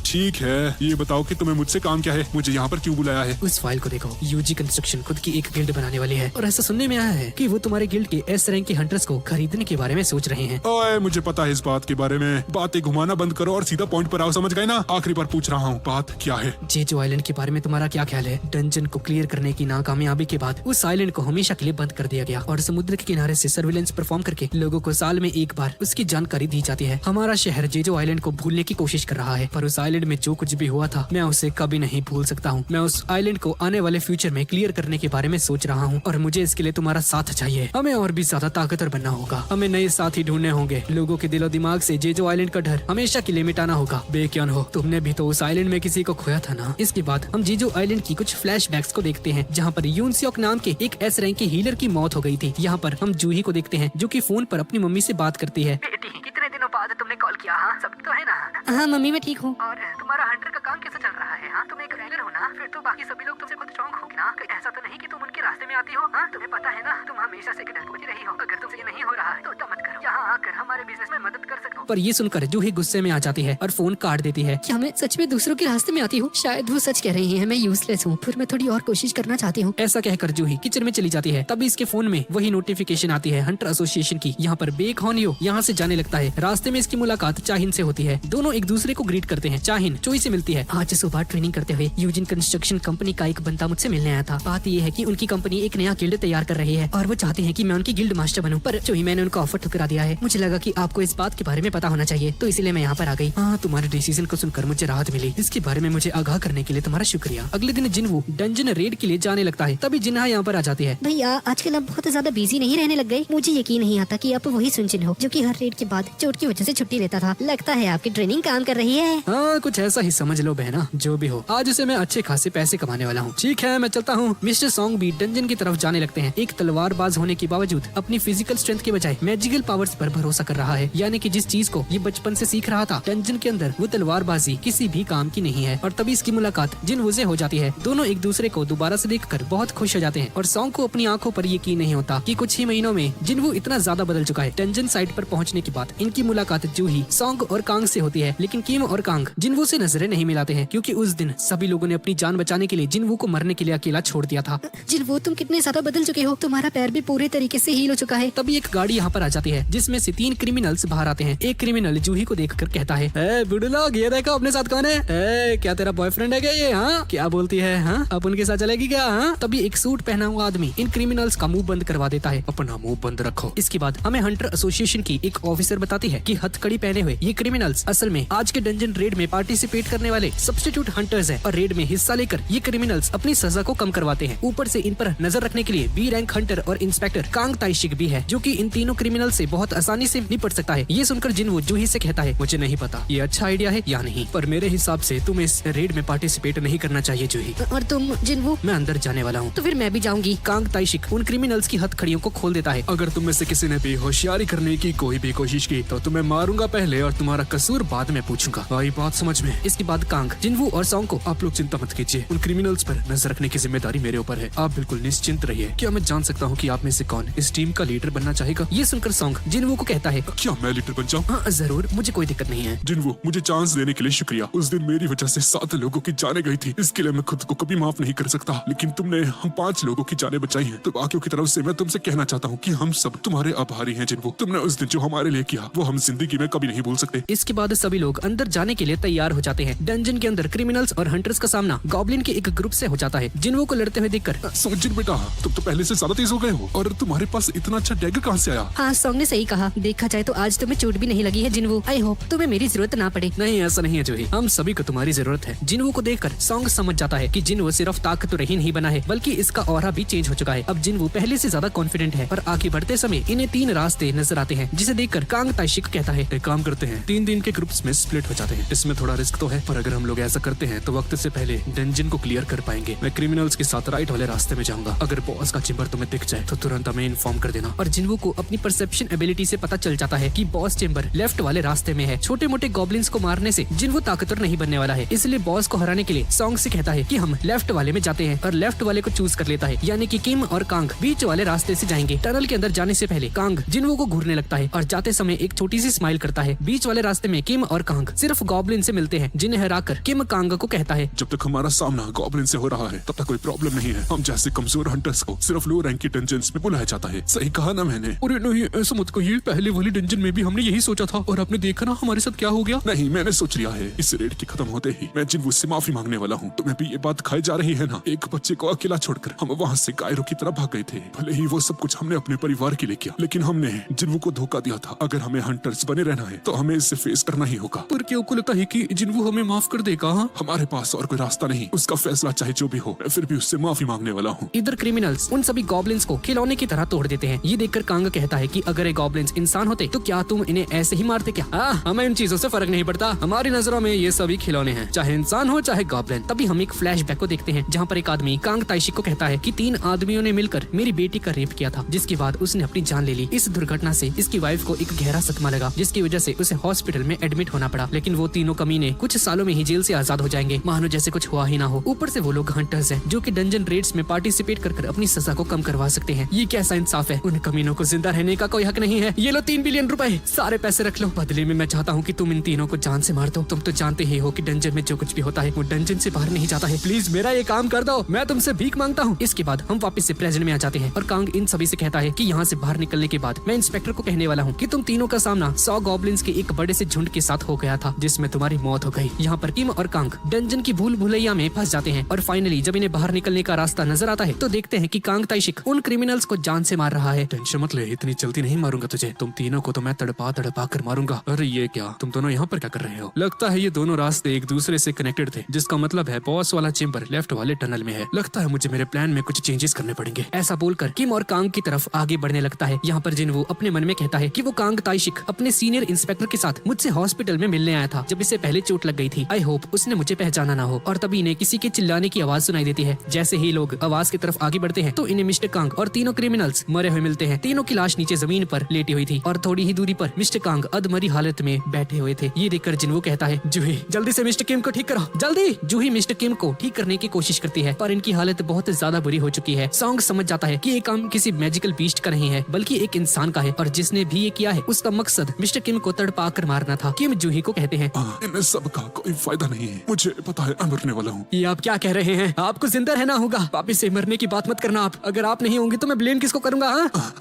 ठीक है, ये बताओ कि तुम्हें मुझसे काम क्या है? मुझे यहाँ पर क्यों बुलाया है? उस फाइल को देखो। यूजी कंस्ट्रक्शन खुद की एक गिल्ड बनाने वाली है और ऐसा सुनने में आया है कि वो तुम्हारे गिल्ड के एस रैंक के हंटर्स को खरीदने के बारे में सोच रहे हैं। ओए मुझे पता है इस बात के बारे में। बातें घुमाना बंद करो और सीधा पॉइंट पर आओ, समझ गए ना? आखिरी बार पूछ रहा हूँ, बात क्या है? जेजो आइलैंड के बारे में तुम्हारा क्या ख्याल है? डंजन को क्लियर करने की नाकामयाबी के बाद उस आइलैंड को हमेशा के लिए बंद कर दिया गया और समुद्र के किनारे से सर्विलेंस परफॉर्म करके लोगों को साल में एक बार उसकी जानकारी दी जाती है। हमारा शहर जेजो आइलैंड को भूलने की कोशिश कर रहा है, पर उस आइलैंड में जो कुछ भी हुआ था मैं उसे कभी नहीं भूल सकता हूँ। मैं उस आइलैंड को आने वाले फ्यूचर में क्लियर करने के बारे में सोच रहा हूँ और मुझे इसके लिए तुम्हारा साथ चाहिए। हमें और भी ज्यादा ताकतवर बनना होगा। हमें नए साथी ढूंढने होंगे। लोगों के दिलो दिमाग से जेजो आइलैंड का डर हमेशा के लिए मिटाना होगा। बेक्यान हो, तुमने भी तो उस आइलैंड में किसी को खोया था ना? इसके बाद हम जेजो आइलैंड की कुछ फ्लैशबैक्स को देखते हैं जहाँ पर यूनसियोक नाम के एक एस रैंक के हीलर की मौत हो गई थी। यहाँ पर हम जूही को देखते हैं जो कि फोन पर अपनी मम्मी से बात करती है। बेटी, कितने दिनों बाद तुमने कॉल किया? हाँ, सब तो है ना? हाँ मम्मी, मैं ठीक हूँ। और तुम्हारा हंटर का काम कैसा चल रहा है? हाँ, तुम एक रेलर हो ना, फिर तो बाकी सभी लोग तुमसे बहुत स्ट्रॉन्ग होगी ना? कहीं ऐसा तो नहीं कि तुम उनके रास्ते में आती हो? हाँ, तुम्हें पता है ना, तुम हमेशा से डरपोती रही हो। अगर तुमसे ये नहीं हो रहा है तो मत करो। यहाँ आकर हमारे बिजनेस में मदद कर सकते हो। पर ये सुनकर जूही गुस्से में आ जाती है और फोन काट देती है। क्या मैं सच में दूसरों के रास्ते में आती हूँ? शायद वो सच कह रही हैं, मैं यूजलेस हूँ। फिर मैं थोड़ी और कोशिश करना चाहती हूँ। ऐसा कहकर जूही किचन में चली जाती है। तभी इसके फोन में वही नोटिफिकेशन आती है हंटर एसोसिएशन की। यहाँ पर बेक हॉनियो यहाँ से जाने लगता है। रास्ते में इसकी मुलाकात चाहिन से होती है। दोनों एक दूसरे को ग्रीट करते हैं। चाहिन चोई से मिलती है। आज सुबह ट्रेनिंग करते हुए यूजिन कंस्ट्रक्शन कंपनी का एक बंदा मुझसे मिलने आया था। बात ये है कि उनकी कंपनी एक नया गिल्ड तैयार कर रही है और वो चाहते हैं कि मैं उनकी गिल्ड मास्टर बनूं। पर चोई, मैंने उनका ऑफर ठुकरा दिया है। मुझे लगा कि आपको इस बात के बारे में पता होना चाहिए, तो इसलिए मैं यहाँ पर आ गई। हाँ, तुम्हारे डिसीजन को सुनकर मुझे राहत मिली। इसके बारे में मुझे आगाह करने के लिए तुम्हारा शुक्रिया। अगले दिन जिनवू डंजन रेड के लिए जाने लगता है। तभी जिन्हा यहाँ पर आ जाती है। भैया, आजकल आप बहुत ज्यादा बिजी नहीं रहने लग गए। मुझे यकीन नहीं आता कि आप वही सुनचिन हो जो कि हर रेड के बाद चोट की वजह से छुट्टी लेता था। लगता है आपकी ट्रेनिंग काम कर रही है। हाँ, कुछ ऐसा ही समझ लो बहना। जो भी हो, आज से मैं अच्छे खासे पैसे कमाने वाला हूँ। ठीक है, मैं चलता हूँ। मिस्टर सॉन्ग भी डंजन की तरफ जाने लगते हैं। एक तलवारबाज होने के बावजूद अपनी फिजिकल स्ट्रेंथ के बजाय मैजिकल पावर्स पर भरोसा कर रहा है। यानी कि जिस चीज को ये बचपन से सीख रहा था डंजन के अंदर, वो तलवारबाजी किसी भी काम की नहीं है। और तभी इसकी मुलाकात जिनवू से हो जाती है। दोनों एक दूसरे को दोबारा से देखकर बहुत खुश हो जाते हैं और सॉन्ग को अपनी आंखों पर यकीन नहीं होता कि कुछ ही महीनों में जिनवू इतना ज्यादा बदल चुका है। डंजन साइट पर पहुंचने के बाद इनकी मुलाकात जूही, सॉन्ग और कांग से होती है। लेकिन किम और कांग जिनवू से नजरें नहीं मिलाते हैं, क्योंकि उस दिन सभी लोगों ने अपनी जान बचाने के लिए जिनवू को मरने के लिए अकेला छोड़ दिया था। जिनवू, तुम कितने ज्यादा बदल चुके हो। तुम्हारा पैर भी पूरे तरीके से हील हो चुका है। तभी एक गाड़ी यहाँ पर आ जाती है जिसमें से 3 क्रिमिनल्स बाहर आते हैं। एक क्रिमिनल जूही को देखकर कहता है, ए बुढ़ला, ये देखो अपने साथ कौन है? ए, क्या तेरा बॉयफ्रेंड है क्या ये? हाँ, क्या बोलती है? हाँ, अब उनके साथ चलेगी क्या? हाँ? तभी एक सूट पहना हुआ आदमी इन क्रिमिनल्स का मुंह बंद करवा देता है। अपना मुंह बंद रखो। इसके बाद हमें हंटर एसोसिएशन की एक ऑफिसर बताती है कि हथकड़ी पहने हुए ये क्रिमिनल्स असल में आज के डंजन रेड में पार्टिसिपेट करने वाले सब्स्टिट्यूट हंटर्स हैं और रेड में हिस्सा लेकर ये क्रिमिनल्स अपनी सजा को कम करवाते हैं। ऊपर से इन पर नजर रखने के लिए बी रैंक हंटर और इंस्पेक्टर कांग ताइशिक भी है, जो कि इन तीनों क्रिमिनल से बहुत आसानी से निपट सकता है। ये सुनकर जिनवू जूही से कहता है, मुझे नहीं पता ये अच्छा आइडिया है या नहीं, पर मेरे हिसाब से तुम्हें इस रेड में पार्टिसिपेट नहीं करना चाहिए जूही। और तुम जिनवू? मैं अंदर जाने वाला हूँ। तो फिर मैं भी जाऊंगी। कांग ताइशिक उन क्रिमिनल्स की हथकड़ियों को खोल देता है। अगर तुम में से किसी ने भी होशियारी करने की कोई भी कोशिश की तो तुम्हें मारूंगा पहले और तुम्हारा कसूर बाद में पूछूंगा। आई बात समझ में? इसके बाद कांग जिनवू और सॉन्ग को, आप लोग चिंता मत कीजिए, उन क्रिमिनल्स पर नजर रखने की जिम्मेदारी मेरे ऊपर है। आप बिल्कुल निश्चिंत रहिए। क्या मैं जान सकता हूँ कि आप में से कौन इस टीम का लीडर बनना चाहेगा? ये सुनकर सॉन्ग जिनवू को कहता है, क्या मैं लीडर बन जाऊँ? हाँ जरूर, मुझे कोई दिक्कत नहीं है। जिनवू, मुझे चांस देने के लिए शुक्रिया। उस दिन मेरी वजह से 7 लोगों की जानें गई थी, इसके लिए मैं खुद को कभी माफ नहीं कर सकता। लेकिन तुमने हम 5 लोगों की जानें बचाई हैं, तो बाकियों की तरफ से मैं तुमसे कहना चाहता हूँ कि हम सब तुम्हारे आभारी हैं जिनवू। तुमने उस दिन जो हमारे लिए किया वो हम जिंदगी में कभी नहीं भूल सकते। इसके बाद सभी लोग अंदर जाने के लिए तैयार हो जाते हैं। डंजन के अंदर क्रिमिनल्स और हंटर्स का सामना गॉब्लिन के एक ग्रुप से हो जाता है। जिनवू को लड़ते हुए देखकर, सोचिन बेटा, तुम तो पहले से ज्यादा तेज हो गए हो, और तुम्हारे पास इतना अच्छा डैगर कहाँ से आया? हाँ, सॉन्ग ने सही कहा। देखा जाए तो आज तुम्हें चोट भी नहीं लगी है जिनवू। आई होप तुम्हें मेरी जरूरत ना पड़े। नहीं, ऐसा नहीं है जूही, हम सभी को तुम्हारी जरूरत है। जिनवू को देखकर सॉन्ग समझ जाता है कि जिनवू सिर्फ ताकतवर ही नहीं बना है, बल्कि इसका ऑरा भी चेंज हो चुका है। अब जिनवू पहले से ज्यादा कॉन्फिडेंट है। और आगे बढ़ते समय इन्हें 3 रास्ते नजर आते हैं, जिसे देखकर कांग ताइशिक कहता है, एक काम करते हैं, 3 दिन के ग्रुप्स में स्प्लिट हो जाते हैं। इसमें थोड़ा रिस्क तो है, पर अगर हम लोग ऐसा करते हैं तो वक्त से पहले डंजन को क्लियर कर पाएंगे। मैं क्रिमिनल्स के साथ राइट वाले रास्ते में जाऊंगा। अगर बॉस का चेंबर तुम्हें दिख जाए तो तुरंत हमें इन्फॉर्म कर देना। और जिनवू को अपनी परसेप्शन एबिलिटी से पता चल जाता है कि बॉस चेंबर लेफ्ट वाले रास्ते में है। छोटे मोटे गॉब्लिन्स को मारने से जिनवू ताकतवर नहीं बनने वाला है, इसलिए बॉस को हराने के लिए सॉन्ग से कहता है कि हम लेफ्ट वाले में जाते हैं, और लेफ्ट वाले को चूज कर लेता है। यानी कि किम और कांग बीच वाले रास्ते से जाएंगे। टनल के अंदर जाने से पहले कांग जिनवू को घूरने लगता है और जाते समय एक छोटी सी स्माइल करता है। बीच वाले रास्ते में किम और कांग सिर्फ गॉब्लिन से मिलते हैं, जिन्हें हराकर किम कांग को कहता है, जब तक हमारा सामना गॉब्लिन से हो रहा है तब तक कोई प्रॉब्लम नहीं है। हम जैसे कमजोर हंटर्स को सिर्फ लो रैंक की डंजन्स में बुलाया जाता है। सही कहा ना मैंने? अरे नहीं, ऐसा मत कहिए, पहले वाली डंजन में भी हमने यही सोचा था, और आपने देखा ना हमारे साथ क्या हो गया। नहीं, मैंने सोच लिया है, इस रेड के खत्म होते ही मैं जिनवू से माफी मांगने वाला हूँ। तुम्हें भी ये बात खाई जा रही है ना? एक बच्चे को अकेला छोड़कर हम वहाँ से कायरो की तरफ भाग गए थे। भले ही वो सब कुछ हमने अपने परिवार के लिए किया, लेकिन हमने जिनवू को धोखा दिया था। अगर हमें हंटर्स बने रहना है तो हमें इससे फेस करना ही होगा। पर क्या आपको लगता है कि जिनवू हमें माफ कर देगा? हाँ? हमारे पास और कोई रास्ता नहीं। उसका फैसला चाहे जो भी हो, मैं फिर भी उससे माफी मांगने वाला हूँ। इधर क्रिमिनल्स उन सभी गॉब्लिन्स को खिलौने की तरह तोड़ देते हैं। ये देखकर कांग कहता है कि अगर ये गॉब्लिन्स इंसान होते तो क्या तुम इन्हें ऐसे ऐसे ही मारते क्या? हमें इन चीजों से फर्क नहीं पड़ता, हमारी नजरों में ये सभी खिलौने हैं, चाहे इंसान हो चाहे गॉब्लिन। तभी हम एक फ्लैशबैक को देखते हैं जहाँ पर एक आदमी कांग ताइशिक को कहता है कि 3 आदमियों ने मिलकर मेरी बेटी का रेप किया था, जिसके बाद उसने अपनी जान ले ली। इस दुर्घटना से इसकी वाइफ को एक गहरा सदमा लगा, जिसकी वजह से उसे हॉस्पिटल में एडमिट होना पड़ा। लेकिन वो तीनों कमीने कुछ सालों में ही जेल से आजाद हो जाएंगे, मानो जैसे कुछ हुआ ही ना हो। ऊपर से वो लोग हंटर्स हैं, जो कि डंजन रेड्स में पार्टिसिपेट कर अपनी सजा को कम करवा सकते हैं। ये कैसा इंसाफ है? उन कमीनों को जिंदा रहने का कोई हक नहीं है। ये लो 3 बिलियन रुपए, सारे पैसे रख लो। बदले में मैं चाहता हूँ कि तुम इन तीनों को जान से मार दो। तुम तो जानते ही हो कि डंजन में जो कुछ भी होता है वो डंजन से बाहर नहीं जाता है। प्लीज मेरा ये काम कर दो, मैं तुमसे भीख मांगता हूँ। इसके बाद हम वापस से प्रेजेंट में आ जाते हैं और कांग इन सभी से कहता है कि यहाँ से बाहर निकलने के बाद मैं इंस्पेक्टर को कहने वाला हूँ कि तुम तीनों का सामना 100 गॉब्लिन्स के एक बड़े से झुंड के साथ हो गया था, जिसमें तुम्हारी मौत हो गई। यहाँ पर किम और कांग डंजन की भूल भुलैया में फंस जाते हैं और फाइनली जब इन्हें बाहर निकलने का रास्ता नजर आता है तो देखते हैं कि कांग ताइशिक उन क्रिमिनल्स को जान से मार रहा है। टेंशन मत ले, इतनी जल्दी नहीं मारूंगा तुझे, तुम तीनों को तो मैं तड़पा तड़पा कर मारूंगा। अरे ये क्या, तुम दोनों यहाँ पर क्या कर रहे हो? लगता है ये दोनों रास्ते एक दूसरे से कनेक्टेड थे, जिसका मतलब है बॉस वाला चेम्बर लेफ्ट वाले टनल में है। लगता है मुझे मेरे प्लान में कुछ चेंजेस करने पड़ेंगे। ऐसा बोलकर किम और कांग की तरफ आगे बढ़ने लगता है। यहाँ पर जिनवू अपने मन में कहता है कि वो कांग ताइशिक अपने सीनियर इंस्पेक्टर के साथ मुझसे हॉस्पिटल में मिलने आया था जब इसे पहले चोट लग गई थी। आई होप उसने मुझे पहचाना ना हो। और तभी इन्हें किसी के चिल्लाने की आवाज सुनाई देती है। जैसे ही लोग आवाज की तरफ आगे बढ़ते हैं तो इन्हें मिस्टर कांग और तीनों क्रिमिनल्स मरे हुए मिलते हैं। तीनों की लाश नीचे जमीन पर लेटी हुई थी और थोड़ी ही दूरी पर मिस्टर कांग अधमरी हालत में बैठे हुए थे। ये देखकर जिनवू कहता है, जूही जल्दी से मिस्टर किम को ठीक करो, जल्दी। जूही मिस्टर किम को ठीक करने की कोशिश करती है पर इनकी हालत बहुत ज्यादा बुरी हो चुकी है। सॉन्ग समझ जाता है कि ये काम किसी मैजिकल बीस्ट का नहीं है बल्कि एक इंसान का है और जिसने भी ये किया है उसका मकसद मिस्टर किम को तड़पा कर मारना था। किम जूही को कहते हैं, इन सब का कोई फायदा नहीं है, मुझे पता है मैं मरने वाला हूँ। ये आप क्या कह रहे हैं? आपको जिंदा रहना होगा, वापिस से मरने की बात मत करना। आप अगर आप नहीं होंगे तो मैं ब्लेम किसको करूंगा?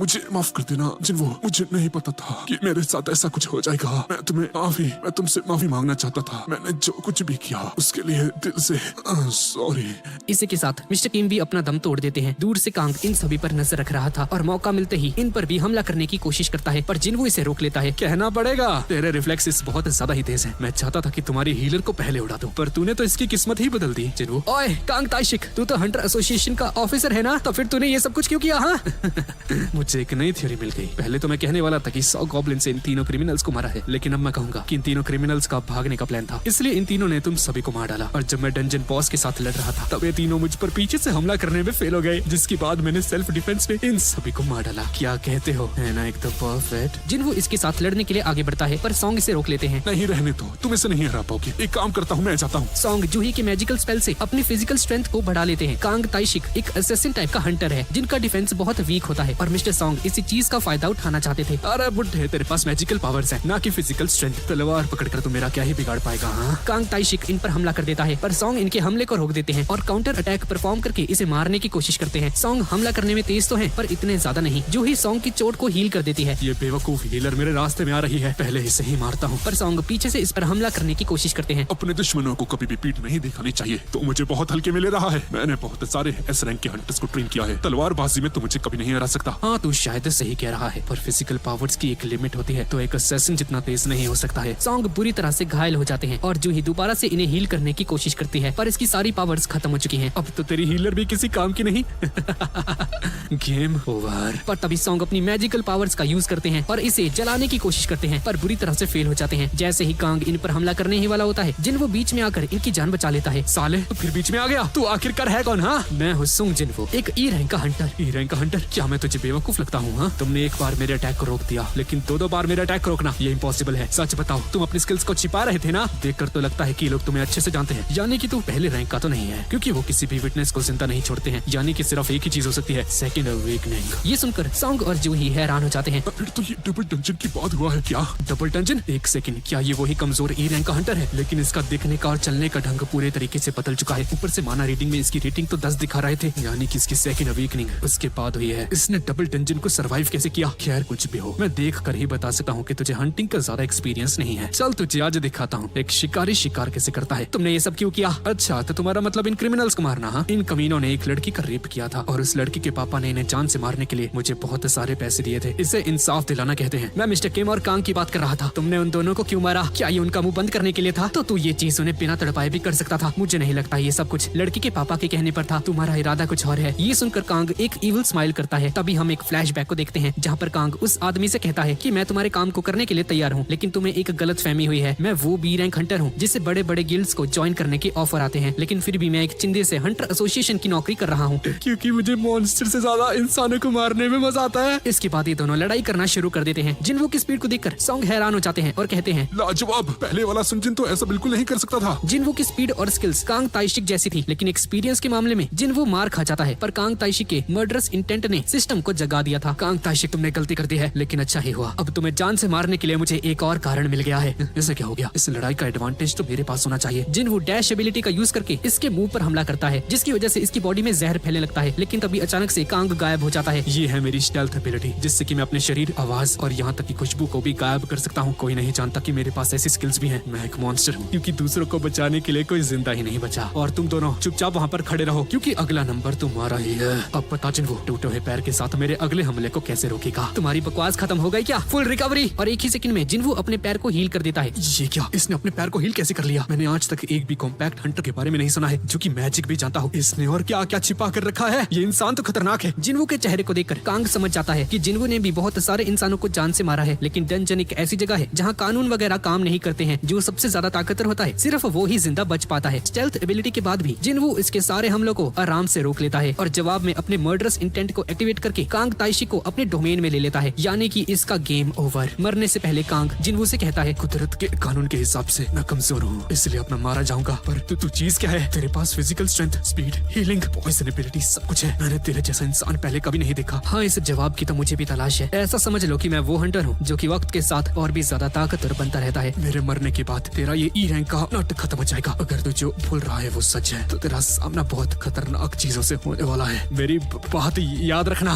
मुझे माफ कर देना जिनवो, मुझे नहीं पता था कि मेरे साथ ऐसा कुछ हो जाएगा। मैं तुमसे माफी मांगना चाहता था। मैंने जो कुछ भी किया उसके लिए दिल से सॉरी। इसी के साथ मिस्टर किम भी अपना दम तोड़ देते हैं। दूर से कांग इन सभी पर नजर रख रहा था और मौका मिलते ही इन पर भी हमला करने की कोशिश करता है पर जिनवू इसे रोक लेता है। कहना पड़ेगा तेरे रिफ्लेक्सेस बहुत ज्यादा ही तेज हैं। मैं चाहता था कि तुम्हारी हीलर को पहले उड़ा दूं, पर तूने तो इसकी किस्मत ही बदल दी। जिनवू, ओए कांग ताइशिक, तू तो हंटर एसोसिएशन का ऑफिसर है ना, तो फिर तूने ये सब कुछ क्यों किया? मुझे एक नई थ्योरी मिल गई। पहले तो मैं कहने वाला था कि 100 गॉब्लिन से इन तीनों क्रिमिनल्स को मारा है, लेकिन अब मैं कहूंगा कि इन तीनों क्रिमिनल्स का भागने का प्लान था, इसलिए इन तीनों ने तुम सभी को मार डाला। और जब मैं डंजन बॉस के साथ लड़ रहा था तब ये तीनों मुझ पर पीछे से हमला करने में फेल हो गए, जिसके बाद मैंने सेल्फ डिफेंस में इन सभी को मार डाला। क्या कहते हो? है ना एकदम परफेक्ट। जिनवू इसके साथ लड़ने के लिए आगे बढ़ता है पर सॉन्ग इसे रोक लेते हैं। नहीं रहने दो, तुम इसे नहीं हरा पाओगे। एक काम करता हूँ, मैं जाता हूँ। सॉन्ग जूही के मैजिकल स्पेल से अपनी फिजिकल स्ट्रेंथ को बढ़ा लेते हैं। कांग ताइशिक एक असैसिन टाइप का हंटर है जिनका डिफेंस बहुत वीक होता है और मिस्टर सॉन्ग इसी चीज का फायदा उठाना चाहते थे। अरे बुड्ढे, तेरे पास मैजिकल पावर्स हैं, ना कि फिजिकल स्ट्रेंथ। तलवार पकड़कर तो मेरा क्या ही बिगाड़ पाएगा? हाँ, कांग ताइशिक इन पर हमला कर देता है पर सॉन्ग इनके हमले को रोक देते हैं और काउंटर अटैक परफॉर्म करके इसे मारने की कोशिश करते हैं। सॉन्ग हमला करने में तेज तो है पर इतने ज्यादा नहीं। जूही सॉन्ग की चोट को हील कर देती है। ये बेवकूफ हीलर मेरे रास्ते में आ रही है, पहले इसे ही मारता हूँ। पर सॉन्ग पीछे से इस पर हमला करने की कोशिश करते हैं। अपने दुश्मनों को कभी भी पीठ नहीं दिखानी चाहिए। तो मुझे बहुत हल्के में ले रहा है। मैंने बहुत सारे एस रैंक के हंटर्स को ट्रेन किया है। तलवारबाजी में तो मुझे कभी नहीं हरा सकता। हाँ, तू शायद सही कह रहा है, पर फिजिकल पावर्स की एक लिमिट होती है, तो एक असैसिन जितना तेज नहीं हो सकता है। सॉन्ग बुरी तरह से घायल हो जाते हैं और जूही दोबारा से इन्हें हील करने की कोशिश करती है पर इसकी सारी पावर्स खत्म हो चुकी हैं। अब तो तेरी हीलर भी किसी काम की नहीं। Game over. पर तभी सॉन्ग अपनी मैजिकल पावर्स का यूज करते हैं और इसे जलाने की कोशिश करते हैं पर बुरी तरह से फेल हो जाते हैं। जैसे ही कांग इन पर हमला करने ही वाला होता है जिनवू बीच में आकर इनकी जान बचा लेता है। साले, तो फिर बीच में आ गया। तू आखिरकार है कौन? हाँ, मैं हूँ सुंग जिनवू, एक ई रैंक का हंटर। ई रैंक का हंटर? क्या मैं तुझे बेवकूफ लगता हूँ? हाँ, तुमने एक बार मेरे अटैक को रोक दिया, लेकिन 2-2 बार मेरे अटैक को रोकना ये इम्पॉसिबल है। सच बताओ, तुम अपनी स्किल्स को छिपा रहे थे ना? देखकर तो लगता है कि लोग तुम्हें अच्छे से जानते हैं, यानी कि तू पहले रैंक का तो नहीं है, क्योंकि वो किसी भी विटनेस को जिंदा नहीं छोड़ते हैं। यानी कि सिर्फ एक ही चीज हो सकती है, सेकंड अवेकनिंग। ये सुनकर सॉन्ग और जूही हैरान हो जाते हैं। फिर तो ये डबल डंजन की बात हुआ है क्या? Double dungeon? एक सेकंड, क्या ये वही कमजोर ई रैंक का हंटर है? लेकिन इसका दिखने का और चलने का ढंग पूरे तरीके से बदल चुका है। ऊपर से माना रीडिंग में इसकी रेटिंग तो 10 दिखा रहे थे, यानी कि इसकी सेकंड अवेकनिंग उसके बाद हुई है। इसने डबल डंजन को सरवाइव कैसे किया? खैर कुछ भी हो, मैं देख कर ही बता सकता हूँ कि तुझे हंटिंग का ज्यादा एक्सपीरियंस नहीं है। चल तुझे आज दिखाता हूँ एक शिकारी शिकार कैसे करता है। तुमने ये सब क्यों किया? अच्छा, तो तुम्हारा मतलब इन क्रिमिनल्स को मारना? हाँ, इन कमीनों ने एक लड़की का रेप किया था और उस लड़की के पापा ने इन्हें जान से मारने के लिए मुझे बहुत सारे पैसे दिए थे। इसे इंसाफ दिलाना कहते हैं। मैं मिस्टर किम और कांग की बात कर रहा था। तुमने उन दोनों को क्यों मारा? क्या ये उनका मुंह बंद करने के लिए था? तो तू ये चीज उन्हें बिना तड़पाए भी कर सकता था। मुझे नहीं लगता ये सब कुछ लड़की के पापा के कहने पर था। तुम्हारा इरादा कुछ और है। ये सुनकर कांग एक इविल स्माइल करता है। तभी हम एक फ्लैशबैक को देखते हैं जहाँ पर कांग उस आदमी से कहता है कि मैं तुम्हारे काम काम को करने के लिए तैयार हूँ, लेकिन तुम्हें एक गलत फहमी हुई है। मैं वो बी रैंक हंटर हूँ जिससे बड़े बड़े गिल्ड्स को ज्वाइन करने के ऑफर आते हैं, लेकिन फिर भी मैं एक चिंदे से हंटर एसोसिएशन की नौकरी कर रहा हूँ, क्योंकि मुझे मॉन्स्टर से ज्यादा इंसानों को मारने में मजा आता है। इसके बाद ये दोनों लड़ाई करना शुरू कर देते हैं। जिन्वो की स्पीड को देखकर सॉन्ग हैरान हो जाते हैं और कहते हैं, लाजवाब, पहले वाला सुनजिन तो ऐसा बिल्कुल नहीं कर सकता था। जिन्वो की स्पीड और स्किल्स कांग ताइशिक जैसी थी, लेकिन एक्सपीरियंस के मामले में जिन्वो मार खा जाता है। पर कांग ताइशिक के मर्डरस इंटेंट ने सिस्टम को जगा दिया था। कांग ताइशिक, तुमने गलती कर दी है, लेकिन अच्छा ही हुआ। अब तुम्हें जान से मारने के लिए मुझे एक और कारण मिल गया है। इसे क्या हो गया? इस लड़ाई का एडवांटेज तो मेरे पास होना चाहिए। जिन्वो डैश एबिलिटी का यूज करके इसके मुंह पर हमला करता है, जिसकी वजह से इसकी बॉडी में जहर फैलने लगता है। लेकिन तभी अचानक से कांग गायब हो जाता है। ये है मेरी स्टेल्थ एबिलिटी, जिससे कि मैं अपने शरीर, आवाज और यहाँ तक की खुशबू को भी गायब कर सकता हूँ। कोई नहीं जानता कि मेरे पास ऐसी स्किल्स भी हैं। मैं एक मॉन्स्टर हूँ, क्योंकि दूसरों को बचाने के लिए कोई जिंदा ही नहीं बचा। और तुम दोनों चुपचाप वहाँ पर खड़े रहो, क्योंकि अगला नंबर तुम्हारा ही है। अब बता जिन्वो, टूटे हुए पैर के साथ मेरे अगले हमले को कैसे रोकेगा? तुम्हारी बकवास खत्म हो गई क्या? Full recovery. और एक ही सेकंड में जिन्वो अपने पैर को हील कर देता है। ये क्या? इसने अपने पैर को हील कैसे कर लिया? मैंने आज तक एक भी कॉम्पैक्ट हंटर के बारे में नहीं सुना है जो कि मैजिक भी जानता हो। इसने और क्या क्या छिपा कर रखा है? ये इंसान तो खतरनाक है। जिन्वो के चेहरे को देखकर कांग समझ जाता है कि जिन्वो ने भी बहुत सारे इंसानों को जान से मारा है, लेकिन डंजन एक ऐसी जगह है जहाँ कानून वगैरह काम नहीं करते हैं। जो सबसे ज्यादा ताकतवर होता है, सिर्फ वो ही जिंदा बच पाता है। स्टेल्थ एबिलिटी के बाद भी जिन्वो इसके सारे हमलों को आराम से रोक लेता है और जवाब में अपने मर्डरस इंटेंट को एक्टिवेट करके कांग ताइशी को अपने डोमेन में ले लेता है, यानी कि इसका गेम ओवर। मरने से पहले कांग जिन्वो से कहता है, कुदरत के कानून के हिसाब से मैं कमजोर हूँ, इसलिए अब मैं मारा जाऊंगा। पर तू चीज क्या है? तेरे पास physical strength, speed, healing, poison ability सब कुछ है। मैंने तेरे जैसा इंसान पहले कभी नहीं देखा। हाँ, इस जवाब की तो मुझे भी तलाश है। ऐसा समझ लो कि मैं वो हंटर हूँ जो कि वक्त के साथ और भी ज्यादा ताकतवर बनता रहता है। मेरे मरने के बाद तेरा ये ई रैंक का नाटक खत्म हो जाएगा। अगर तू जो भूल रहा है वो सच है, तो तेरा सामना बहुत खतरनाक चीजों से होने वाला है। मेरी बात याद रखना,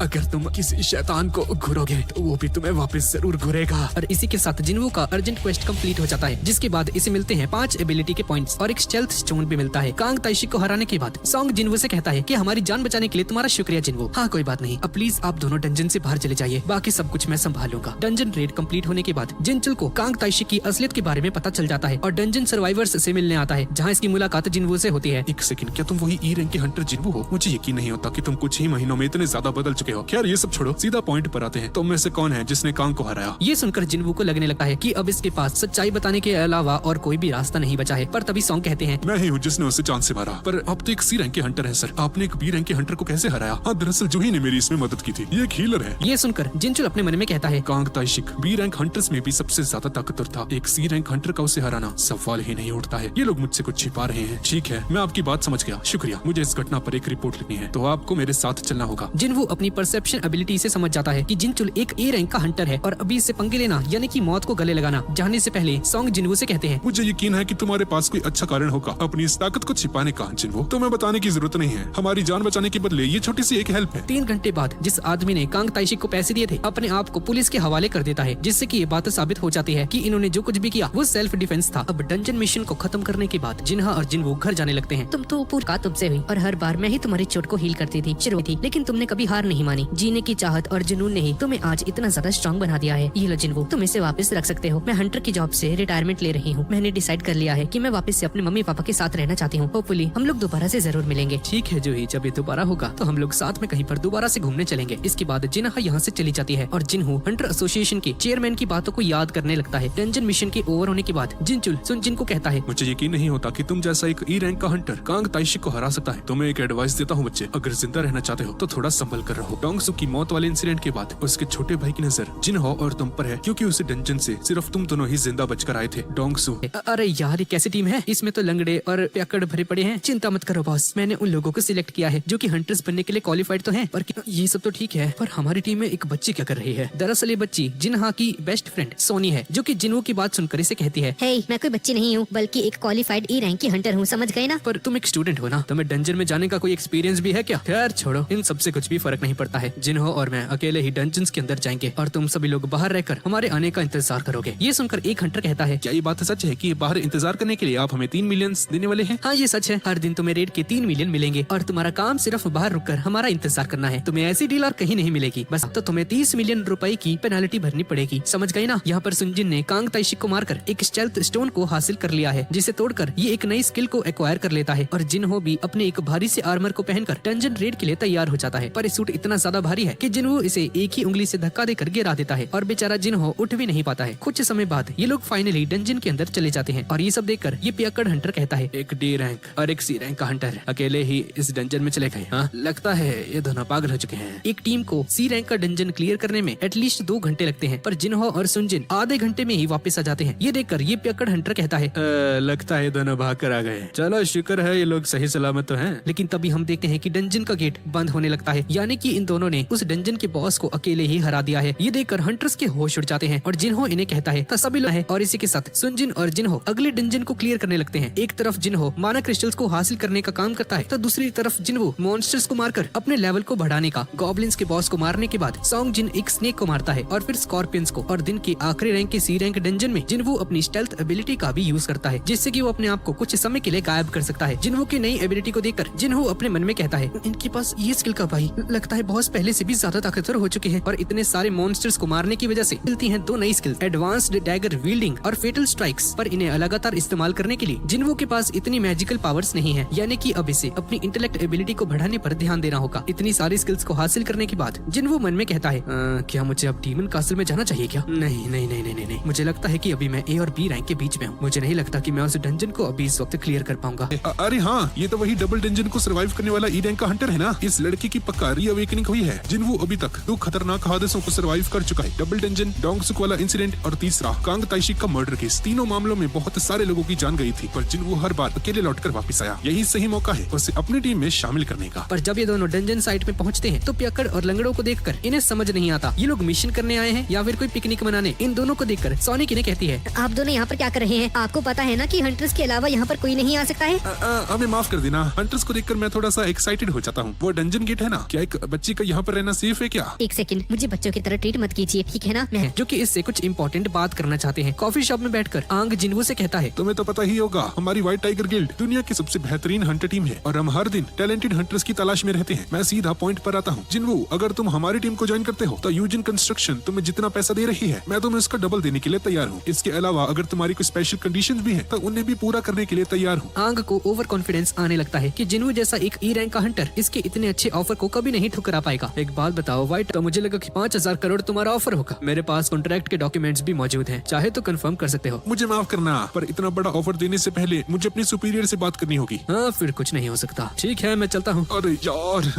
अगर तुम किसी शैतान को घुरोगे तो वो भी तुम्हें वापस जरूर घुरेगा। और इसी के साथ जिन्वो का अर्जेंट क्वेस्ट कंप्लीट हो जाता है, जिसके बाद इसे मिलते हैं 5 एबिलिटी के पॉइंट्स और एक स्टेल्थ स्टोन भी मिलता है। कांग ताइशी को हराने के बाद सॉन्ग जिन्वो से कहता है कि हमारी जान बचाने के लिए तुम्हारा शुक्रिया जिन्वो। हाँ, कोई बात नहीं, अब प्लीज आप दोनों डंजन से बाहर चले जाइए, बाकी सब कुछ मैं संभाल लूंगा। डंजन रेड कंप्लीट होने के बाद जिनचुल को कांग ताइशी की असलियत के बारे में पता चल जाता है और डंजन सर्वाइवर्स से मिलने आता है, जहाँ इसकी मुलाकात जिन्वो से होती है। एक सेकंड, क्या तुम वही ई रैंक के हंटर जिन्वो हो? मुझे यकीन नहीं होता कि तुम कुछ ही महीनों में इतने ज्यादा बदल चुके हो। खैर ये सब छोड़ो, सीधा पॉइंट पर आते हैं। तुम में से कौन है जिसने कांग को हराया? ये सुनकर जिन्वो को लगने लगता है कि अब इसके पास सच्चाई बताने के अलावा और कोई भी रास्ता नहीं बचा है। पर तभी सॉन्ग कहते हैं, मैं ही हूँ जिसने उसे चांद से मारा। पर आप तो एक सी रैंक के हंटर हैं सर, आपने एक बी रैंक के हंटर को कैसे हराया? हाँ, दरअसल जूही ने मेरी इसमें मदद की थी। ये एक हीलर है। ये सुनकर जिनचुल अपने मन में कहता है, कांग ताइशिक बी रैंक हंटर्स में भी सबसे ज्यादा ताकतवर था। एक सी रैंक हंटर का उसे हराना सवाल ही नहीं उठता है। ये लोग मुझसे कुछ छिपा रहे हैं। ठीक है, मैं आपकी बात समझ गया, शुक्रिया। मुझे इस घटना पर एक रिपोर्ट लिखनी है, तो आपको मेरे साथ चलना होगा। जिन्वो अपनी परसेप्शन एबिलिटी से समझ जाता है कि जिनचुल एक ए रैंक का हंटर है और अभी इससे पंगे लेना यानी कि मौत को गले लगाना। जाने से पहले सॉन्ग जिन्वो से कहते हैं, मुझे यकीन है कि तुम्हारे पास कोई अच्छा कारण होगा अपनी इस ताकत को छिपाने का जिन्वो। तुम्हें बताने की जरूरत नहीं है। हमारी जान बचाने के बदले ये छोटी सी एक हेल्प है। 3 घंटे बाद जिस आदमी ने कांग ताइशी को पैसे दिए थे, अपने आप को पुलिस के हवाले कर देता है, जिससे कि ये बात साबित हो जाती है कि इन्होंने जो कुछ भी किया वो सेल्फ डिफेंस था। अब डंजन मिशन को खत्म करने के बाद जिन्हा और जिन्वो घर जाने लगते हैं। तुम तो पूरा तुमसे हुई और हर बार मैं ही तुम्हारी चोट को हील करती थी, शुरू थी, लेकिन तुमने कभी हार नहीं मानी। जीने की चाहत और जुनून ने ही तुम्हें आज इतना ज्यादा स्ट्रॉन्ग बना दिया है। ये लो जिन्वो, तुम इसे वापस रख सकते हो। मैं हंटर की जॉब से रिटायरमेंट ले रही हूँ। मैंने डिसाइड कर लिया है कि मैं वापस से अपने मम्मी पापा के साथ रहना चाहती हूँ। होपफुली हम लोग दोबारा से जरूर मिलेंगे। ठीक है जूही, जब ये दोबारा होगा तो हम लोग साथ में कहीं पर दोबारा से घूमने चलेंगे। इसके बाद जिन्हा यहाँ से चली जाती है और जिन्हो हंटर एसोसिएशन के चेयरमैन की बातों को याद करने लगता है। डंजन मिशन के ओवर होने के बाद जिनचुल सुनजिन को कहता है, मुझे यकीन नहीं होता कि तुम जैसा एक ई रैंक का हंटर कांग ताइशिक को हरा सकता है। तुम्हें एक एडवाइस देता हूँ बच्चे, अगर जिंदा रहना चाहते हो तो थोड़ा संभल कर रहो। डोंगसू की मौत वाले इंसिडेंट के बाद उसके छोटे भाई की नजर जिन्हो और तुम पर है, क्योंकि उसे डंजन से सिर्फ तुम दोनों ही जिंदा बचकर आए थे। डोंगसू, अरे यार ये कैसी टीम है, इसमें तो लंगड़े और प्याकड़ भरे पड़े हैं। चिंता मत करो बॉस, मैंने उन लोगों को सिलेक्ट किया है जो कि हंटर्स बनने के लिए क्वालिफाइड तो हैं। पर ये सब तो ठीक है, पर हमारी टीम में एक बच्ची क्या कर रही है? दरअसल ये बच्ची जिन्हा की बेस्ट फ्रेंड सोनी है, जो कि जिन्हो की बात सुनकर इसे कहती है, हे, मैं कोई बच्ची नहीं हूँ, बल्कि एक क्वालिफाइड ई रैंक की हंटर हूँ, समझ गए ना? पर तुम एक स्टूडेंट हो ना, तुम्हें डंजन में जाने का कोई एक्सपीरियंस भी है क्या? खैर छोड़ो, इन सबसे कुछ भी फर्क नहीं पड़ता है। जिन्हो और मैं अकेले ही डंजन के अंदर जाएंगे और तुम सभी लोग बाहर रहकर हमारे आने का इंतजार करोगे। ये सुनकर एक हंटर कहता है, क्या ये बात सच है कि बाहर इंतजार करने के लिए आप हमें 3 मिलियन देने वाले हैं? हाँ ये सच है, हर दिन तुम्हें रेड के 3 मिलियन मिलेंगे और तुम्हारा काम सिर्फ बाहर रुककर हमारा इंतजार करना है। तुम्हें ऐसी डील और कहीं नहीं मिलेगी, बस तो तुम्हें 30 मिलियन रुपए की पेनाल्टी भरनी पड़ेगी, समझ गए ना? यहाँ पर सुनजिन ने कांग ताइशिक को मारकर एक स्टेल्थ स्टोन को हासिल कर लिया है, जिसे तोड़कर ये एक नई स्किल को एक्वायर कर लेता है और जिन्हो भी अपने एक भारी से आर्मर को पहनकर डंजन रेड के लिए तैयार हो जाता है। पर ये सूट इतना ज्यादा भारी है कि जिन्हो इसे एक ही उंगली से धक्का देकर गिरा देता है और बेचारा जिन्हो उठ भी नहीं पाता है। कुछ समय बाद ये लोग फाइनली डंजन के अंदर चले जाते हैं और ये सब देखकर ये पियक्कड़ हंटर कहता है, एक डी रैंक और एक सी रैंक का हंटर अकेले ही इस डंजन में चले गए। हाँ, लगता है ये दोनों पागल हो चुके हैं। एक टीम को सी रैंक का डंजन क्लियर करने में एटलीस्ट 2 घंटे लगते हैं, पर जिन्हो और सुनजिन आधे घंटे में ही वापस आ जाते हैं। ये देखकर ये पियक्कड़ हंटर कहता है, लगता है दोनों भाग कर आ गए। चलो शुक्र है ये लोग सही सलामत तो हैं। लेकिन तभी हम देखते हैं कि डंजन का गेट बंद होने लगता है, यानी कि इन दोनों ने उस डंजन के बॉस को अकेले ही हरा दिया है। ये देखकर हंटर्स के होश उड़ जाते हैं और जिन्हो इन्हें कहता है सभी लोग है और इसी के साथ सुनजिन और जिन्हो अगले डंजन को क्लियर करने लगते हैं। एक तरफ जिन्हो माना क्रिस्टल्स को हासिल करने का काम करता है तो दूसरी तरफ जिन्हो मॉन्स्टर्स को मारकर अपने लेवल को बढ़ाने का। गॉब्लिन्स के बॉस को मारने के बाद सॉन्ग जिन एक स्नेक को मारता है और फिर स्कॉर्पियंस को, और दिन के आखिरी रैंक के सी रैंक डंजन में जिन्हो अपनी स्टेल्थ एबिलिटी का भी यूज करता है, जिससे कि वो अपने आप को कुछ समय के लिए गायब कर सकता है। जिन्हो की नई एबिलिटी को देखकर जिन्हो अपने मन में कहता है, इनके पास ये स्किल कब आई? लगता है बॉस पहले से भी ज्यादा ताकतवर हो चुके हैं और इतने सारे मॉन्स्टर्स को मारने की वजह से मिलती हैं 2 नई स्किल, एडवांस्ड डैगर वील्डिंग और फेटल स्ट्राइक्स। पर इन्हें लगातार इस्तेमाल करने के लिए जिन्हो के पास इतनी मैजिकल पावर्स नहीं है, यानी कि अब इसे अपनी इंटेलेक्ट एबिलिटी को बढ़ाने पर ध्यान देना होगा। इतनी सारी स्किल्स को हासिल करने के बाद जिन्हो मन में कहता है, क्या मुझे अब डीमन कासल में जाना चाहिए क्या? नहीं नहीं नहीं नहीं नहीं, मुझे लगता है कि अभी मैं ए और बी रैंक के बीच में हूँ। मुझे नहीं लगता कि मैं उस डंजन को अभी इस वक्त क्लियर कर पाऊंगा। अरे हाँ, ये तो वही डबल डंजन को सर्वाइव करने वाला ई रैंक का हंटर है ना। इस लड़के की पक्का रीअवेकनिंग हुई है। जिन्हो अभी तक 2 खतरनाक हादसों को सर्वाइव कर चुका है, डबल डंजन, डोंगसुक वाला इंसिडेंट और तीसरा कांग ताइशिक का मर्डर केस। तीनों मामलों में बहुत सारे लोगों की जान गई थी, पर जिन्हो हर बार अकेले लौटकर वापस आया। यही सही मौका है उसे अपनी टीम में शामिल करने का। पर जब ये दोनों डंजन साइट में पहुंचते हैं तो पियक्कड़ और लंगड़ों को देखकर इन्हें समझ नहीं आता ये लोग मिशन करने आए हैं या फिर कोई पिकनिक मनाने। इन दोनों को देखकर सोनिक इन्हें कहती है, आप दोनों यहाँ पर क्या कर रहे हैं? आपको पता है ना कि हंटर्स के अलावा यहाँ पर कोई नहीं आ सकता है। हमें माफ कर देना, हंटर्स को देखकर मैं थोड़ा सा एक्साइटेड हो जाता हूँ। वो डंजन गेट है ना, क्या एक बच्ची का यहाँ पर रहना सेफ है क्या? एक सेकंड, मुझे बच्चों की तरह ट्रीट मत कीजिए, ठीक है ना? मैं जो कि इससे कुछ इम्पोर्टेंट बात करना चाहते हैं। कॉफी शॉप में बैठकर आंग जिन्हो से कहता है, तुम्हें तो पता ही होगा हमारी व्हाइट टाइगर गिल्ड दुनिया की सबसे बेहतरीन हंटर टीम है और हम हर दिन टैलेंटेड हंटर्स की तलाश में रहते हैं। मैं सीधा पॉइंट पर आता हूँ। जिन्हो, अगर तुम हमारी टीम को ज्वाइन करते हो तो यूजिन कंस्ट्रक्शन तुम्हें जितना पैसा दे रही है मैं तुम्हें उसका डबल देने के लिए तैयार हूँ। इसके अलावा अगर तुम्हारी कोई स्पेशल कंडीशंस भी है तो उन्हें भी पूरा करने के लिए तैयार हूँ। आंग को ओवर कॉन्फिडेंस आने लगता है कि जिन्हो जैसा एक ई रैंक का हंटर इसके इतने अच्छे ऑफर को कभी नहीं ठुकरा पाएगा। एक बात बताओ व्हाइट, तो मुझे लगा कि 5000 करोड़ तुम्हारा ऑफर होगा। मेरे पास कॉन्ट्रैक्ट के डॉक्यूमेंट्स भी मौजूद हैं, चाहे तो कंफर्म कर सकते हो। मुझे माफ करना, पर इतना बड़ा ऑफर देने से पहले मुझे अपने सुपीरियर से बात करनी होगी। हाँ, फिर कुछ नहीं हो सकता। ठीक है, मैं चलता हूँ। अरे यार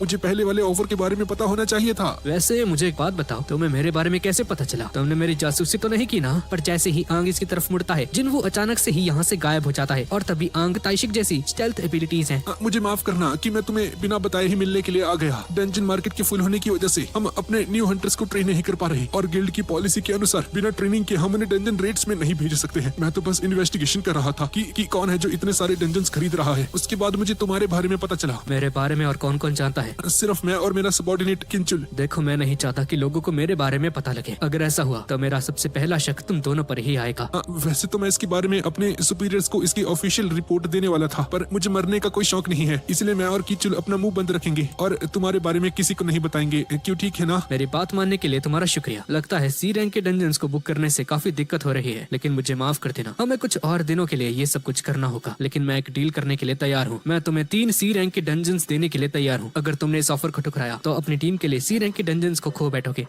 मुझे पहले वाले ऑफर के बारे में पता होना चाहिए था। वैसे मुझे एक बात बताओ, तुम्हें मेरे बारे में कैसे पता चला? तुमने मेरी जासूसी तो नहीं की ना? पर जैसे ही आंग इसकी तरफ मुड़ता है जिन्हो अचानक से ही यहाँ से गायब हो जाता है और तभी आंग ताइशिक जैसी स्टेल्थ एबिलिटीज हैं। मुझे माफ करना कि मैं तुम्हें बिना बताए ही मिलने के लिए आ गया। डंजन मार्केट के फुल होने की वजह से हम अपने न्यू हंटर्स को ट्रेन नहीं कर पा रहे और गिल्ड की पॉलिसी के अनुसार बिना ट्रेनिंग के हम उन्हें डंजन रेट्स में नहीं भेज सकते हैं। मैं तो बस इन्वेस्टिगेशन कर रहा था कि कौन है जो इतने सारे डंजन्स खरीद रहा है। उसके बाद मुझे तुम्हारे बारे में पता चला। मेरे बारे में और कौन कौन जानता है? सिर्फ मैं और मेरा सबॉर्डिनेट किंचुल। देखो, मैं नहीं चाहता कि लोगों को मेरे बारे में पता लगे। अगर ऐसा हुआ तो मेरा सबसे पहला शक तुम दोनों पर ही आएगा। वैसे तो मैं इसके बारे में अपने सुपीरियर्स को इसकी ऑफिशियल रिपोर्ट देने वाला था, पर मुझे मरने का कोई शौक नहीं है, इसलिए मैं और किंचुल अपना मुंह बंद रखेंगे और तुम्हारे बारे में किसी को नहीं बताएंगे। क्यों, ठीक है ना? मेरी बात मानने के लिए तुम्हारा शुक्रिया। लगता है सी रैंक के डंजन्स को बुक करने से काफी दिक्कत हो रही है, लेकिन मुझे माफ कर देना। हमें कुछ और दिनों के लिए ये सब कुछ करना होगा, लेकिन मैं एक डील करने के लिए तैयार हूँ। मैं तुम्हें 3 सी रैंक के डंजन्स देने के लिए तैयार हूँ। अगर तुमने इस ऑफर को ठुकराया तो अपनी टीम के लिए सी रैंक के डंजन्स को खो बैठोगे।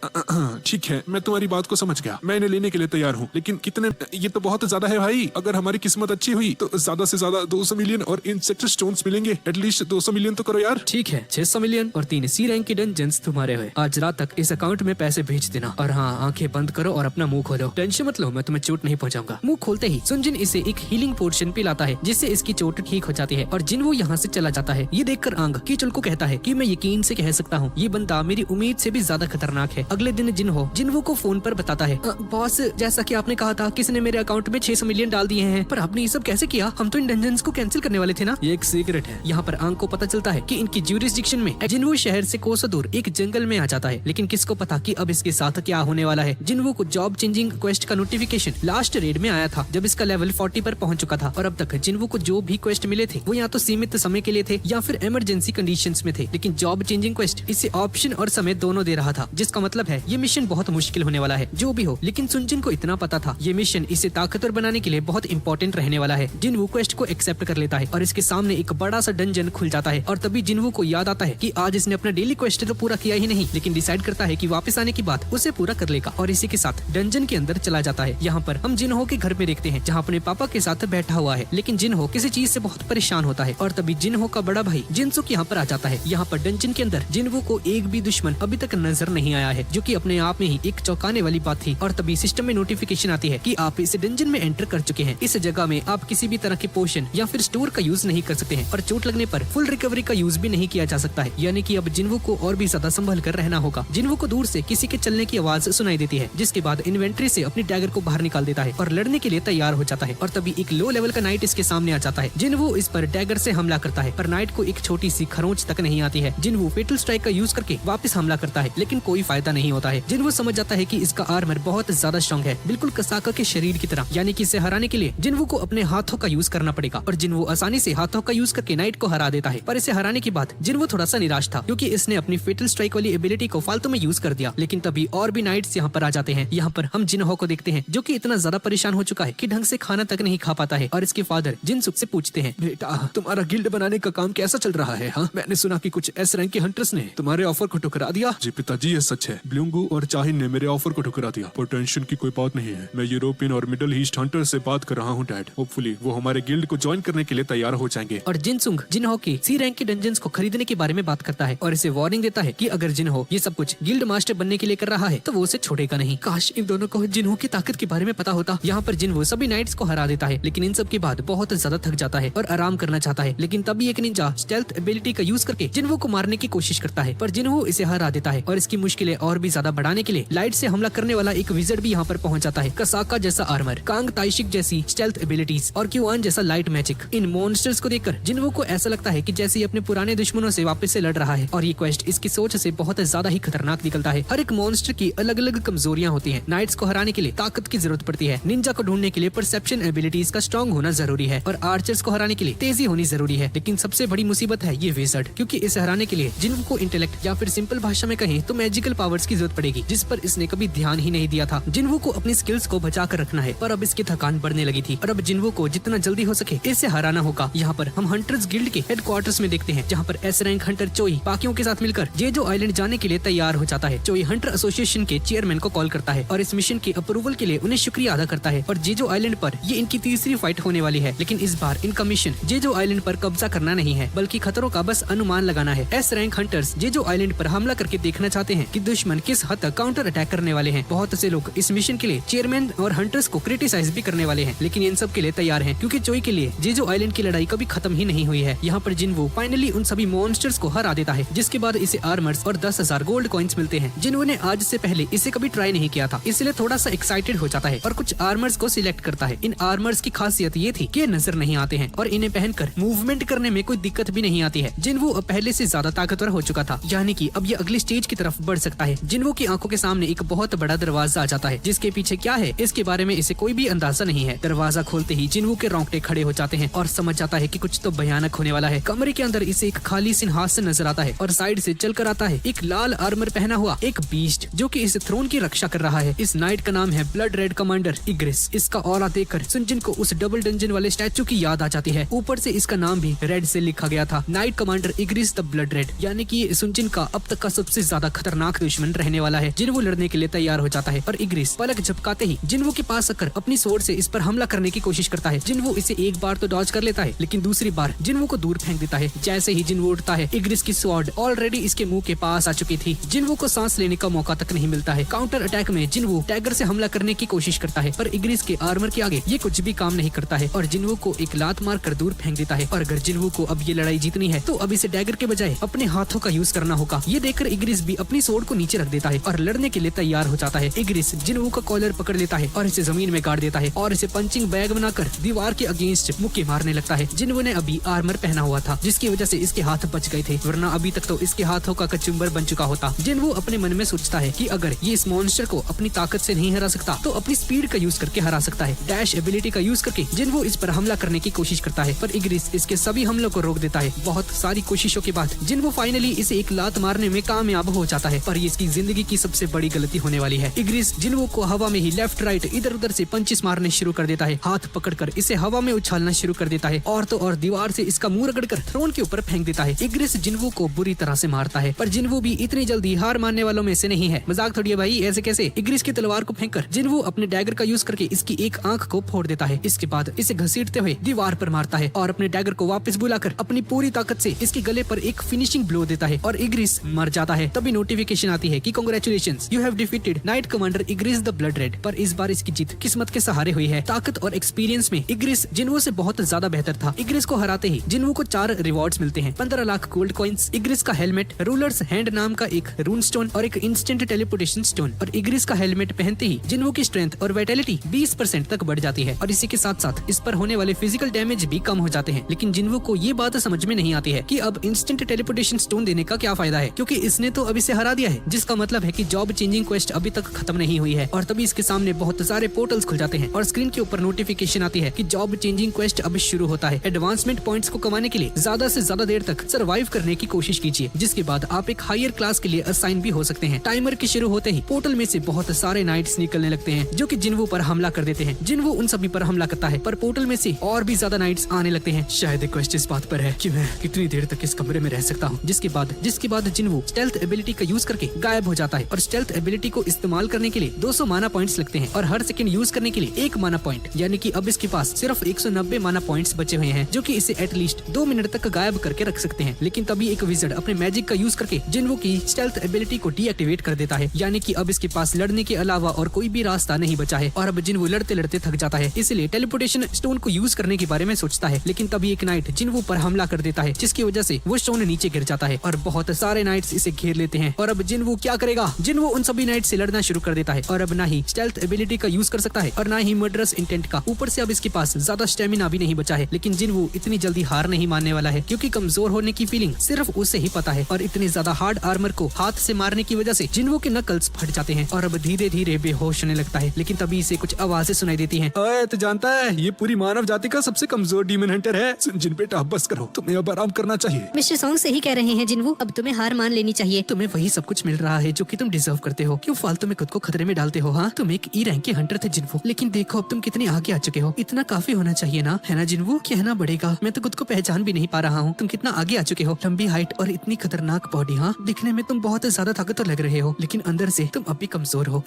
ठीक है, मैं तुम्हारी बात को समझ गया। मैं इन्हें लेने के लिए तैयार हूँ, लेकिन कितने? ये तो बहुत ज्यादा है भाई। अगर हमारी किस्मत अच्छी हुई तो ज्यादा से ज्यादा 200 मिलियन और इंसेक्टर स्टोन्स मिलेंगे। एटलीस्ट 200 मिलियन तो करो यार। ठीक है, 600 मिलियन और 3 सी रैंक के डंजन्स तुम्हारे हुए। आज रात तक इस अकाउंट में पैसे भेज देना और हाँ, आंखें बंद करो और अपना मुंह खोलो। टेंशन मत लो, मैं तुम्हें चोट नहीं पहुंचाऊंगा। मुंह खोलते ही सुनजिन इसे एक हीलिंग पोर्शन पिलाता है, जिससे इसकी चोट ठीक हो जाती है और जिन्हो यहाँ से चला जाता है। ये देखकर आंग किंचुल को कहता है कि मैं यकीन से कह सकता हूँ ये बंदा मेरी उम्मीद से भी ज्यादा खतरनाक है। अगले दिन जिन्हो को फोन पर बताता है, बॉस, जैसा कि आपने कहा था किसी ने मेरे अकाउंट में 600 मिलियन डाल दिए हैं, पर आपने ये सब कैसे किया? हम तो इन डंजन्स को कैंसिल करने वाले थे ना। ये एक सीक्रेट है। यहाँ पर आंग को पता चलता है कि इनकी ज्यूरिसडिक्शन में जिन्हो शहर से कोसों दूर एक जंगल में आ जाता है, लेकिन किसको पता कि अब इसके साथ क्या होने वाला है। जिन्हो को जॉब चेंजिंग क्वेस्ट का नोटिफिकेशन लास्ट रेड में आया था, जब इसका लेवल 40 पर पहुंच चुका था और अब तक जिन्हो को जो भी क्वेस्ट मिले थे वो या तो सीमित समय के लिए थे या फिर इमरजेंसी कंडीशंस में थे, लेकिन जॉब चेंजिंग क्वेस्ट इसे ऑप्शन और समय दोनों दे रहा था, जिसका मतलब है ये मिशन बहुत मुश्किल होने वाला है। जो भी हो, लेकिन सुनजिन को इतना पता था ये मिशन इसे ताकतवर बनाने के लिए बहुत इंपॉर्टेंट रहने वाला है। जिन्हो क्वेस्ट को एक्सेप्ट कर लेता है और इसके सामने एक बड़ा सा डंजन खुल जाता है और तभी जिन्हो को याद आता है कि आज इसने अपना डेली क्वेस्ट तो पूरा किया ही नहीं, लेकिन डिसाइड करता है कि वापस आने के बाद उसे पूरा कर लेगा और इसी के साथ डंजन के अंदर चला जाता है। यहाँ पर हम जिनहो के घर में देखते हैं जहाँ अपने पापा के साथ बैठा हुआ है, लेकिन जिनहो किसी चीज से बहुत परेशान होता है और तभी जिनहो का बड़ा भाई जिनसुक यहाँ पर आ जाता है। यहाँ पर डंजन के अंदर जिनवो को एक भी दुश्मन अभी तक नजर नहीं आया है, जो कि अपने आप में ही एक चौंकाने वाली बात थी। और तभी सिस्टम में नोटिफिकेशन आती है कि आप इस डंजन में एंटर कर चुके हैं। इस जगह में आप किसी भी तरह के पोशन या फिर स्टोर का यूज नहीं कर सकते हैं और चोट लगने पर फुल रिकवरी का यूज भी नहीं किया जा सकता है। यानी कि अब जिनवो को और भी ज्यादा संभल कर रहना होगा। जिनवो को दूर से किसी के चलने की आवाज सुनाई देती है, जिसके बाद इन्वेंट्री से अपनी डैगर को बाहर निकाल देता है और लड़ने के लिए तैयार हो जाता है। और तभी एक लो लेवल का नाइट इसके सामने आ जाता है। जिनवो इस पर डैगर से हमला करता है, पर नाइट को एक छोटी सी खरोंच तक नहीं आती है। जिनवो फेटल स्ट्राइक का यूज करके वापस हमला करता है, लेकिन कोई फायदा नहीं होता है। जिनवो समझ जाता है कि इसका आर्मर बहुत ज्यादा स्ट्रॉन्ग है, बिल्कुल कसाका के शरीर की तरह। यानी कि इसे हराने के लिए जिनवो को अपने हाथों का यूज करना पड़ेगा और जिनवो आसानी से हाथों का यूज करके नाइट को हरा देता है। पर इसे हराने के बाद जिनवो थोड़ा सा निराश था, क्योंकि इसने अपनी फेटल स्ट्राइक वाली एबिलिटी को फालतू में यूज कर दिया। लेकिन तभी और भी नाइट्स यहाँ पर आ जाते हैं। यहाँ पर हम जिनहो को देखते हैं, जो कि इतना ज्यादा परेशान हो चुका है कि ढंग से खाना तक नहीं खा पाता है। और इसके फादर जिनसुक से पूछते हैं, बेटा तुम्हारा गिल्ड बनाने का काम कैसा चल रहा है? हाँ, मैंने सुना कि कुछ एस रैंक के हंटर्स ने तुम्हारे ऑफर को ठुकरा दिया। जी पिताजी, ये सच है। ब्लूंगू और चाहिन ने मेरे ऑफर को ठुकरा दिया। पर टेंशन की कोई बात नहीं है। मैं यूरोपियन और मिडिल ईस्ट हंटर से बात कर रहा हूँ डैड। होपफुली वो हमारे गिल्ड को ज्वाइन करने के लिए तैयार हो जाएंगे। और जिनसुंग जिनहो की सी रैंक के डंजन्स को खरीदने के बारे में बात करता है और इसे वार्निंग देता है कि अगर जिनहो ये सब कुछ गिल्ड मास्टर बनने के लिए कर रहा है तो वो उसे छोड़ेगा नहीं। काश इन दोनों को जिनहो की ताकत के बारे में पता होता। यहाँ पर जिनहो सभी नाइट्स को हरा देता है, लेकिन इन सब के बाद बहुत ज्यादा थक जाता है और आराम करना चाहता है। लेकिन तभी एक निंजा स्टेल्थ एबिलिटी का यूज करके जिनहो को मारने की कोशिश करता है, पर जिनहो इसे हरा देता है। और इसकी मुश्किलें और भी ज्यादा बढ़ाने के लिए लाइट से हमला करने वाला एक विज़र्ड भी यहाँ पर पहुंच जाता है। कसाका जैसा आर्मर, कांग ताइशिक जैसी स्टेल्थ एबिलिटीज और क्यूआन जैसा लाइट मैजिक। इन मॉन्स्टर्स को देखकर जिनहो को ऐसा लगता है कि जैसे अपने पुराने दुश्मनों से वापस से लड़ रहा है। और ये क्वेस्ट इसकी सोच से बहुत ज्यादा ही खतरनाक निकलता है। हर एक मॉन्स्टर की अलग अलग कमजोरियां होती हैं। नाइट्स को हराने के लिए ताकत की जरूरत पड़ती है। निंजा को ढूंढने के लिए परसेप्शन एबिलिटीज का स्ट्रॉन्ग होना जरूरी है और आर्चर्स को हराने के लिए तेजी होनी जरूरी है। लेकिन सबसे बड़ी मुसीबत है ये विज़र्ड, क्योंकि इसे हराने के लिए जिनको को इंटेलेक्ट या फिर सिंपल भाषा में कहें तो मैजिकल पावर्स की जरूरत पड़ेगी, जिस पर इसने कभी ध्यान ही नहीं दिया था। जिन्हो को अपनी स्किल्स को बचा कर रखना है, पर अब इसकी थकान बढ़ने लगी थी और अब जिन्हो को जितना जल्दी हो सके इसे हराना होगा। यहाँ पर हम हंटर्स गिल्ड के हेडक्वार्टर्स में देखते हैं, जहाँ पर एस रैंक हंटर चोई बाकियों के साथ मिलकर जेजो आइलैंड जाने के लिए तैयार हो जाता है। चोई हंटर एसोसिएशन के चेयरमैन को कॉल करता है और इस मिशन के अप्रूवल के लिए उन्हें शुक्रिया अदा करता है। और जेजो आइलैंड पर ये इनकी तीसरी फाइट होने वाली है, लेकिन इस बार इनका मिशन जेजो आइलैंड पर कब्जा करना नहीं है, बल्कि खतरों का बस अनुमान लगाना है। S rank hunters Jeju island पर हमला करके देखना चाहते हैं कि दुश्मन किस हद तक काउंटर अटैक करने वाले हैं। बहुत से लोग इस मिशन के लिए चेयरमैन और हंटर्स को क्रिटिसाइज भी करने वाले हैं, लेकिन इन सब के लिए तैयार हैं, क्योंकि चोई के लिए जेजो आइलैंड की लड़ाई कभी खत्म ही नहीं हुई है। यहाँ पर जिन्हो फाइनली उन सभी मॉन्स्टर्स को हरा देता है, जिसके बाद इसे आर्मर्स और 10,000 गोल्ड कॉइन्स मिलते हैं। जिन्हो ने आज से पहले इसे कभी ट्राई नहीं किया था, इसलिए थोड़ा सा एक्साइटेड हो जाता है और कुछ आर्मर्स को सिलेक्ट करता है। इन आर्मर्स की खासियत ये थी कि नजर नहीं आते हैं और इन्हें पहनकर मूवमेंट करने में कोई दिक्कत भी नहीं आती है। जिन्हो अब पहले से ज्यादा ताकतवर हो चुका था, यानी कि अब ये अगली स्टेज की तरफ बढ़ सकता है। जिन्हो की आंखों के सामने एक बहुत बड़ा दरवाजा आ जाता है, जिसके पीछे क्या है इसके बारे में इसे कोई भी अंदाजा नहीं है। दरवाजा खोलते ही जिन्हो के रोंगटे खड़े हो जाते हैं और समझ जाता है कि कुछ तो भयानक होने वाला है। कमरे के अंदर इसे एक खाली सिंहासन नजर आता है और साइड से चलकर आता है एक लाल आर्मर पहना हुआ एक बीस्ट, जो कि इस थ्रोन की रक्षा कर रहा है। इस नाइट का नाम है ब्लड रेड कमांडर इग्रिस। इसका ऑरा देखकर सुनजिन को उस डबल डंजन वाले स्टैचू की याद आ जाती है। ऊपर से इसका नाम भी रेड से लिखा गया था, knight commander Igris the blood red, यानी कि सुनजिन का अब तक का सबसे ज्यादा खतरनाक दुश्मन रहने वाला है। जिन्हो लड़ने के लिए तैयार हो जाता है और इग्रिस पलक झपकाते ही जिन्हो के पास आकर अपनी स्वॉर्ड से इस पर हमला करने की कोशिश करता है। जिन्हो इसे एक बार तो डॉज कर लेता है, लेकिन दूसरी बार जिन्हो को दूर फेंक देता है। जैसे ही जिन्हो उठता है, इग्रिस की स्वॉर्ड ऑलरेडी इसके मुंह के पास आ चुकी थी। जिन्हो को सांस लेने का मौका तक नहीं मिलता है। काउंटर अटैक में जिन्हो टैगर से हमला करने की कोशिश करता है, पर इग्रिस के आर्मर के आगे ये कुछ भी काम नहीं करता है और जिन्हो को एक लात मार कर दूर फेंक देता है। और अगर जिन्हो को अब ये लड़ाई जीतनी है तो अब इसे डैगर के बजाय अपने हाथों का यूज करना होगा। ये देखकर इग्रिस भी अपनी स्वॉर्ड को नीचे रख देता है और लड़ने के लिए तैयार हो जाता है। इग्रिस जिन्हो का कॉलर पकड़ लेता है और इसे जमीन में गाड़ देता है और इसे पंचिंग बैग बनाकर दीवार के अगेंस्ट मुक्के मारने लगता है। जिन्हो ने अभी आर्मर पहना हुआ था, जिसकी वजह से इसके हाथ बच गए थे, वरना अभी तक तो इसके हाथों का कचुम्बर बन चुका होता। जिन्हो अपने मन में सोचता है कि अगर ये इस मॉन्स्टर को अपनी ताकत से नहीं हरा सकता तो अपनी स्पीड का यूज करके हरा सकता है। डैश एबिलिटी का यूज करके जिन्हो इस पर हमला करने की कोशिश करता है, पर इग्रिस इसके सभी हमलों को रोक देता है। बहुत सारी कोशिशों के बाद जिन्हो फाइनली इसे एक लात मारने में कामयाब हो जाता है, पर ये इसकी जिंदगी की सबसे बड़ी गलती होने वाली है। इग्रिस जिन्हो को हवा में ही लेफ्ट राइट इधर उधर से पंचेस मारने शुरू कर देता है। हाथ पकड़कर इसे हवा में उछालना शुरू कर देता है और तो और दीवार से इसका मुंह रगड़कर थ्रोन के ऊपर फेंक देता है। इग्रिस जिन्हो को बुरी तरह से मारता है, पर जिन्हो भी इतनी जल्दी हार मानने वालों में से नहीं है। है। मजाक थोड़ी है भाई, ऐसे कैसे? इग्रिस की तलवार को फेंककर जिन्वू अपने डैगर का यूज करके इसकी एक आंख को फोड़ देता है। इसके बाद इसे घसीटते हुए दीवार पर मारता है और अपने डैगर को वापस बुलाकर अपनी पूरी ताकत से इसके गले पर एक फिनिशिंग ब्लो देता है और इग्रिस मर जाता है। तभी नोटिफिकेशन आती है कि congratulations, you have defeated knight commander Igris the blood red. पर इस बार इसकी जीत किस्मत के सहारे हुई है। ताकत और एक्सपीरियंस में इग्रिस जिन्वू से बहुत ज्यादा बेहतर था। इग्रिस को हराते ही जिन्वू को 4 रिवॉर्ड्स मिलते हैं, 15 लाख गोल्ड कॉइंस, इग्रिस का हेलमेट, रूलर्स हैंड नाम का एक रून स्टोन और एक इंस्टेंट टेलीपोर्टेशन स्टोन। और इग्रिस का हेलमेट पहनते ही जिन्वू की स्ट्रेंथ और वाइटैलिटी 20% तक बढ़ जाती है और इसी के साथ साथ इस पर होने वाले फिजिकल डैमेज भी कम हो जाते हैं। लेकिन जिन्वू को ये बात समझ में नहीं आती है कि अब इंस्टेंट टेलीपोर्टेशन स्टोन देने का क्या फायदा है, क्योंकि इसने तो अभी से हरा दिया है, जिसका मतलब है कि जॉब चेंजिंग क्वेस्ट अभी तक खत्म नहीं हुई है। और तभी इसके सामने बहुत सारे पोर्टल्स खुल जाते हैं और स्क्रीन के ऊपर नोटिफिकेशन आती है कि जॉब चेंजिंग क्वेस्ट अब शुरू होता है। एडवांसमेंट पॉइंट्स को कमाने के लिए ज्यादा से ज्यादा देर तक सरवाइव करने की कोशिश कीजिए, जिसके बाद आप एक हायर क्लास के लिए असाइन भी हो सकते हैं। टाइमर के शुरू होते ही पोर्टल में से बहुत सारे नाइट्स निकलने लगते हैं जो कि जिन्वू पर हमला कर देते हैं। जिन्वू उन सभी पर हमला करता है पर पोर्टल में से और भी ज्यादा नाइट्स आने लगते हैं। शायद क्वेस्ट इस बात पर है कि मैं कितनी देर तक इस कमरे में रह सकता हूँ। जिसके बाद जिन्वू स्टेल्थ एबिलिटी का यूज करके गायब हो जाता है और स्टेल्थ एबिलिटी को इस्तेमाल करने के लिए 200 माना पॉइंट्स लगते हैं और हर सेकंड यूज करने के लिए 1 माना पॉइंट, यानी कि अब इसके पास सिर्फ 190 माना पॉइंट्स बचे हुए हैं जो कि इसे एटलीस्ट 2 मिनट तक गायब करके रख सकते हैं। लेकिन तभी एक विज़र्ड अपने मैजिक का यूज करके जिन्वू की स्टेल्थ एबिलिटी को डीएक्टिवेट कर देता है, यानी कि अब इसके पास लड़ने के अलावा और कोई भी रास्ता नहीं बचा है और अब जिन्वू लड़ते लड़ते थक जाता है। इसलिए टेलीपोर्टेशन स्टोन को यूज करने के बारे में सोचता है। लेकिन तभी एक नाइट जिन्वू पर हमला कर देता है, जिसकी वजह से वो स्टोन नीचे गिर जाता है और बहुत सारे नाइट्स इसे घेर लेते हैं। और अब जिन्वू क्या करेगा? जिन्वू उन सभी नाइट से लड़ना शुरू कर देता है और अब ना ही स्टेल्थ एबिलिटी का यूज कर सकता है और ना ही मर्डरस इंटेंट का। ऊपर से अब इसके पास ज्यादा स्टेमिना भी नहीं बचा है। लेकिन जिन्वू इतनी जल्दी हार नहीं मानने वाला है, क्योंकि कमजोर होने की फीलिंग सिर्फ उसे ही पता है और इतने ज्यादा हार्ड आर्मर को हाथ से मारने की वजह से जिन्वू के नकल्स फट जाते हैं और अब धीरे धीरे बेहोश होने लगता है। लेकिन तभी इसे कुछ आवाजें सुनाई देती हैं। ओए, तो जानता है ये पूरी मानव जाति का सबसे कमजोर डीमन हंटर है। जिन बेटा बस करो, तुम्हें अब आराम करना चाहिए। मिस्टर सॉन्ग सही कह रहे हैं जिन्वू, अब तुम्हें हार मान लेनी चाहिए। तुम्हें वही सब कुछ मिल रहा है जो कि तुम डिजर्व करते हो। क्यों फालतू में खुद को खतरे में डालते हो? हाँ, तुम एक ई रैंक के हंटर थे जिन्वू, लेकिन देखो अब तुम कितने आगे आ चुके हो। इतना काफी होना चाहिए ना, है ना जिन्वू? कहना बढ़ेगा, मैं तो खुद को पहचान भी नहीं पा रहा हूँ। तुम कितना आगे आ चुके हो। लंबी हाइट और इतनी खतरनाक बॉडी। हाँ, दिखने में तुम बहुत ज्यादा ताकतवर लग रहे हो, लेकिन अंदर से तुम अब भी कमजोर हो।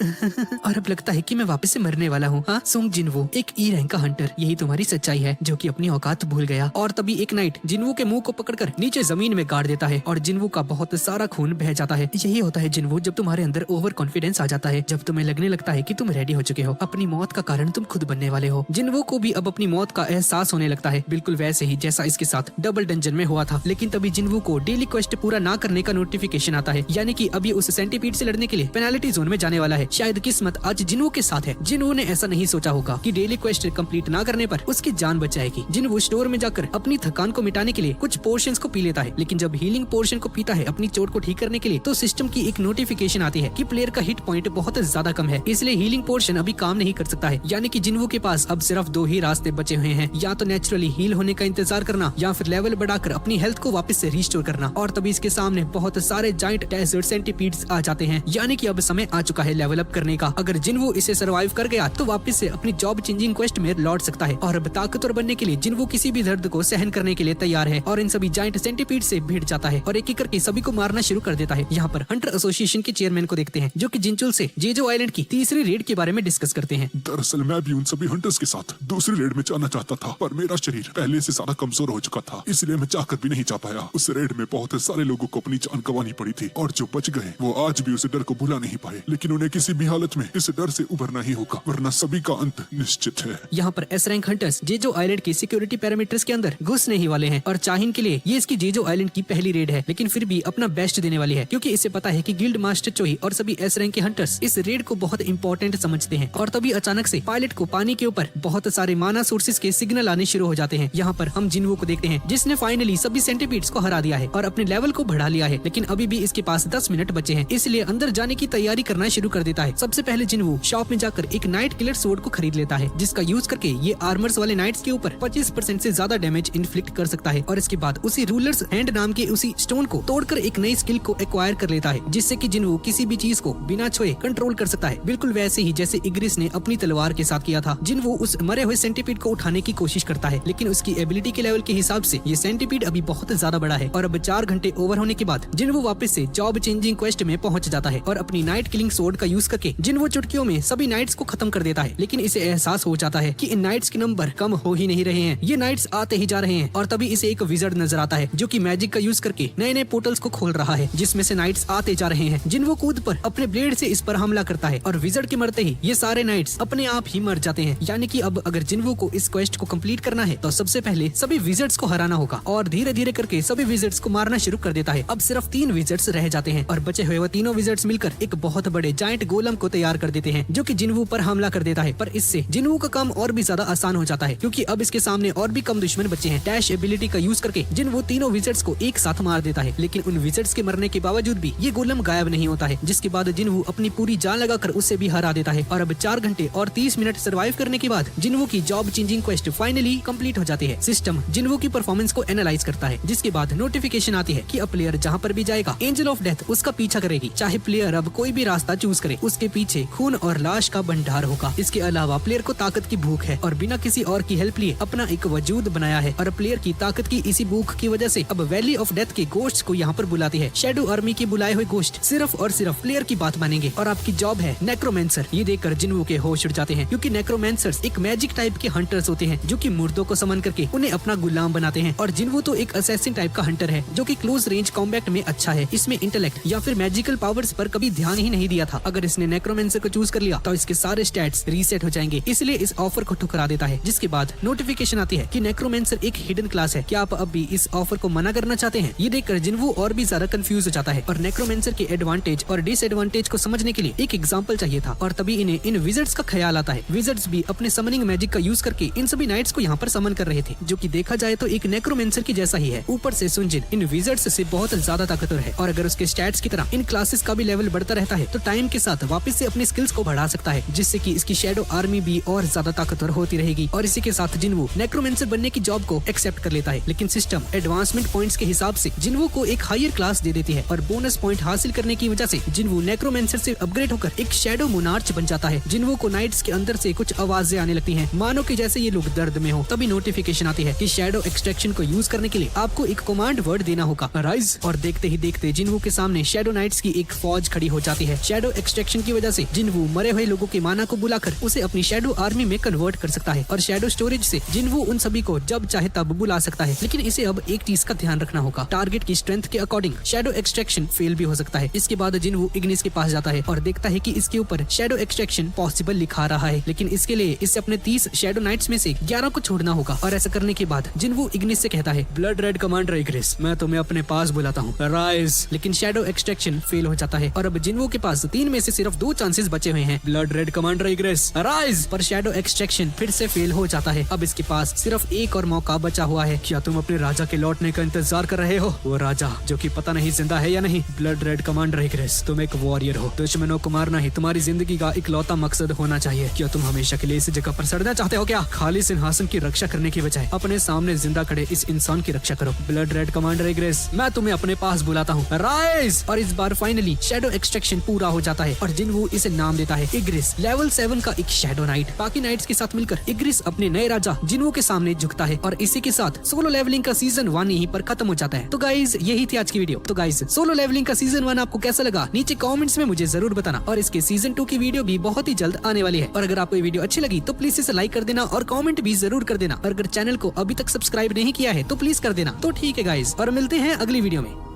और अब लगता है कि मैं वापस से मरने वाला हूँ। हाँ, सोंग जिन्वू, एक ई रैंक का हंटर, यही तुम्हारी सच्चाई है, जो कि अपनी औकात भूल गया। और तभी एक नाइट जिन्वू के मुंह को पकड़कर नीचे जमीन में गाड़ देता है और जिन्वू का बहुत सारा खून बह जाता है। यही होता है जिन्वू, जब तुम्हारे अंदर ओवर कॉन्फिडेंस आ जाता है, जब तुम्हें लगने लगता है कि तुम रेडी हो चुके हो, अपनी मौत का कारण तुम खुद बनने वाले हो। जिन्वू को भी अब अपनी मौत का एहसास होने लगता है, बिल्कुल वैसे ही जैसा इसके साथ डबल डंजन में हुआ था। लेकिन तभी जिन्वू को डेली क्वेस्ट पूरा ना करने का नोटिफिकेशन आता है, यानी कि अब ये उस सेंटीपीड से लड़ने के लिए पेनाल्टी जोन में जाने वाला है। शायद किस्मत आज जिन्वू के साथ है। जिन्वू ने ऐसा नहीं सोचा होगा कि डेली क्वेस्ट कंप्लीट ना करने पर उसकी जान बच जाएगी। जिन्वू स्टोर में जाकर अपनी थकान को मिटाने के लिए कुछ पोर्शंस को पी लेता है, लेकिन जब हीलिंग पोर्शन को पीता है अपनी चोट को ठीक करने के लिए, तो सिस्टम की एक नोटिफिकेशन आती है कि प्लेयर का हिट पॉइंट बहुत ज्यादा कम है, इसलिए हीलिंग पोर्शन अभी काम नहीं कर सकता है। यानी कि जिन्वू के पास अब सिर्फ 2 ही रास्ते बचे हुए हैं, या तो नेचुरली हील होने का इंतजार करना या फिर लेवल बढ़ाकर अपनी हेल्थ को वापस से रिस्टोर करना। और तभी इसके सामने बहुत सारे जाइंट डेजर्ट सेंटीपीड्स आ जाते हैं, यानी कि अब समय आ चुका है लेवल अप करने का। अगर जिन्वू इसे सर्वाइव कर गया तो वापस से अपनी जॉब चेंजिंग क्वेस्ट में लौट सकता है। और अब ताकतवर बनने के लिए जिन्वू किसी भी दर्द को सहन करने के लिए तैयार है और इन सभी जाइंट सेंटीपीड से भिड़ जाता है और एक एक करके सभी को मारना शुरू कर देता है। यहाँ पर हंटर एसोसिएशन के चेयरमैन को देखते हैं, जो कि जिंचुल से जेजो आइलैंड की तीसरी रेड के बारे में डिस्कस करते हैं। दरअसल मैं भी उन सभी हंटर्स के साथ दूसरी रेड में जाना चाहता था, पर मेरा शरीर पहले से ज्यादा कमजोर हो चुका था, इसलिए मैं चाहकर भी नहीं जा पाया। उस रेड में बहुत सारे लोगों को अपनी जान गंवानी पड़ी थी और जो बच गए वो आज भी उस डर को भुला नहीं पाए। लेकिन उन्हें किसी भी हालत में इस डर से उभरना ही होगा, वरना सभी का अंत निश्चित है। यहाँ पर S rank hunters Jeju island की सिक्योरिटी पैरामीटर्स के अंदर घुसने ही वाले हैं और चाहिन के लिए ये इसकी जेजो आइलैंड की पहली रेड है, लेकिन फिर भी अपना बेस्ट देने वाली है, क्योंकि इसे पता है कि गिल्ड मास्टर चोही और सभी एस रैंक के हंटर्स इस रेड को बहुत इंपॉर्टेंट समझते हैं। और तभी अचानक से पायलट को पानी के ऊपर बहुत सारे माना सोर्सेज के सिग्नल आने शुरू हो जाते हैं। यहाँ पर हम जिन्वू को देखते हैं, जिसने फाइनली सभी सेंटीपीड्स को हरा दिया है और अपने लेवल को बढ़ा लिया है, लेकिन अभी भी इसके पास 10 मिनट बचे हैं, इसलिए अंदर जाने की तैयारी करना शुरू कर देता है। सबसे पहले जिन्वू शॉप में जाकर एक नाइट किलर स्वॉर्ड को खरीद लेता है, जिसका यूज करके ये आर्मर्स वाले नाइट्स के ऊपर 25% से ज्यादा डैमेज इन्फ्लिक्ट कर सकता है। और इसके बाद उसी रूलर्स हैंड नाम के उसी स्टोन को तोड़कर एक नई स्किल को एक्वायर कर लेता है, जिससे कि जिन्वू किसी भी चीज को बिना छुए कंट्रोल कर सकता है, बिल्कुल वैसे ही जैसे इग्रिस ने अपनी तलवार के साथ किया था। जिन्वू उस मरे हुए सेंटीपीड को उठाने की कोशिश करता है, लेकिन उसकी एबिलिटी के लेवल के हिसाब से ये सेंटीपीड अभी बहुत ज्यादा बड़ा है। और अब 4 घंटे ओवर होने के बाद जिन्वू वापस से जॉब चेंजिंग क्वेस्ट में पहुंच जाता जाता है और अपनी नाइट किलिंग सोर्ड का यूज करके जिन्वो चुटकियों में सभी नाइट्स को खत्म कर देता है। लेकिन इसे एहसास हो जाता है कि इन नाइट्स के नंबर कम हो ही नहीं रहे हैं, ये नाइट्स आते ही जा रहे हैं। और तभी इसे एक विजर्ड नजर आता है जो कि मैजिक का यूज करके नए नए पोर्टल्स को खोल रहा है जिसमें से नाइट्स आते जा रहे हैं। जिन्वो कूद पर अपने ब्लेड से इस पर हमला करता है और विजर्ड के मरते ही ये सारे नाइट्स अपने आप ही मर जाते हैं। यानी कि अब अगर जिन्वो को इस क्वेस्ट को कंप्लीट करना है तो सबसे पहले सभी विजर्ड्स को हराना होगा और धीरे धीरे करके सभी विजर्ड्स को मारना शुरू कर देता है। अब सिर्फ 3 विजर्ड्स रह जाते हैं और बचे हुए वो तीनों विजर्ड्स मिलकर एक बहुत बड़े जायंट गोलम को तैयार कर देते हैं जो कि जिन्वो पर हमला कर देता है। पर इससे जिन्वो का काम और भी ज्यादा आसान हो जाता है क्योंकि अब इसके सामने और भी कम दुश्मन बचे हैं। डैश एबिलिटी का यूज करके जिन्वो तीनों विजर्ड्स को एक साथ मार देता है, लेकिन उन विजर्ड्स के मरने के बावजूद भी ये गोलम गायब नहीं होता है, जिसके बाद जिन्वो अपनी पूरी जान लगाकर उससे भी हरा देता है। और अब 4 घंटे और 30 मिनट सर्वाइव करने के बाद जिन्वो की job changing quest finally complete हो जाती है। सिस्टम जिन्वो की परफॉर्मेंस को एनालाइज करता है जिसके बाद नोटिफिकेशन आती है कि अब प्लेयर जहाँ पर भी जाएगा एंजल ऑफ डेथ उसका पीछा करेगी, चाहे प्लेयर अब कोई भी रास्ता चूज करे, उसके पीछे खून और लाश का भंडार होगा। इसके अलावा प्लेयर को ताकत की भूख है और बिना किसी और की हेल्प लिए अपना एक वजूद बनाया है और प्लेयर की ताकत की इसी भूख की वजह से अब वैली ऑफ डेथ के गोश्ट्स को यहाँ पर बुलाती है। शैडो आर्मी के बुलाए हुए गोश्ट सिर्फ और सिर्फ प्लेयर की बात मानेंगे और आपकी जॉब है नेक्रोमेंसर। ये देखकर जिन्वो के होश उड़ जाते हैं क्योंकि नेक्रोमेंसर्स एक मैजिक टाइप के हंटर्स होते हैं जो कि मुर्दों को समन करके उन्हें अपना गुलाम बनाते हैं। और जिन्वो तो एक असैसिन टाइप का हंटर है जो कि क्लोज रेंज कॉम्बैट में अच्छा है। इसमें इंटेलेक्ट या फिर मैजिकल पावर्स पर कभी ध्यान ही नहीं दिया था। अगर इसने नेक्रोमेंसर को चूज कर लिया तो इसके सारे स्टैट्स रीसेट हो जाएंगे, इसलिए इस ऑफर को ठुकरा देता है। जिसके बाद नोटिफिकेशन आती है कि नेक्रोमेंसर एक हिडन क्लास है, क्या आप अब भी इस ऑफर को मना करना चाहते हैं? ये देखकर जिन्वो और भी ज्यादा कंफ्यूज हो जाता है और नेक्रोमेंसर के एडवांटेज और डिसएडवांटेज को समझने के लिए एक एग्जांपल चाहिए था। और तभी इन्हें इन विजर्ड्स का ख्याल आता है। विजर्ड्स भी अपने समनिंग मैजिक का यूज करके इन सभी नाइट्स को यहाँ पर समन कर रहे थे जो कि देखा जाए तो एक नेक्रोमेंसर की जैसा ही है। ऊपर से सुनजिन इन विजर्ड्स से बहुत ज्यादा ताकतवर है और अगर उसके स्टैट्स की तरह इन क्लासेस का भी लेवल बढ़ता रहता है तो टाइम के साथ वापस से अपनी स्किल्स को बढ़ा सकता है, जिससे कि इसकी शैडो आर्मी भी और ज्यादा ताकतवर होती रहेगी। और इसी के साथ जिन्वो नेक्रोमेंसर बनने की जॉब को एक्सेप्ट कर लेता है, लेकिन सिस्टम एडवांसमेंट पॉइंट्स के हिसाब से जिन्वो को एक हायर क्लास दे देती है और बोनस पॉइंट हासिल करने की वजह से जिन्वो नेक्रोमेंसर से अपग्रेड होकर एक शैडो मोनार्च बन जाता है। जिन्वो को नाइट्स के अंदर से कुछ आवाजें आने लगती हैं, मानो कि जैसे ये लोग दर्द में हो। तभी नोटिफिकेशन आती है कि शैडो एक्सट्रैक्शन को यूज करने के लिए आपको एक कमांड वर्ड देना होगा, राइज। और देखते ही देखते जिन्वो के सामने शैडो नाइट्स की एक फौज खड़ी हो जाती है। शैडो एक्सट्रैक्शन की वजह से जिन्वो मरे हुए लोगों के माना को बुलाकर उसे अपनी शैडो आर्मी में कन्वर्ट कर सकता है और शैडो स्टोरेज से जिन्वो उन सभी को जब चाहे तब बुला सकता है। लेकिन इसे अब एक चीज का ध्यान रखना होगा, टारगेट की स्ट्रेंथ के अकॉर्डिंग शैडो एक्सट्रैक्शन फेल भी हो सकता है। इसके बाद जिन्वो इग्निस के पास जाता है और देखता है कि इसके ऊपर शैडो एक्सट्रैक्शन पॉसिबल लिखा रहा है, लेकिन इसके लिए इसे अपने 30 शैडो नाइट्स में से 11 को छोड़ना होगा। और ऐसा करने के बाद जिन्वो इग्निस से कहता है, ब्लड रेड कमांडर इग्निस, मैं तुम्हें अपने पास बुलाता हूँ, राइज। लेकिन शैडो एक्सट्रैक्शन फेल हो जाता है और अब जिन्वो के पास 3 में से सिर्फ 2 चांसेस बचे हुए हैं। Blood red commander Ignis, rise. पर शैडो एक्सट्रैक्शन फिर से फेल हो जाता है। अब इसके पास सिर्फ एक और मौका बचा हुआ है। क्या तुम अपने राजा के लौटने का इंतजार कर रहे हो? वो राजा जो कि पता नहीं जिंदा है या नहीं। ब्लड रेड कमांडर इग्निस, तुम एक वॉरियर हो, दुश्मनों को मारना ही तुम्हारी जिंदगी का इकलौता मकसद होना चाहिए। क्या तुम हमेशा के लिए इस जगह पर सड़ना चाहते हो? क्या खाली सिंहासन की रक्षा करने की बजाय अपने सामने जिंदा खड़े इस इंसान की रक्षा करो। ब्लड रेड कमांडर इग्निस, मैं तुम्हें अपने पास बुलाता हूँ, राइज। और इस बार फाइनली शैडो एक्सट्रैक्शन पूरा हो जाता है और जिन्वो इसे नाम देता है इग्निस, लेवल 7 का एक शैडो नाइट। बाकी नाइट्स के साथ मिलकर इग्निस अपने नए राजा जिन्वो के सामने झुकता है और इसी के साथ सोलो लेवलिंग का सीजन 1 यहीं पर खत्म हो जाता है। तो गाइज यही थी आज की वीडियो। तो गाइज सोलो लेवलिंग का सीजन 1 आपको कैसा लगा नीचे कमेंट्स में मुझे जरूर बताना और इसके सीजन 2 की वीडियो भी बहुत ही जल्द आने वाली है। और अगर आपको ये वीडियो अच्छी लगी तो प्लीज इसे लाइक कर देना और कमेंट भी जरूर कर देना। और अगर चैनल को अभी तक सब्सक्राइब नहीं किया है तो प्लीज कर देना। तो ठीक है गाइज, और मिलते हैं अगली वीडियो में।